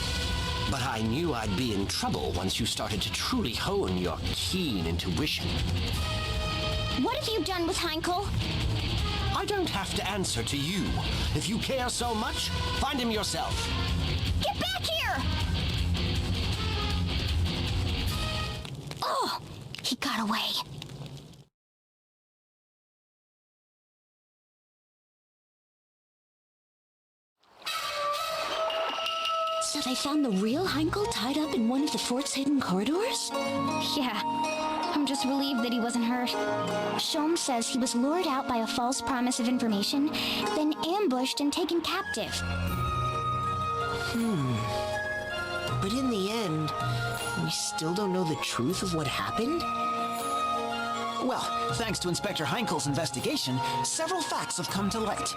L: But I knew I'd be in trouble once you started to truly hone your keen intuition.
B: What have you done with Heinkel?
L: I don't have to answer to you. If you care so much, find him yourself.
B: Get back here! Oh, he got away.
D: So they found the real Heinkel tied up in one of the fort's hidden corridors?
B: Yeah. I'm just relieved that he wasn't hurt. Sholmes says he was lured out by a false promise of information, then ambushed and taken captive.
G: But in the end, we still don't know the truth of what happened?
A: Well, thanks to Inspector Heinkel's investigation, several facts have come to light.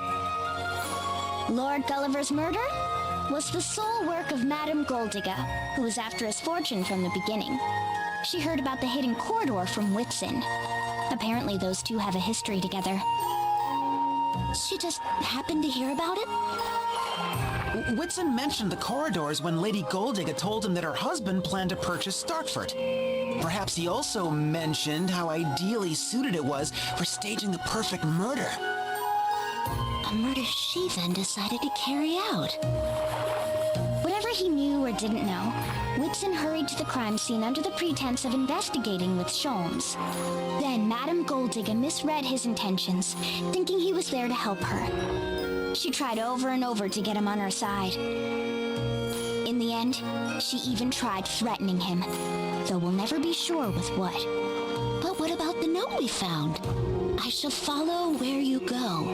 B: Lord Gulliver's murder was the sole work of Madame Goldigga, who was after his fortune from the beginning. She heard about the hidden corridor from Whitson. Apparently those two have a history together.
D: She just happened to hear about it?
A: Whitson mentioned the corridors when Lady Goldigga told him that her husband planned to purchase Starkford. Perhaps he also mentioned how ideally suited it was for staging the perfect murder.
D: A murder she then decided to carry out.
B: Whatever he knew or didn't know, Whitson hurried to the crime scene under the pretense of investigating with Sholmes. Then Madame Goldigga misread his intentions, thinking he was there to help her. She tried over and over to get him on her side. In the end, she even tried threatening him, though we'll never be sure with what.
D: But what about the note we found? I shall follow where you go.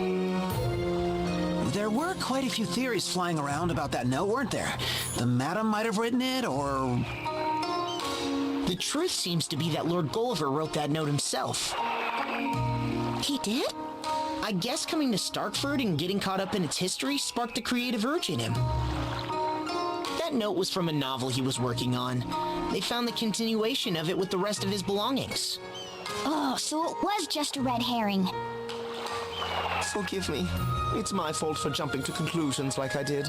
A: There were quite a few theories flying around about that note, weren't there? The Madam might have written it, or...
G: The truth seems to be that Lord Gulliver wrote that note himself.
D: He did?
G: I guess coming to Starkford and getting caught up in its history sparked a creative urge in him. That note was from a novel he was working on. They found the continuation of it with the rest of his belongings.
B: Oh, so it was just a red herring.
G: Forgive me. It's my fault for jumping to conclusions like I did.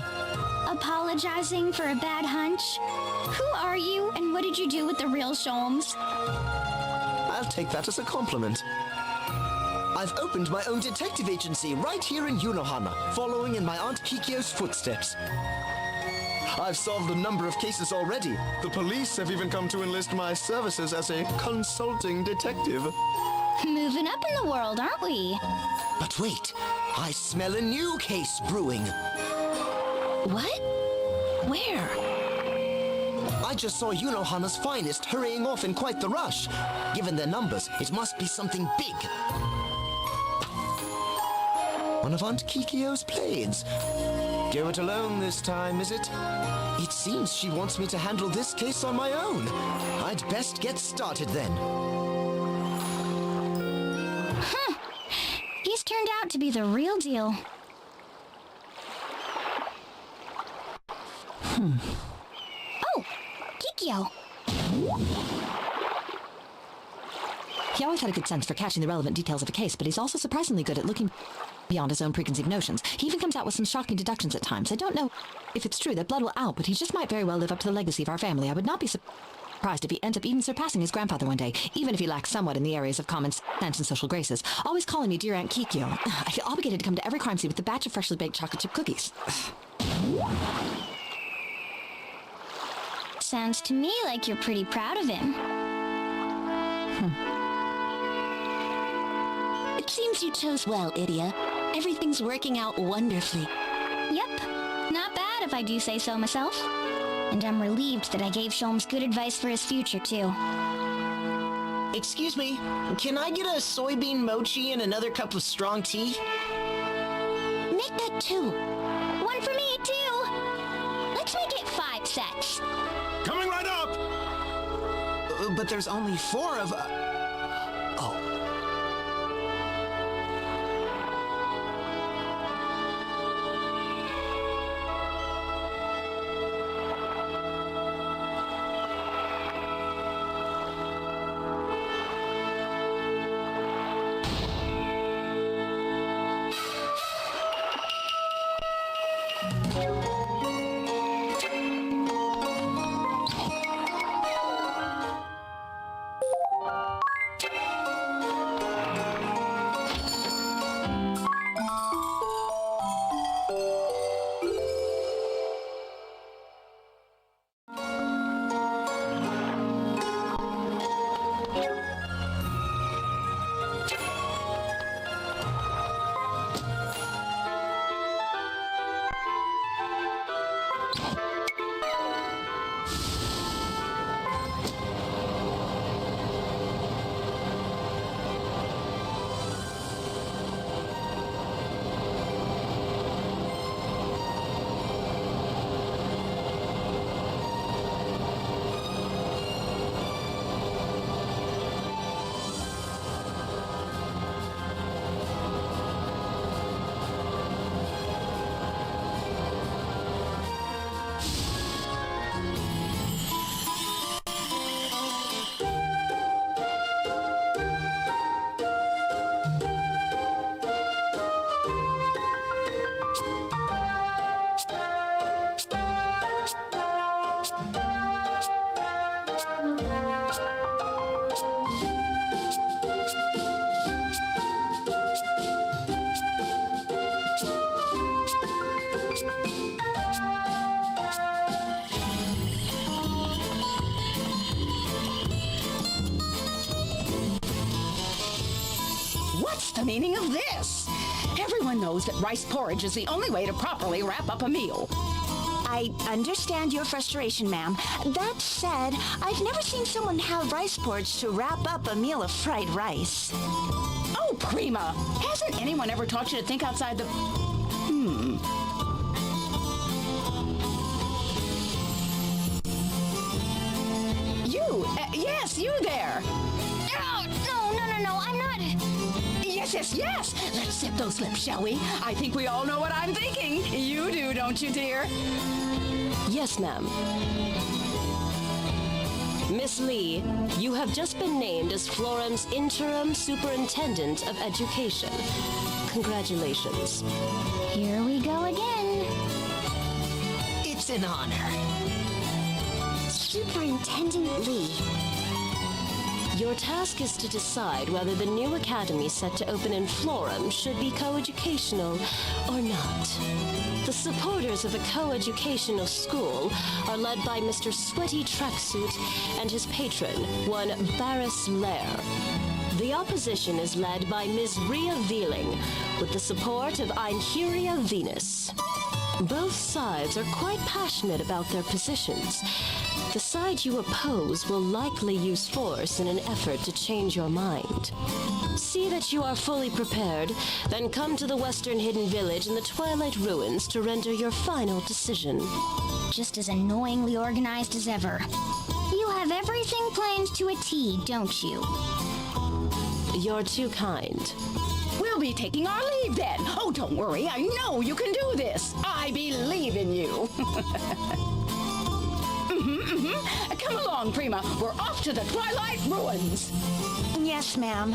B: Apologizing for a bad hunch? Who are you, and what did you do with the real Sholmes?
G: I'll take that as a compliment. I've opened my own detective agency right here in Yunohama, following in my Aunt Kikyo's footsteps. I've solved a number of cases already. The police have even come to enlist my services as a consulting detective.
B: Moving up in the world, aren't we?
G: But wait, I smell a new case brewing.
D: What? Where?
G: I just saw Yunohana's finest hurrying off in quite the rush. Given their numbers, it must be something big. One of Aunt Kikyo's planes. Go it alone this time, is it? It seems she wants me to handle this case on my own. I'd best get started then.
B: Huh. He's turned out to be the real deal.
A: Hmm.
B: Oh, Kikyo.
S: He always had a good sense for catching the relevant details of a case, but he's also surprisingly good at looking beyond his own preconceived notions. He even comes out with some shocking deductions at times. I don't know if it's true that blood will out, but he just might very well live up to the legacy of our family. I would not be surprised if he ends up even surpassing his grandfather one day, even if he lacks somewhat in the areas of common sense and social graces. Always calling me Dear Aunt Kikyo. I feel obligated to come to every crime scene with a batch of freshly baked chocolate chip cookies.
B: Sounds to me like you're pretty proud of him.
P: It seems you chose well, Idia. Everything's working out wonderfully.
B: Yep, not bad if I do say so myself. And I'm relieved that I gave Sholmes good advice for his future, too.
G: Excuse me, can I get a soybean mochi and another cup of strong tea?
P: Make that 2.
B: One for me, too. Let's make it 5 sets.
H: Coming right up!
A: But there's only 4 of...
T: What's the meaning of this? Everyone knows that rice porridge is the only way to properly wrap up a meal.
P: I understand your frustration, ma'am. That said, I've never seen someone have rice porridge to wrap up a meal of fried rice.
T: Oh, Prima! Hasn't anyone ever taught you to think outside the... Yes, you there!
B: No, I'm not...
T: Yes! Let's zip those lips, shall we? I think we all know what I'm thinking. You do, don't you, dear?
U: Yes, ma'am. Miss Lee, you have just been named as Florum's interim superintendent of education. Congratulations.
B: Here we go again.
G: It's an honor.
B: Superintendent Lee.
U: Your task is to decide whether the new academy set to open in Florum should be coeducational or not. The supporters of a coeducational school are led by Mr. Sweaty Tracksuit and his patron, one Barris Lair. The opposition is led by Ms. Rhea Veeling, with the support of Einheria Venus. Both sides are quite passionate about their positions. The side you oppose will likely use force in an effort to change your mind. See that you are fully prepared, then come to the Western Hidden Village in the Twilight Ruins to render your final decision.
B: Just as annoyingly organized as ever. You have everything planned to a T, don't you?
U: You're too kind.
T: We'll be taking our leave then. Oh, don't worry. I know you can do this. I believe in you. Come along, Prima. We're off to the Twilight Ruins.
P: Yes, ma'am.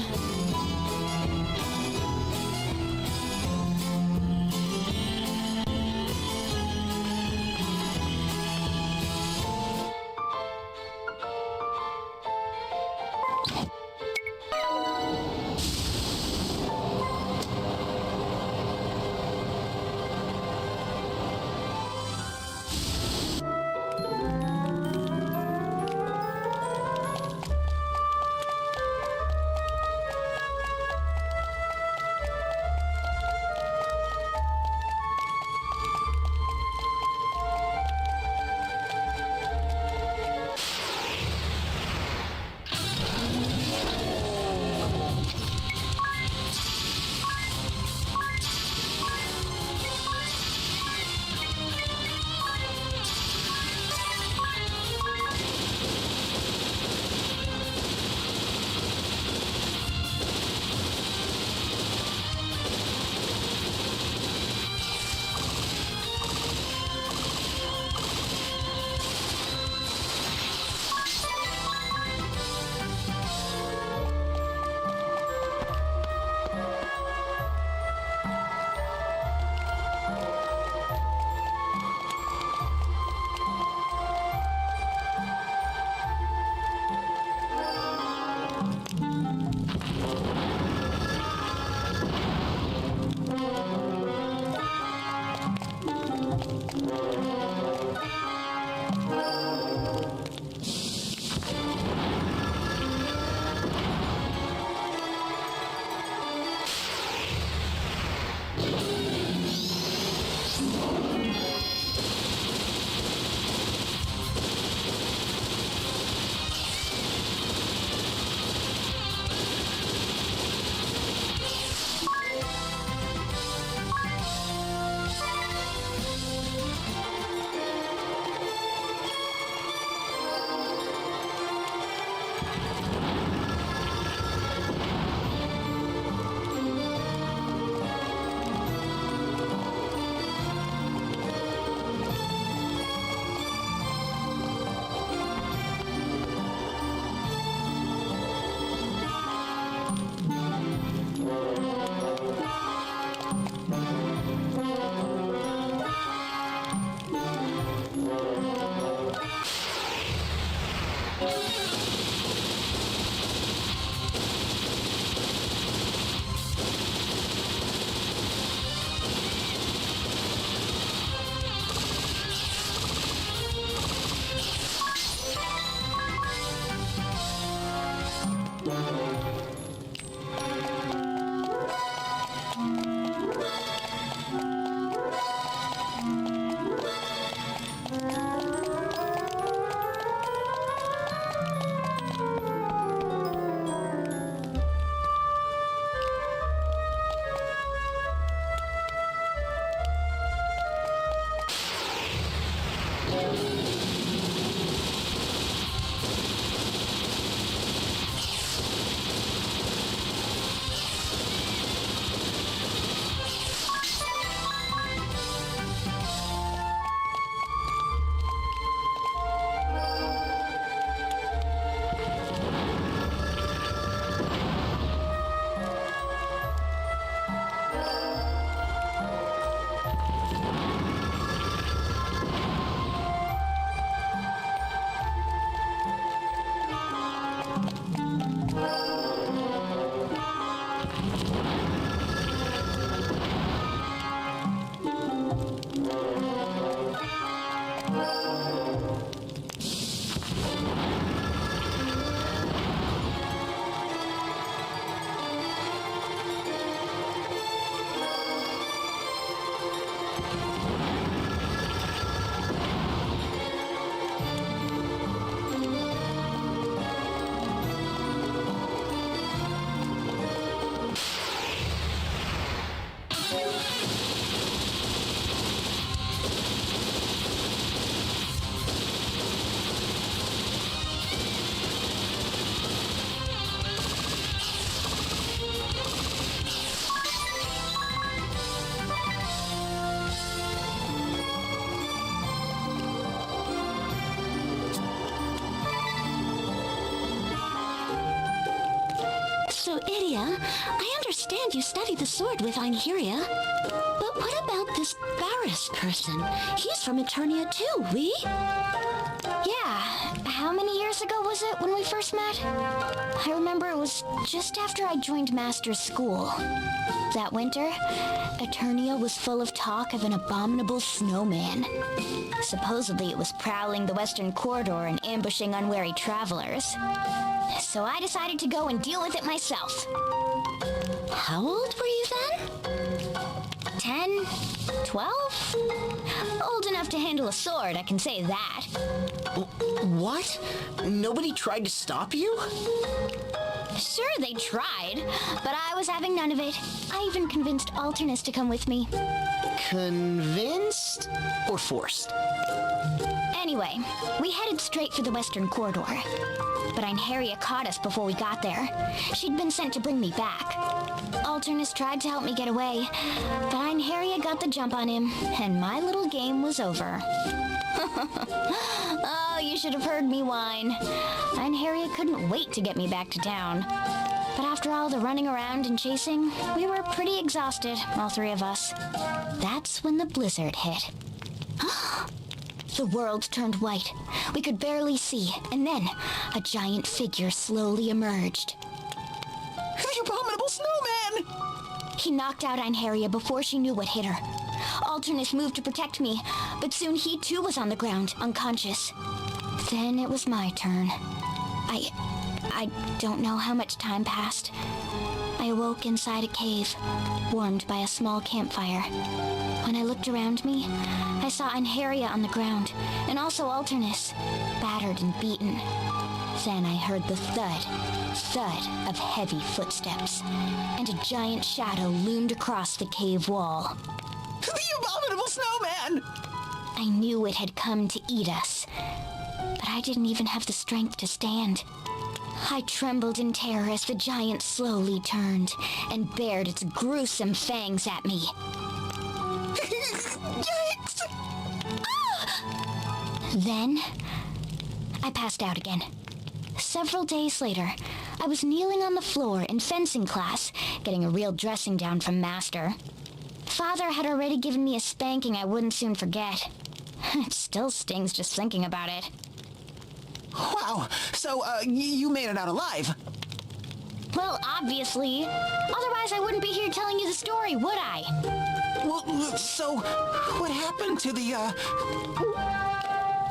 D: So, Idia, I understand you studied the sword with Einherja. But what about this Barris person? He's from Eternia too, we?
B: Yeah, how many years ago was it when we first met? I remember it was just after I joined Master's school. That winter, Eternia was full of talk of an abominable snowman. Supposedly it was prowling the western corridor and ambushing unwary travelers. So I decided to go and deal with it myself.
D: How old were you then?
B: 10? 12? Old enough to handle a sword, I can say that.
G: What? Nobody tried to stop you?
B: Sure, they tried, but I was having none of it. I even convinced Alternus to come with me.
G: Convinced? Or forced?
B: Anyway, we headed straight for the western corridor. But Einherja caught us before we got there. She'd been sent to bring me back. Alternus tried to help me get away, but Einherja got the jump on him, and my little game was over. Oh, you should have heard me whine. Einherja couldn't wait to get me back to town. But after all the running around and chasing, we were pretty exhausted, all three of us. That's when the blizzard hit. The world turned white. We could barely see, and then a giant figure slowly emerged.
A: The abominable snowman!
B: He knocked out Einherja before she knew what hit her. Alternus moved to protect me, but soon he too was on the ground, unconscious. Then it was my turn. I don't know how much time passed. I awoke inside a cave, warmed by a small campfire. When I looked around me, I saw Einherja on the ground, and also Alternus, battered and beaten. Then I heard the thud of heavy footsteps, and a giant shadow loomed across the cave wall.
A: The abominable snowman!
B: I knew it had come to eat us, but I didn't even have the strength to stand. I trembled in terror as the giant slowly turned and bared its gruesome fangs at me.
A: Yikes!
B: Then, I passed out again. Several days later, I was kneeling on the floor in fencing class, getting a real dressing down from Master. Father had already given me a spanking I wouldn't soon forget. It still stings just thinking about it.
A: Wow, so, you made it out alive?
B: Well, obviously. Otherwise I wouldn't be here telling you the story, would I?
A: Well, so, what happened to the,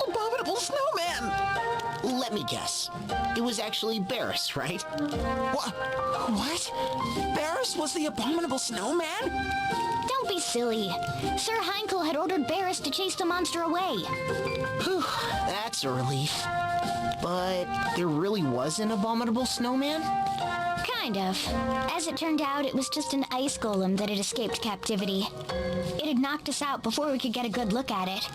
A: abominable snowman?
G: Let me guess. It was actually Barris, right?
A: What? Barris was the abominable snowman?
B: Don't be silly. Sir Heinkel had ordered Barris to chase the monster away.
G: Whew, that's a relief. But there really was an abominable snowman?
B: Kind of. As it turned out, it was just an ice golem that had escaped captivity. It had knocked us out before we could get a good look at it.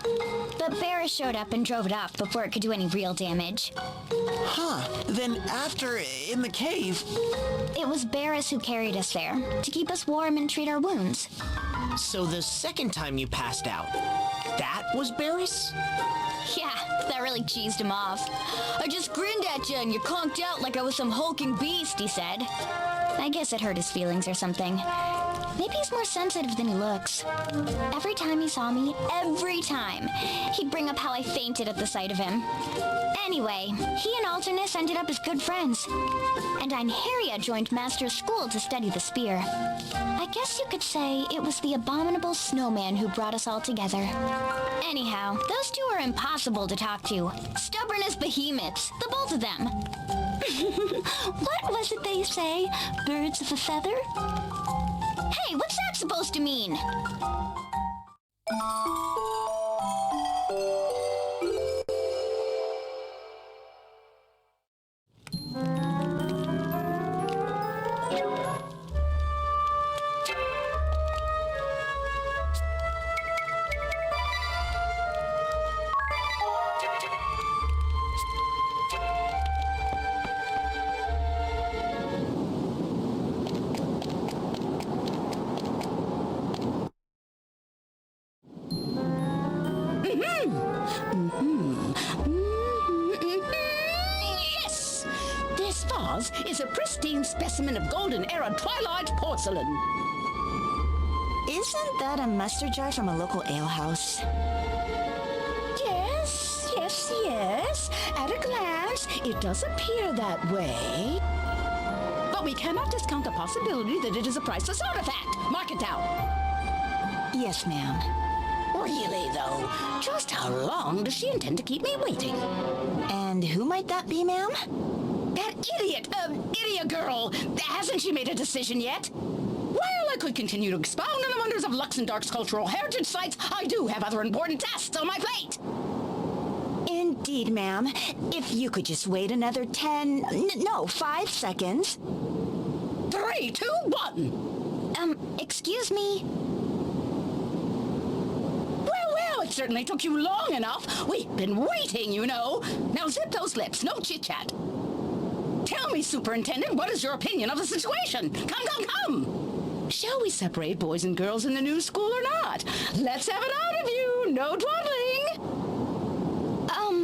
B: But Barris showed up and drove it off before it could do any real damage.
A: Huh. Then after, in the cave...
B: It was Barris who carried us there, to keep us warm and treat our wounds.
G: So the second time you passed out, that was Barris?
B: Yeah, that really cheesed him off. I just grinned at you and you conked out like I was some hulking beast, he said. I guess it hurt his feelings or something. Maybe he's more sensitive than he looks. Every time he saw me, he'd bring up how I fainted at the sight of him. Anyway, he and Alternus ended up as good friends. And Einherja joined Master's school to study the spear. I guess you could say it was the abominable snowman who brought us all together. Anyhow, those two are impossible to talk to. Stubborn as behemoths, the both of them.
D: What was it they say? Birds of a feather?
B: Hey, what's that supposed to mean?
T: pristine specimen of golden era Twilight porcelain.
S: Isn't that a mustard jar from a local alehouse?
T: Yes. At a glance, it does appear that way. But we cannot discount the possibility that it is a priceless artifact. Mark it down.
S: Yes, ma'am.
T: Really, though, just how long does she intend to keep me waiting?
S: And who might that be, ma'am?
T: That idiot girl. Hasn't she made a decision yet? While I could continue to expound on the wonders of Luxembourg's cultural heritage sites, I do have other important tasks on my plate.
S: Indeed, ma'am. If you could just wait another 5 seconds.
T: 3, 2, 1.
B: Excuse me.
T: Well, it certainly took you long enough. We've been waiting, you know. Now zip those lips, no chit-chat. Tell me, Superintendent, what is your opinion of the situation? Come. Shall we separate boys and girls in the new school or not? Let's have it out of you. No dawdling.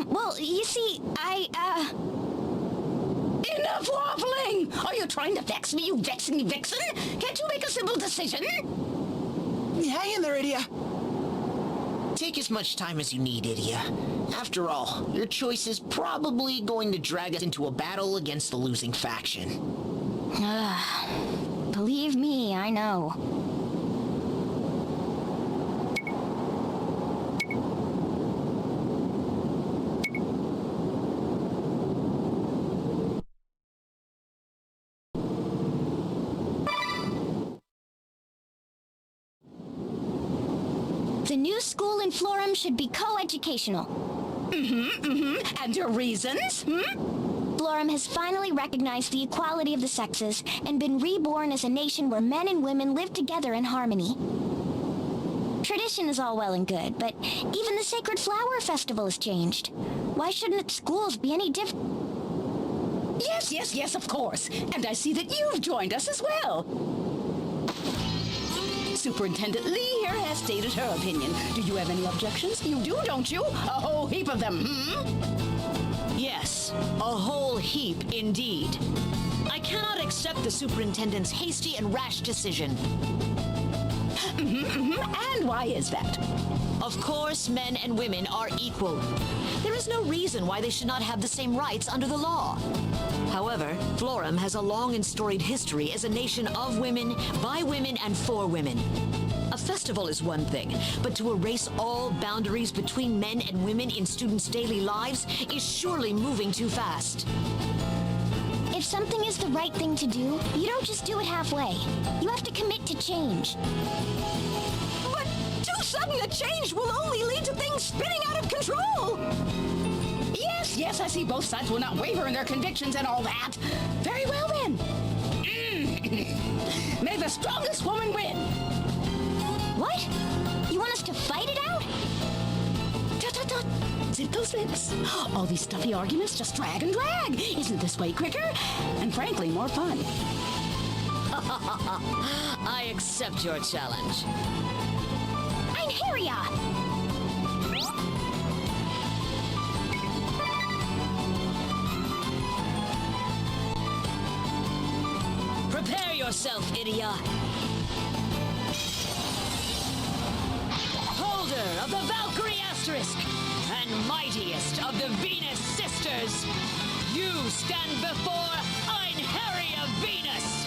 B: Well, you see,
T: Enough waffling! Are you trying to vex me, you vexing vixen? Can't you make a simple decision?
G: Hang in there, Idia. Take as much time as you need, Idia. After all, your choice is probably going to drag us into a battle against the losing faction.
B: Believe me, I know. The new school in Florum should be co-educational.
T: And your reasons?
B: Florum has finally recognized the equality of the sexes and been reborn as a nation where men and women live together in harmony. Tradition is all well and good, but even the Sacred Flower Festival has changed. Why shouldn't schools be any different?
T: Yes, of course. And I see that you've joined us as well. Superintendent Lee here has stated her opinion. Do you have any objections? You do, don't you? A whole heap of them,
I: Yes, a whole heap indeed. I cannot accept the superintendent's hasty and rash decision.
T: And why is that?
I: Of course, men and women are equal. There is no reason why they should not have the same rights under the law. However, Florum has a long and storied history as a nation of women, by women, and for women. A festival is one thing, but to erase all boundaries between men and women in students' daily lives is surely moving too fast.
B: If something is the right thing to do, you don't just do it halfway. You have to commit to change.
T: But too sudden a change will only lead to things spinning out of control. Yes, I see both sides will not waver in their convictions and all that. Very well then. May the strongest woman win.
B: What? You want us to fight it out?
T: Tut. Zip those lips. All these stuffy arguments just drag and drag. Isn't this way quicker? And frankly, more fun.
I: I accept your challenge.
B: Einherja!
I: Prepare yourself, Idia. Holder of the Valkyrie Asterisk and mightiest of the Venus Sisters, you stand before Einherja Venus!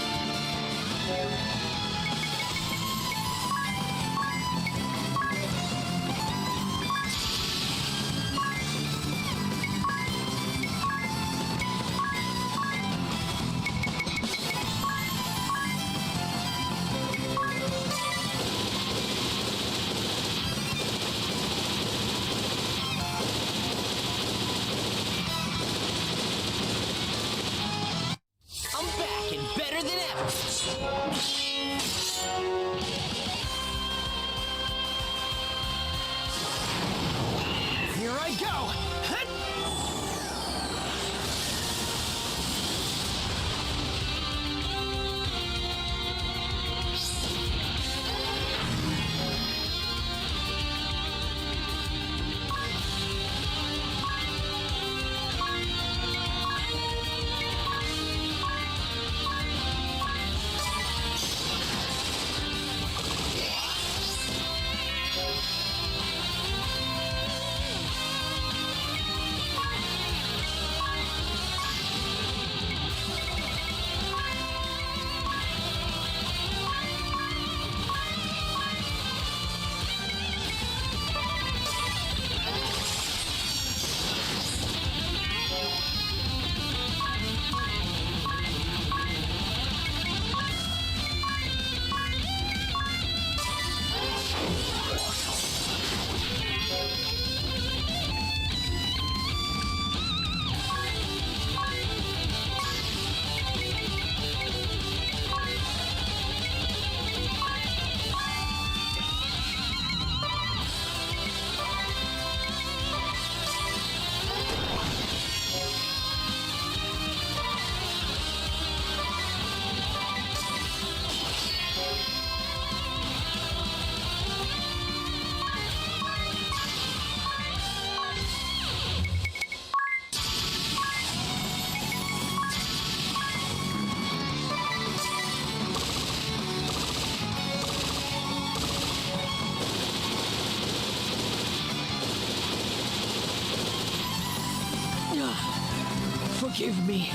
I: Forgive me,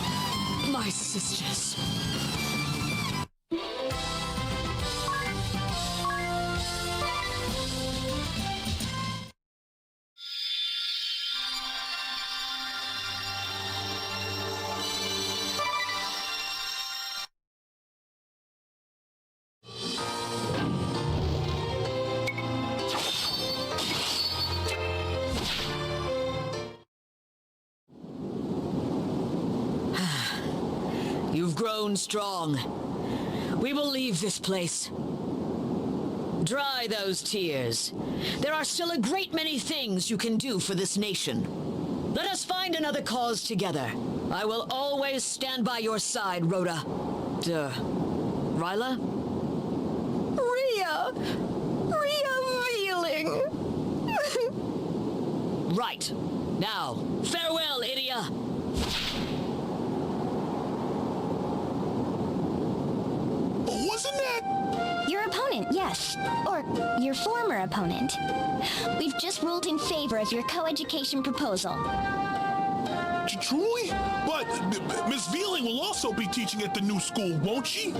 I: my sisters. You've grown strong. We will leave this place. Dry those tears. There are still a great many things you can do for this nation. Let us find another cause together. I will always stand by your side, Rhoda. Ryla?
D: Rhea! Vealing!
I: Right. Now, farewell, Idia.
H: Wasn't that...
B: Your opponent, yes. Or your former opponent. We've just ruled in favor of your co-education proposal.
H: Truly? But Miss Vealing will also be teaching at the new school, won't she?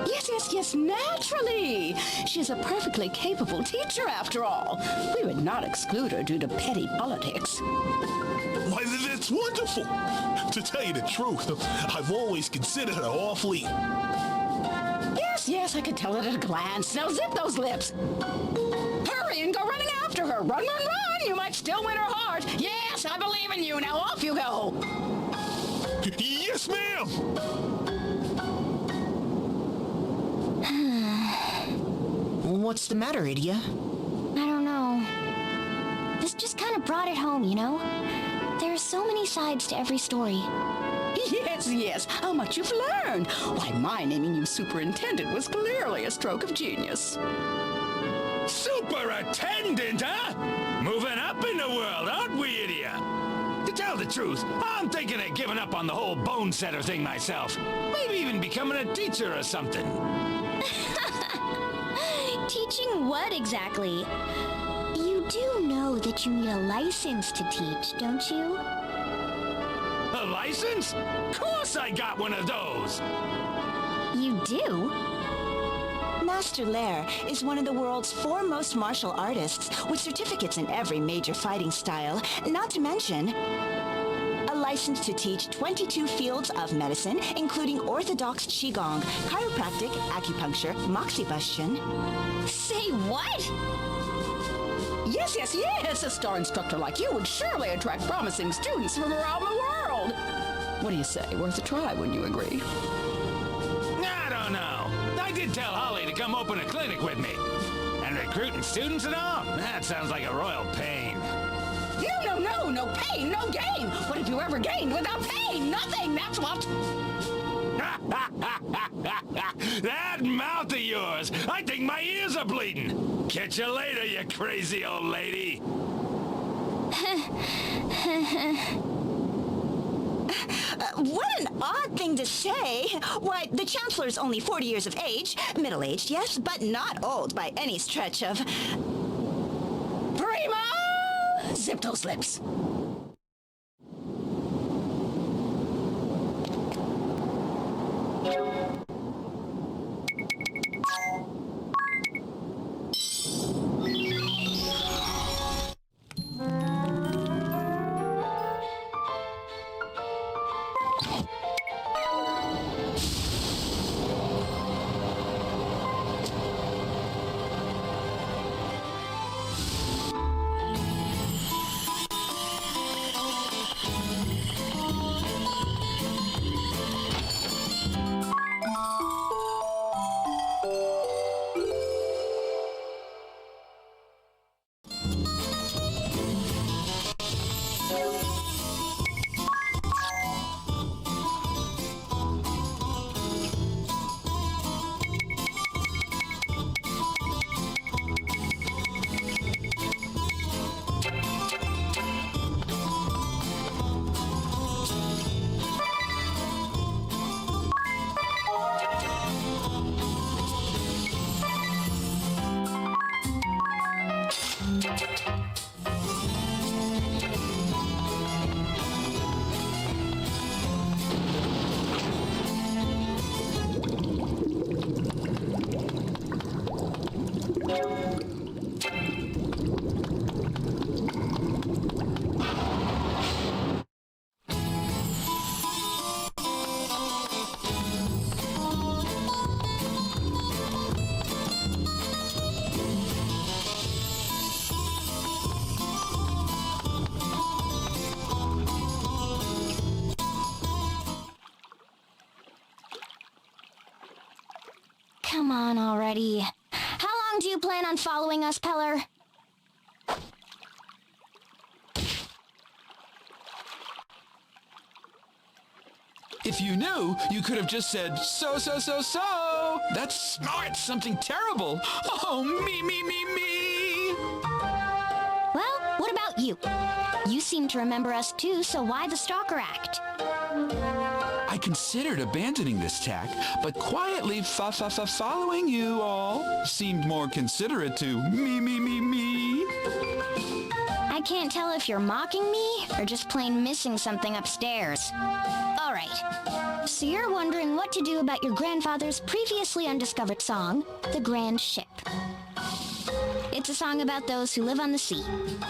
T: Yes, naturally. She's a perfectly capable teacher, after all. We would not exclude her due to petty politics.
H: Why, that's wonderful. To tell you the truth, I've always considered her awfully...
T: Yes, I could tell it at a glance. Now zip those lips. Hurry and go running after her. Run! You might still win her heart. Yes, I believe in you. Now off you go.
H: Yes, ma'am.
G: What's the matter, Idia?
B: I don't know. This just kind of brought it home, you know? There are so many sides to every story.
T: Yes, how much you've learned. Why, my naming you superintendent was clearly a stroke of genius.
J: Superintendent, huh? Moving up in the world, aren't we, Idia? To tell the truth, I'm thinking of giving up on the whole bone setter thing myself. Maybe even becoming a teacher or something.
B: Teaching what exactly? You do know that you need a license to teach, don't you?
J: A license? Of course I got one of those!
B: You do?
C: Master Lair is one of the world's foremost martial artists with certificates in every major fighting style, not to mention a license to teach 22 fields of medicine, including orthodox qigong, chiropractic, acupuncture, moxibustion.
B: Say what?
T: Yes. A star instructor like you would surely attract promising students from around the world. What do you say? Worth a try, wouldn't you agree?
J: I don't know. I did tell Holly to come open a clinic with me. And recruiting students and all? That sounds like a royal pain.
T: No pain, no gain. What have you ever gained without pain? Nothing, that's what.
J: That mouth of yours! I think my ears are bleeding! Catch you later, you crazy old lady!
C: What an odd thing to say! Why, the Chancellor's only 40 years of age, middle-aged, yes, but not old by any stretch of...
T: Prima! Zip those lips.
B: Come on already. How long do you plan on following us, Peller?
N: If you knew, you could have just said, so. That's smart, something terrible. Oh, me.
B: Well, what about you? You seem to remember us too, so why the stalker act?
N: I considered abandoning this tack, but quietly following you all seemed more considerate to me.
B: I can't tell if you're mocking me or just plain missing something upstairs. All right. So you're wondering what to do about your grandfather's previously undiscovered song, The Grand Ship. It's a song about those who live on the sea.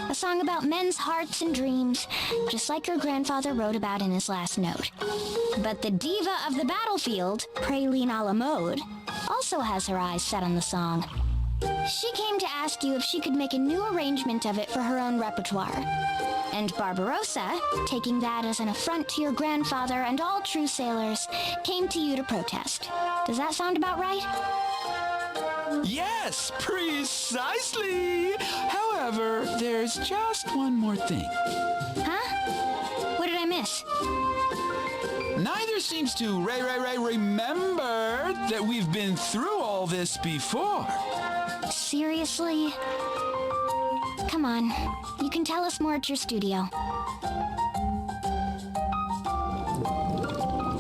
B: A song about men's hearts and dreams, just like your grandfather wrote about in his last note. But the diva of the battlefield, Praline a la mode, also has her eyes set on the song. She came to ask you if she could make a new arrangement of it for her own repertoire. And Barbarossa, taking that as an affront to your grandfather and all true sailors, came to you to protest. Does that sound about right?
N: Yes, precisely. However, there's just one more thing.
B: Huh? What did I miss?
N: Neither seems to remember that we've been through all this before.
B: Seriously? Come on, you can tell us more at your studio.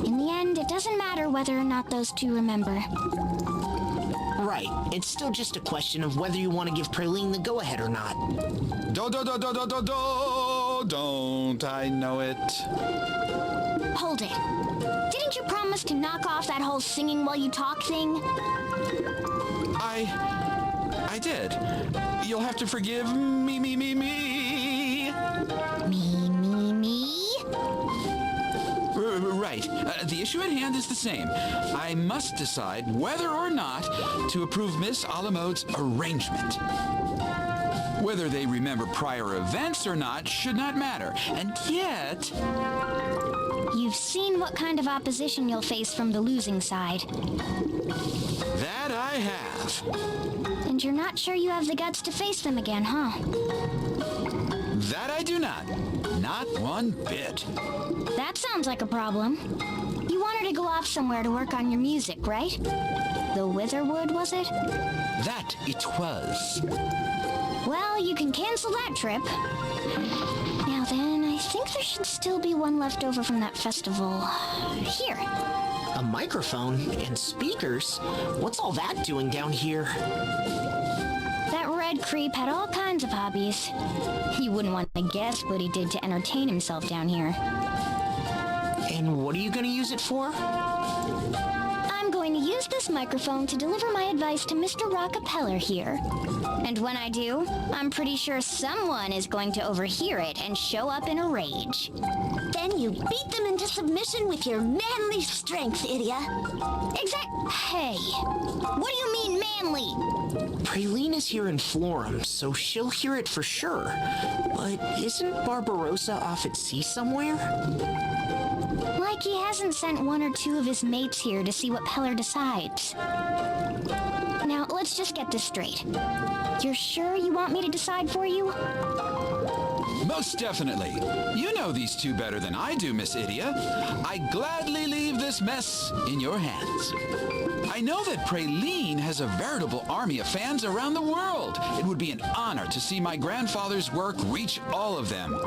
B: In the end, it doesn't matter whether or not those two remember.
G: Right. It's still just a question of whether you want to give Praline the go-ahead or not.
N: Don't I know it?
B: Hold it. Didn't you promise to knock off that whole singing while you talk thing?
N: I did. You'll have to forgive me.
B: Me?
N: Right. The issue at hand is the same. I must decide whether or not to approve Miss a la mode's arrangement. Whether they remember prior events or not should not matter. And yet...
B: You've seen what kind of opposition you'll face from the losing side.
N: That I have.
B: And you're not sure you have the guts to face them again, huh?
N: That I do not. Not one bit.
B: That sounds like a problem. You wanted to go off somewhere to work on your music, right? The Witherwood, was it?
L: That it was.
B: Well, you can cancel that trip. Now then, I think there should still be one left over from that festival. Here.
G: A microphone and speakers? What's all that doing down here?
B: That red creep had all kinds of hobbies. You wouldn't want to guess what he did to entertain himself down here.
G: And what are you going to use it for?
B: I'm going to use this microphone to deliver my advice to Mr. Rockefeller here. And when I do, I'm pretty sure someone is going to overhear it and show up in a rage.
P: Then you beat them into submission with your manly strength, Idia.
B: Hey, what do you mean manly?
G: Praline is here in Florum, so she'll hear it for sure. But isn't Barbarossa off at sea somewhere?
B: Like he hasn't sent one or two of his mates here to see what Peller decides. Now, let's just get this straight. You're sure you want me to decide for you?
N: Most definitely. You know these two better than I do, Miss Idia. I gladly leave this mess in your hands. I know that Praline has a veritable army of fans around the world. It would be an honor to see my grandfather's work reach all of them.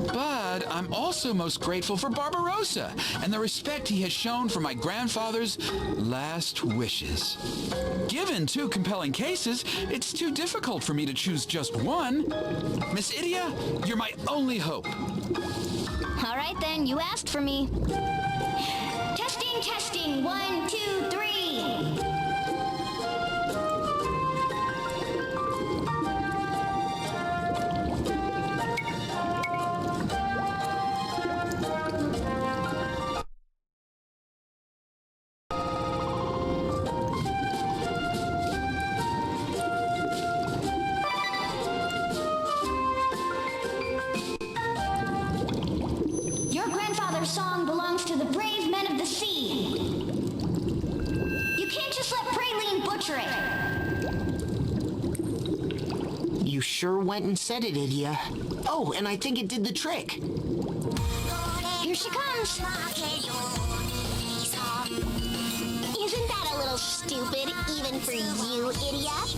N: But I'm also most grateful for Barbarossa and the respect he has shown for my grandfather's last wishes. Given two compelling cases, it's too difficult for me to choose just one. Miss Idia, you're my only hope.
B: All right then, you asked for me. Testing. 1, 2, 3. Your grandfather's song belongs to the brave men of the sea.
G: sure went and said it, Idia. Oh, and I think it did the trick.
B: Here she comes. Isn't that a little stupid, even for you, idiot?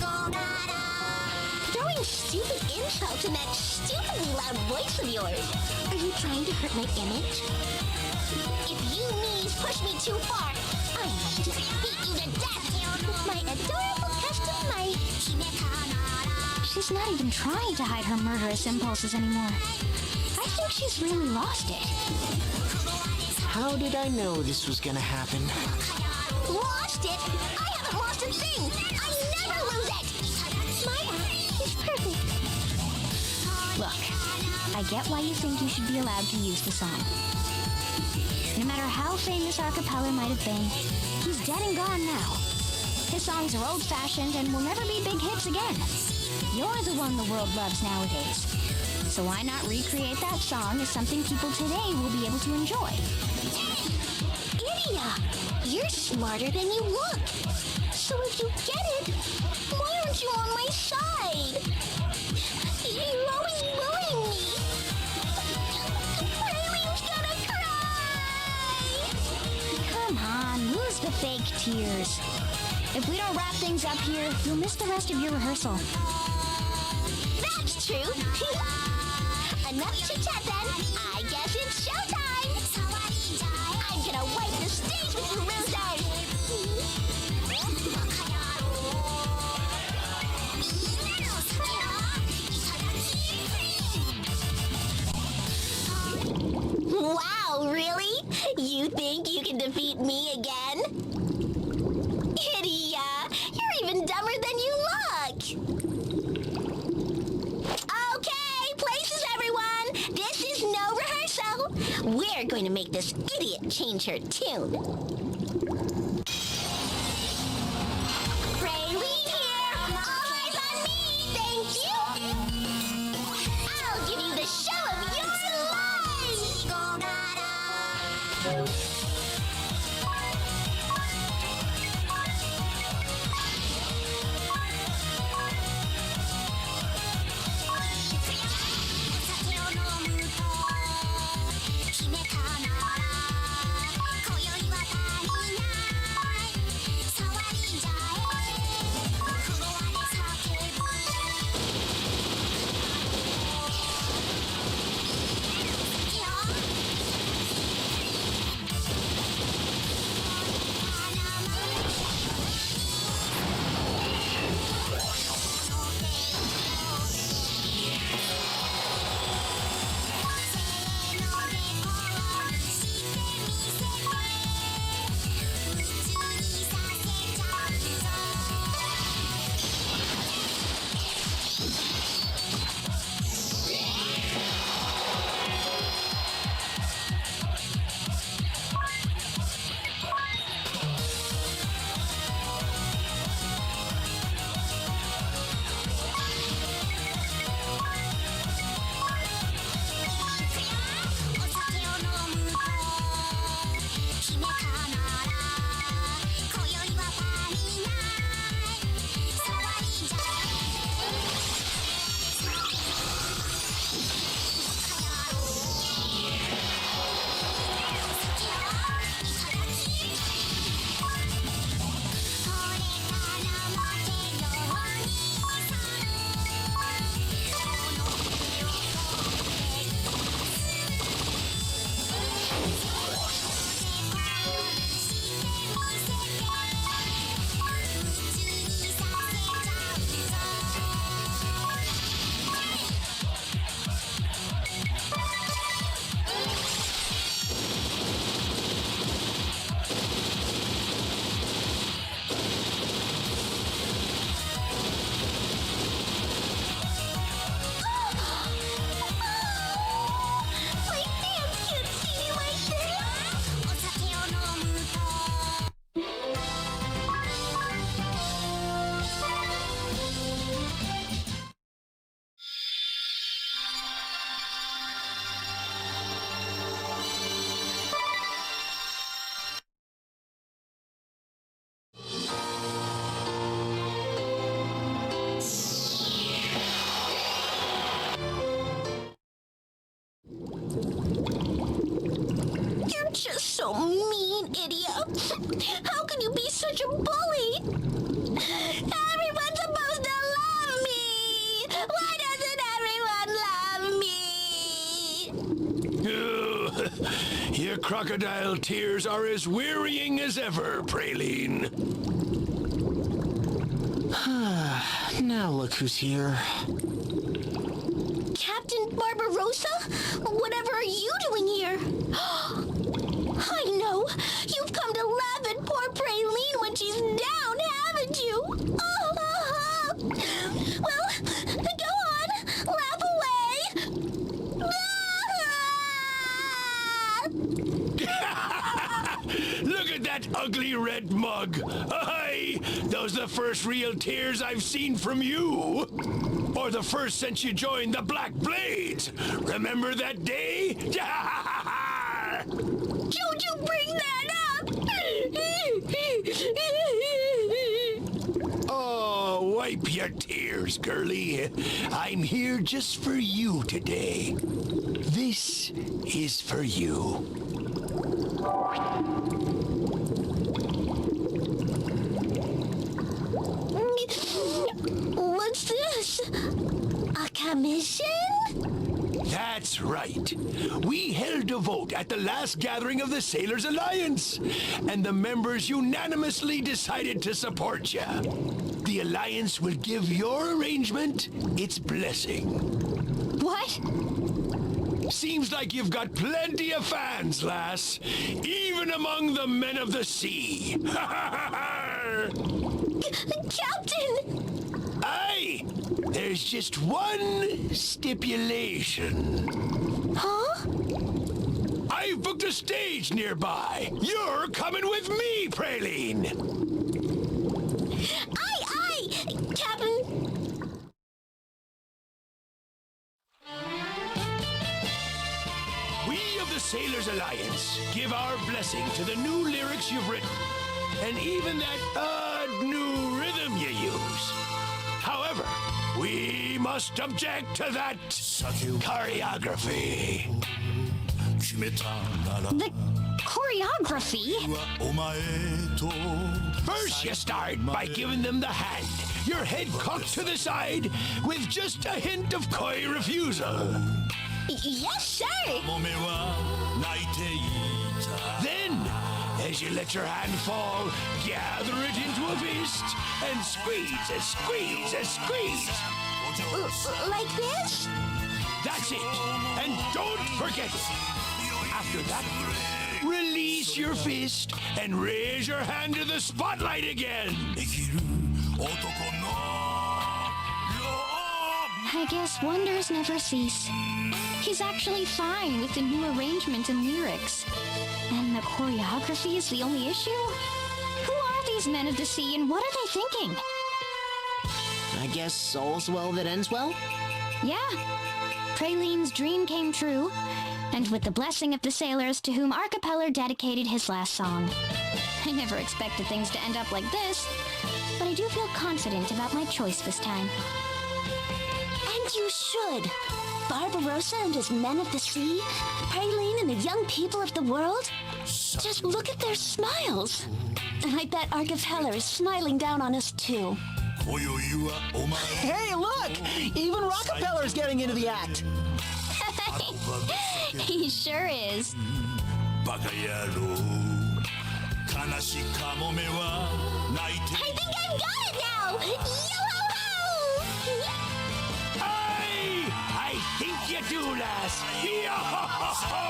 B: Throwing stupid insults in that stupidly loud voice of yours. Are you trying to hurt my image? If you knees push me too far, I might just beat you to death with my adorable custom knife.
D: She's not even trying to hide her murderous impulses anymore. I think she's really lost it.
G: How did I know this was gonna happen?
B: Lost it? I haven't lost a thing! I never lose it! Mine is perfect.
D: Look, I get why you think you should be allowed to use the song. No matter how famous our cappella might have been, he's dead and gone now. His songs are old-fashioned and will never be big hits again. You're the one the world loves nowadays. So why not recreate that song as something people today will be able to enjoy?
B: Idia, you're smarter than you look. So if you get it, why aren't you on my side? You're always bullying me. Rayleen's gonna cry.
D: Come on, lose the fake tears. If we don't wrap things up here, you'll miss the rest of your rehearsal.
B: That's true. Enough chit-chat then. I guess it's showtime. I'm gonna wipe the stage with you losers. Wow, really? You think you can defeat me again? Idia, you're even dumber than you look. Okay, places everyone. This is no rehearsal. We're going to make this idiot change her tune. Raylene here. All eyes on me. Thank you. I'll give you the show of your life. Idia. How can you be such a bully? Everyone's supposed to love me. Why doesn't everyone love me?
J: Your crocodile tears are as wearying as ever, Praline.
G: Now look who's here.
B: Captain Barbarossa? Whatever are you doing here? I know! You've come to laugh at poor Praline when she's down, haven't you? Well, go on! Laugh away!
J: Look at that ugly red mug! Aye! Those are the first real tears I've seen from you! Or the first since you joined the Black Blades! Remember that day?
B: Don't you bring that up!
J: Oh, wipe your tears, girlie. I'm here just for you today. This is for you.
B: What's this? A commission?
J: That's right. We held a vote at the last gathering of the Sailors Alliance, and the members unanimously decided to support you. The Alliance will give your arrangement its blessing.
B: What?
J: Seems like you've got plenty of fans, lass, even among the men of the sea.
B: Captain!
J: Aye! There's just one stipulation.
B: Huh?
J: I've booked a stage nearby. You're coming with me, Praline.
B: Aye, Captain.
J: We of the Sailors Alliance give our blessing to the new lyrics you've written, and even that odd new rhythm you use. However, we must object to that choreography.
B: The choreography?
J: First, you start by giving them the hand, your head cocked to the side, with just a hint of coy refusal.
B: Yes, sir!
J: Then, as you let your hand fall, gather it into a fist and squeeze, squeeze.
B: Like this?
J: That's it. And don't forget it. After that, release your fist and raise your hand to the spotlight again.
B: I guess wonders never cease. He's actually fine with the new arrangement and lyrics. And the choreography is the only issue? Who are these men of the sea and what are they thinking?
L: I guess all's well that ends well?
B: Yeah. Praline's dream came true, and with the blessing of the sailors to whom Archipeller dedicated his last song. I never expected things to end up like this, but I do feel confident about my choice this time. And you should. Barbarossa and his men of the sea, Praline and the young people of the world. Just look at their smiles. And I bet Archipeller is smiling down on us too.
G: Hey, look! Even Rockapeller's getting into the act.
B: He sure is.
M: I
B: think I've got it now! Yo-ho-ho!
J: I think you do, lass. Yo-ho-ho-ho!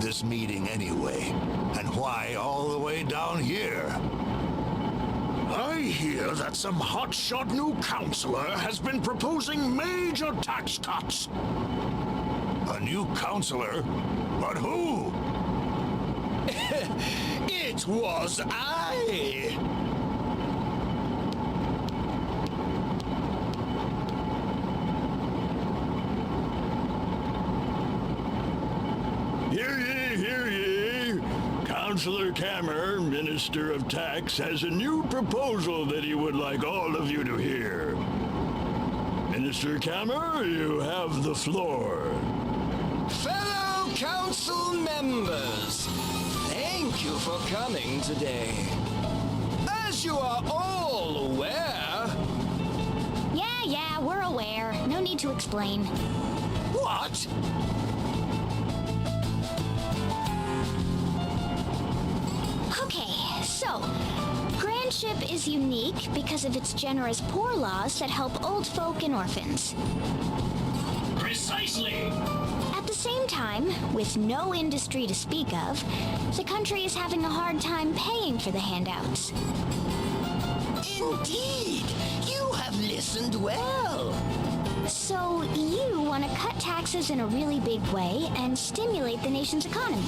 H: this meeting anyway? And why all the way down here? I hear that some hotshot new counselor has been proposing major tax cuts. A new counselor? But who? It was I! Hear ye, hear ye! Councillor Kammer, Minister of Tax, has a new proposal that he would like all of you to hear. Minister Kammer, you have the floor.
M: Fellow council members, thank you for coming today. As you are all aware...
B: Yeah, we're aware. No need to explain.
M: What?
B: Okay, so, Grandship is unique because of its generous poor laws that help old folk and orphans.
V: Precisely!
B: At the same time, with no industry to speak of, the country is having a hard time paying for the handouts.
M: Indeed! You have listened well!
B: So, you want to cut taxes in a really big way and stimulate the nation's economy.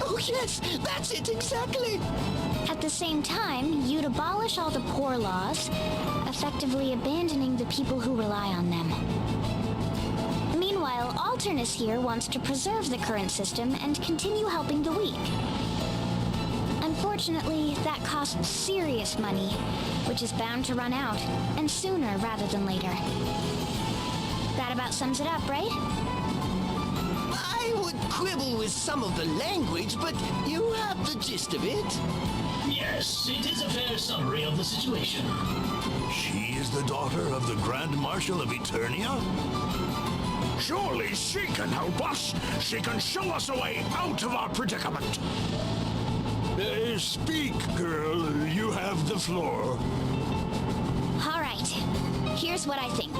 M: Oh yes, that's it exactly!
B: At the same time, you'd abolish all the poor laws, effectively abandoning the people who rely on them. Meanwhile, Alternus here wants to preserve the current system and continue helping the weak. Unfortunately, that costs serious money, which is bound to run out, and sooner rather than later. That about sums it up, right?
M: I would quibble with some of the language, but you have the gist of it.
V: Yes, it is a fair summary of the situation.
H: She is the daughter of the Grand Marshal of Eternia? Surely she can help us. She can show us a way out of our predicament. Speak, girl. You have the floor.
B: All right. Here's what I think.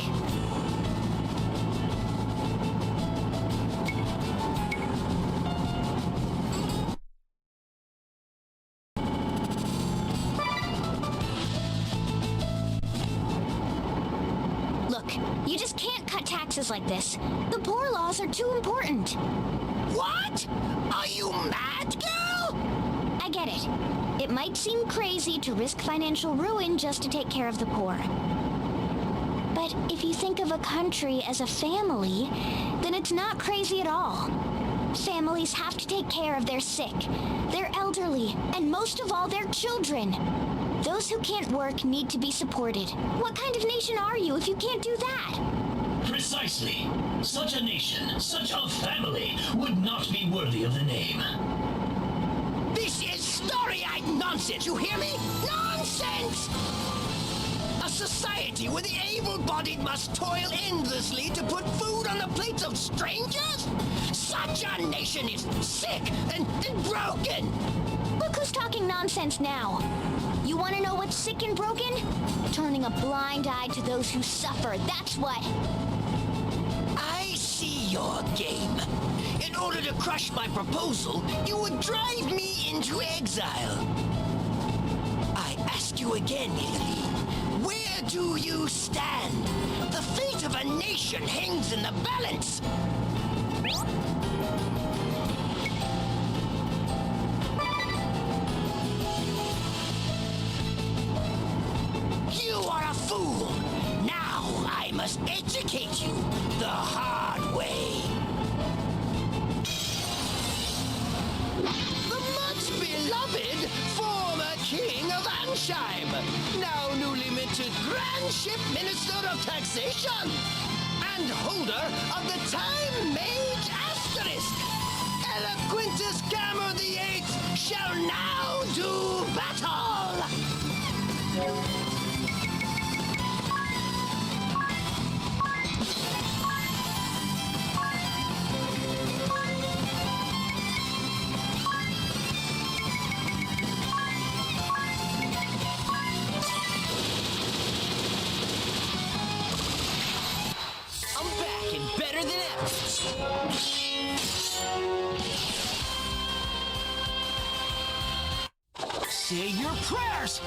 B: Look, you just can't cut taxes like this. The poor laws are too important.
M: What? Are you mad, girl?
B: I get it. It might seem crazy to risk financial ruin just to take care of the poor. But if you think of a country as a family, then it's not crazy at all. Families have to take care of their sick, their elderly, and most of all, their children. Those who can't work need to be supported. What kind of nation are you if you can't do that?
V: Precisely. Such a nation, such a family, would not be worthy of the name.
M: This is story-eyed nonsense, you hear me? Nonsense! A society where the able-bodied must toil endlessly to put food on the plates of strangers? Such a nation is sick and broken!
B: Look who's talking nonsense now. You want to know what's sick and broken? Turning a blind eye to those who suffer, that's what.
M: I see your game. In order to crush my proposal, you would drive me into exile. I ask you again, Italy, where do you stand? The fate of a nation hangs in the balance. You are a fool. Now I must educate you the hard way. The much beloved former King of Ansheim, now newly minted Grand Ship Minister of Taxation, and holder of the Time Mage Asterisk, Eloquentus Gamma the Eighth, shall now do battle! I'm back and better than ever.
G: Say your prayers!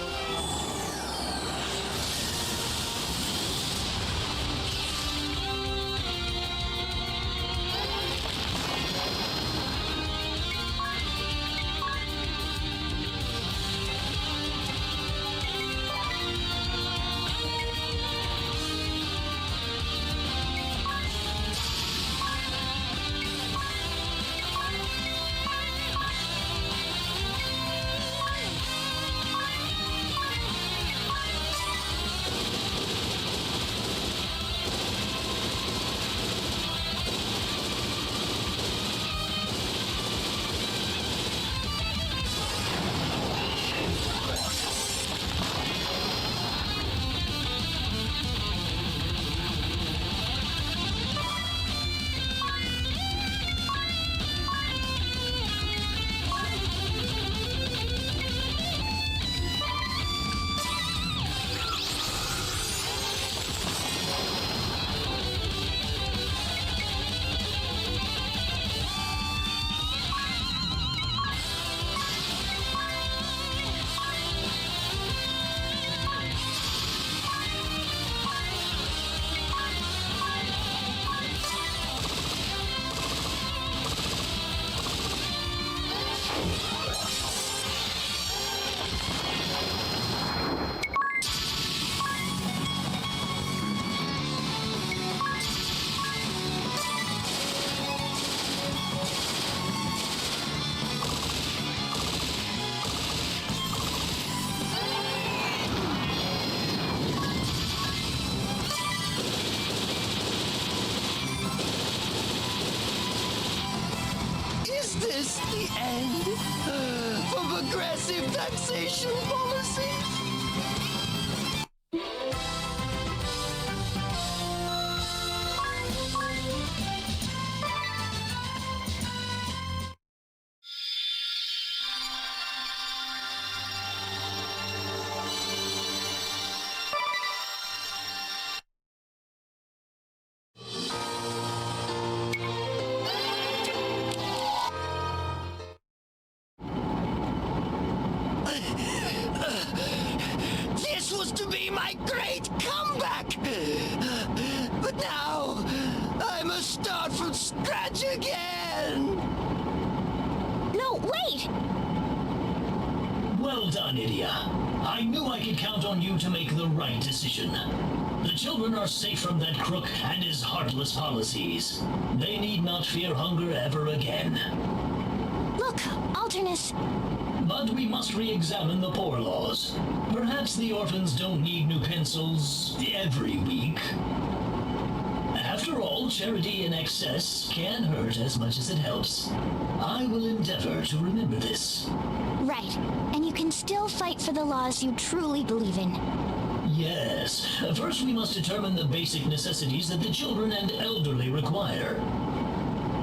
M: Is this the end of aggressive taxation policies? This was to be my great comeback! But now, I must start from scratch again!
B: No, wait!
V: Well done, Idia. I knew I could count on you to make the right decision. The children are safe from that crook and his heartless policies. They need not fear hunger ever again.
B: Look, Alternus.
V: But we must re-examine the poor laws. Perhaps the orphans don't need new pencils every week. After all, charity in excess can hurt as much as it helps. I will endeavor to remember this.
B: Right, and you can still fight for the laws you truly believe in.
V: Yes. First we must determine the basic necessities that the children and elderly require.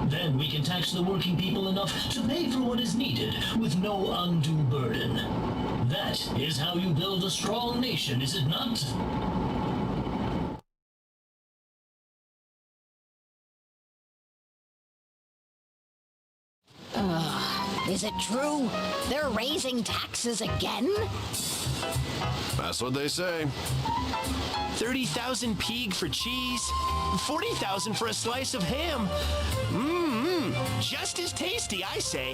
V: Then we can tax the working people enough to pay for what is needed with no undue burden. That is how you build a strong nation, is it not?
B: Is it true? They're raising taxes again?
E: That's what they say.
G: 30,000 peeg for cheese, 40,000 for a slice of ham. Just as tasty, I say.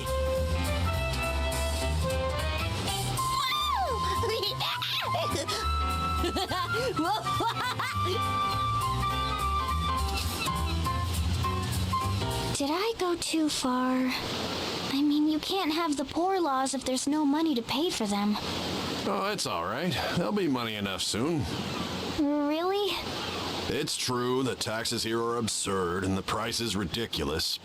B: Did I go too far? I mean, you can't have the poor laws if there's no money to pay for them.
E: Oh, it's all right. There'll be money enough soon.
B: Really?
E: It's true that taxes here are absurd and the price is ridiculous.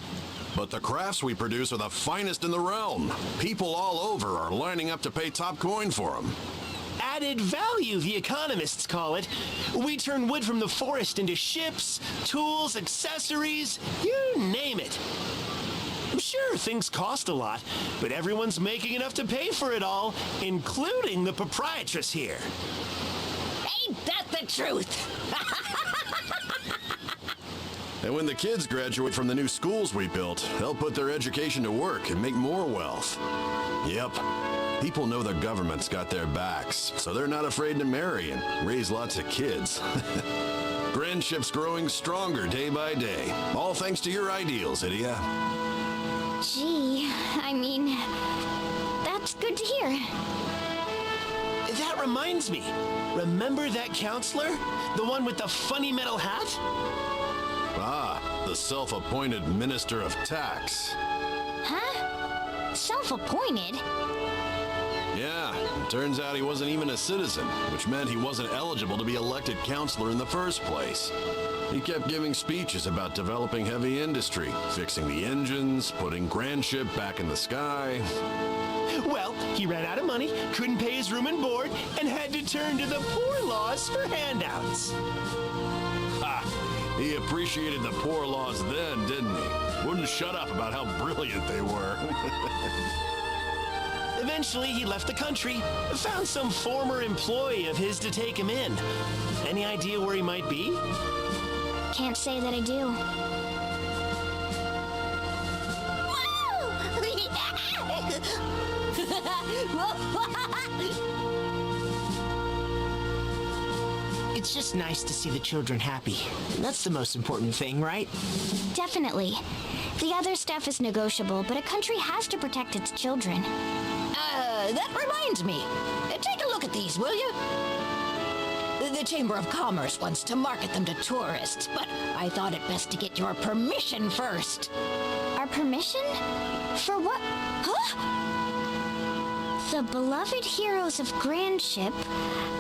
E: But the crafts we produce are the finest in the realm. People all over are lining up to pay top coin for them.
G: Added value, the economists call it. We turn wood from the forest into ships, tools, accessories, you name it. Sure, things cost a lot, but everyone's making enough to pay for it all, including the proprietress here.
P: Ain't that the truth?
E: And when the kids graduate from the new schools we built, they'll put their education to work and make more wealth. Yep, People know the government's got their backs, so they're not afraid to marry and raise lots of kids. Grandship's growing stronger day by day, all thanks to your ideals, Idia.
B: Gee, I mean, that's good to hear.
G: That reminds me. Remember that counselor? The one with the funny metal hat?
E: Ah, the self-appointed Minister of Tax.
B: Huh? Self-appointed?
E: Yeah, it turns out he wasn't even a citizen, which meant he wasn't eligible to be elected counselor in the first place. He kept giving speeches about developing heavy industry, fixing the engines, putting Grandship back in the sky.
G: Well, he ran out of money, couldn't pay his room and board, and had to turn to the poor laws for handouts.
E: Ha! He appreciated the poor laws then, didn't he? Wouldn't shut up about how brilliant they were.
G: Eventually, he left the country, found some former employee of his to take him in. Any idea where he might be?
B: Can't say that I do.
G: It's just nice to see the children happy. That's the most important thing, right?
B: Definitely. The other stuff is negotiable, but a country has to protect its children.
I: That reminds me. Take a look at these, will you? The Chamber of Commerce wants to market them to tourists, but I thought it best to get your permission first.
B: Our permission? For what? Huh? The Beloved Heroes of Grandship,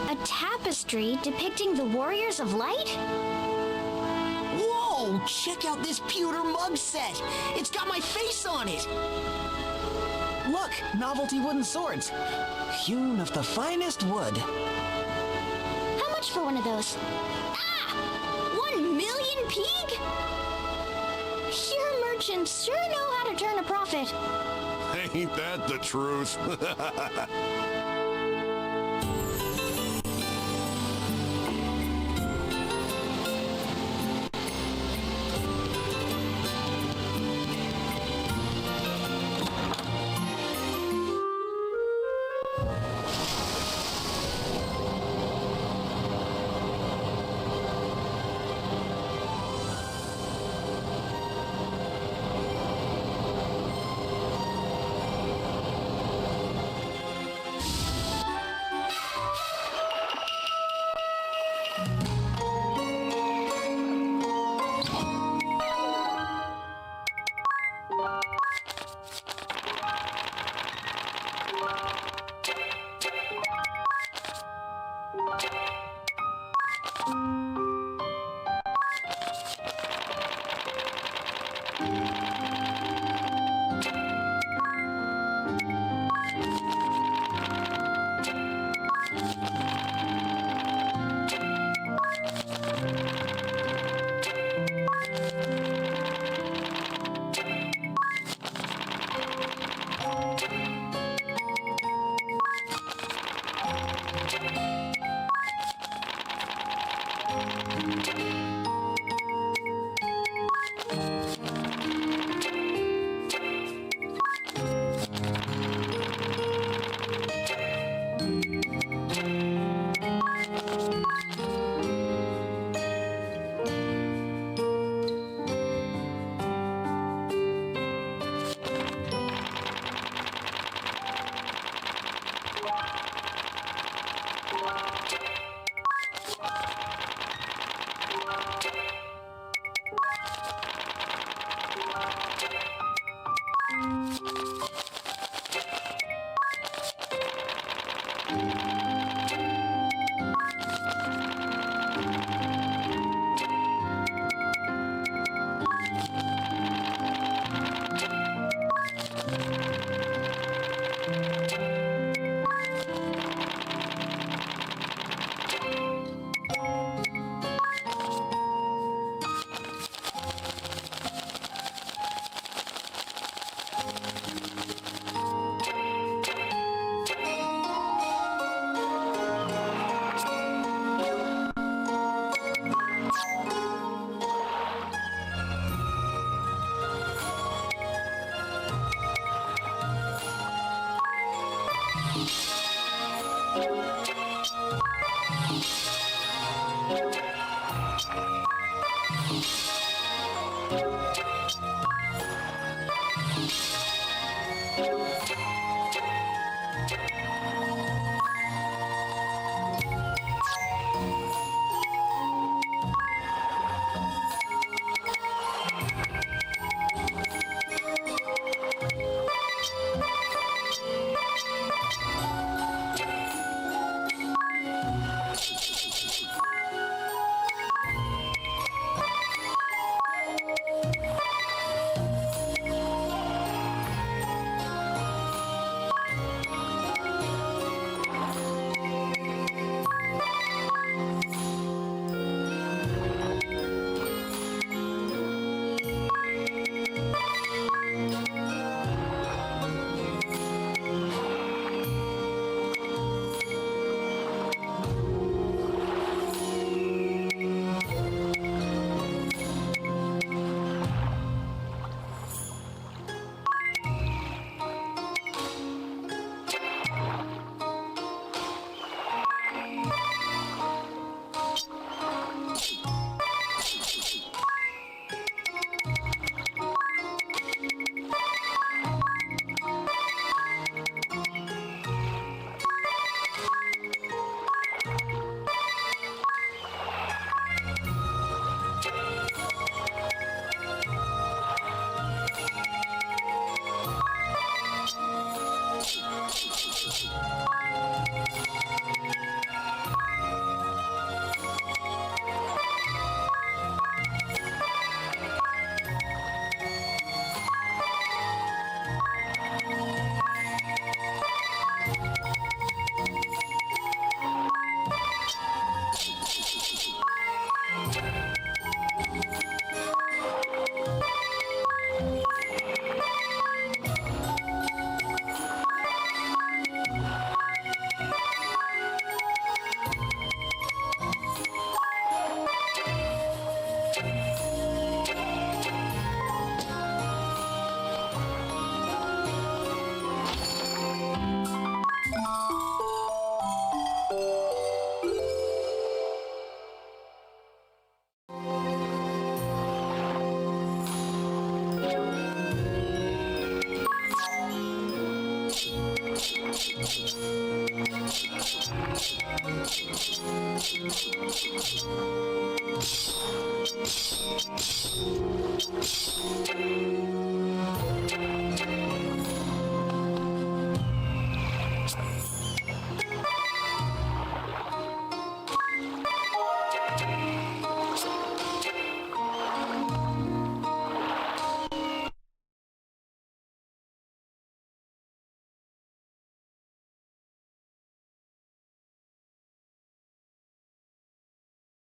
B: a tapestry depicting the Warriors of Light?
G: Whoa! Check out this pewter mug set! It's got my face on it! Look, novelty wooden swords. Hewn of the finest wood.
B: How much for one of those? Ah! 1 million pig? Your merchants sure know how to turn a profit.
E: Ain't that the truth?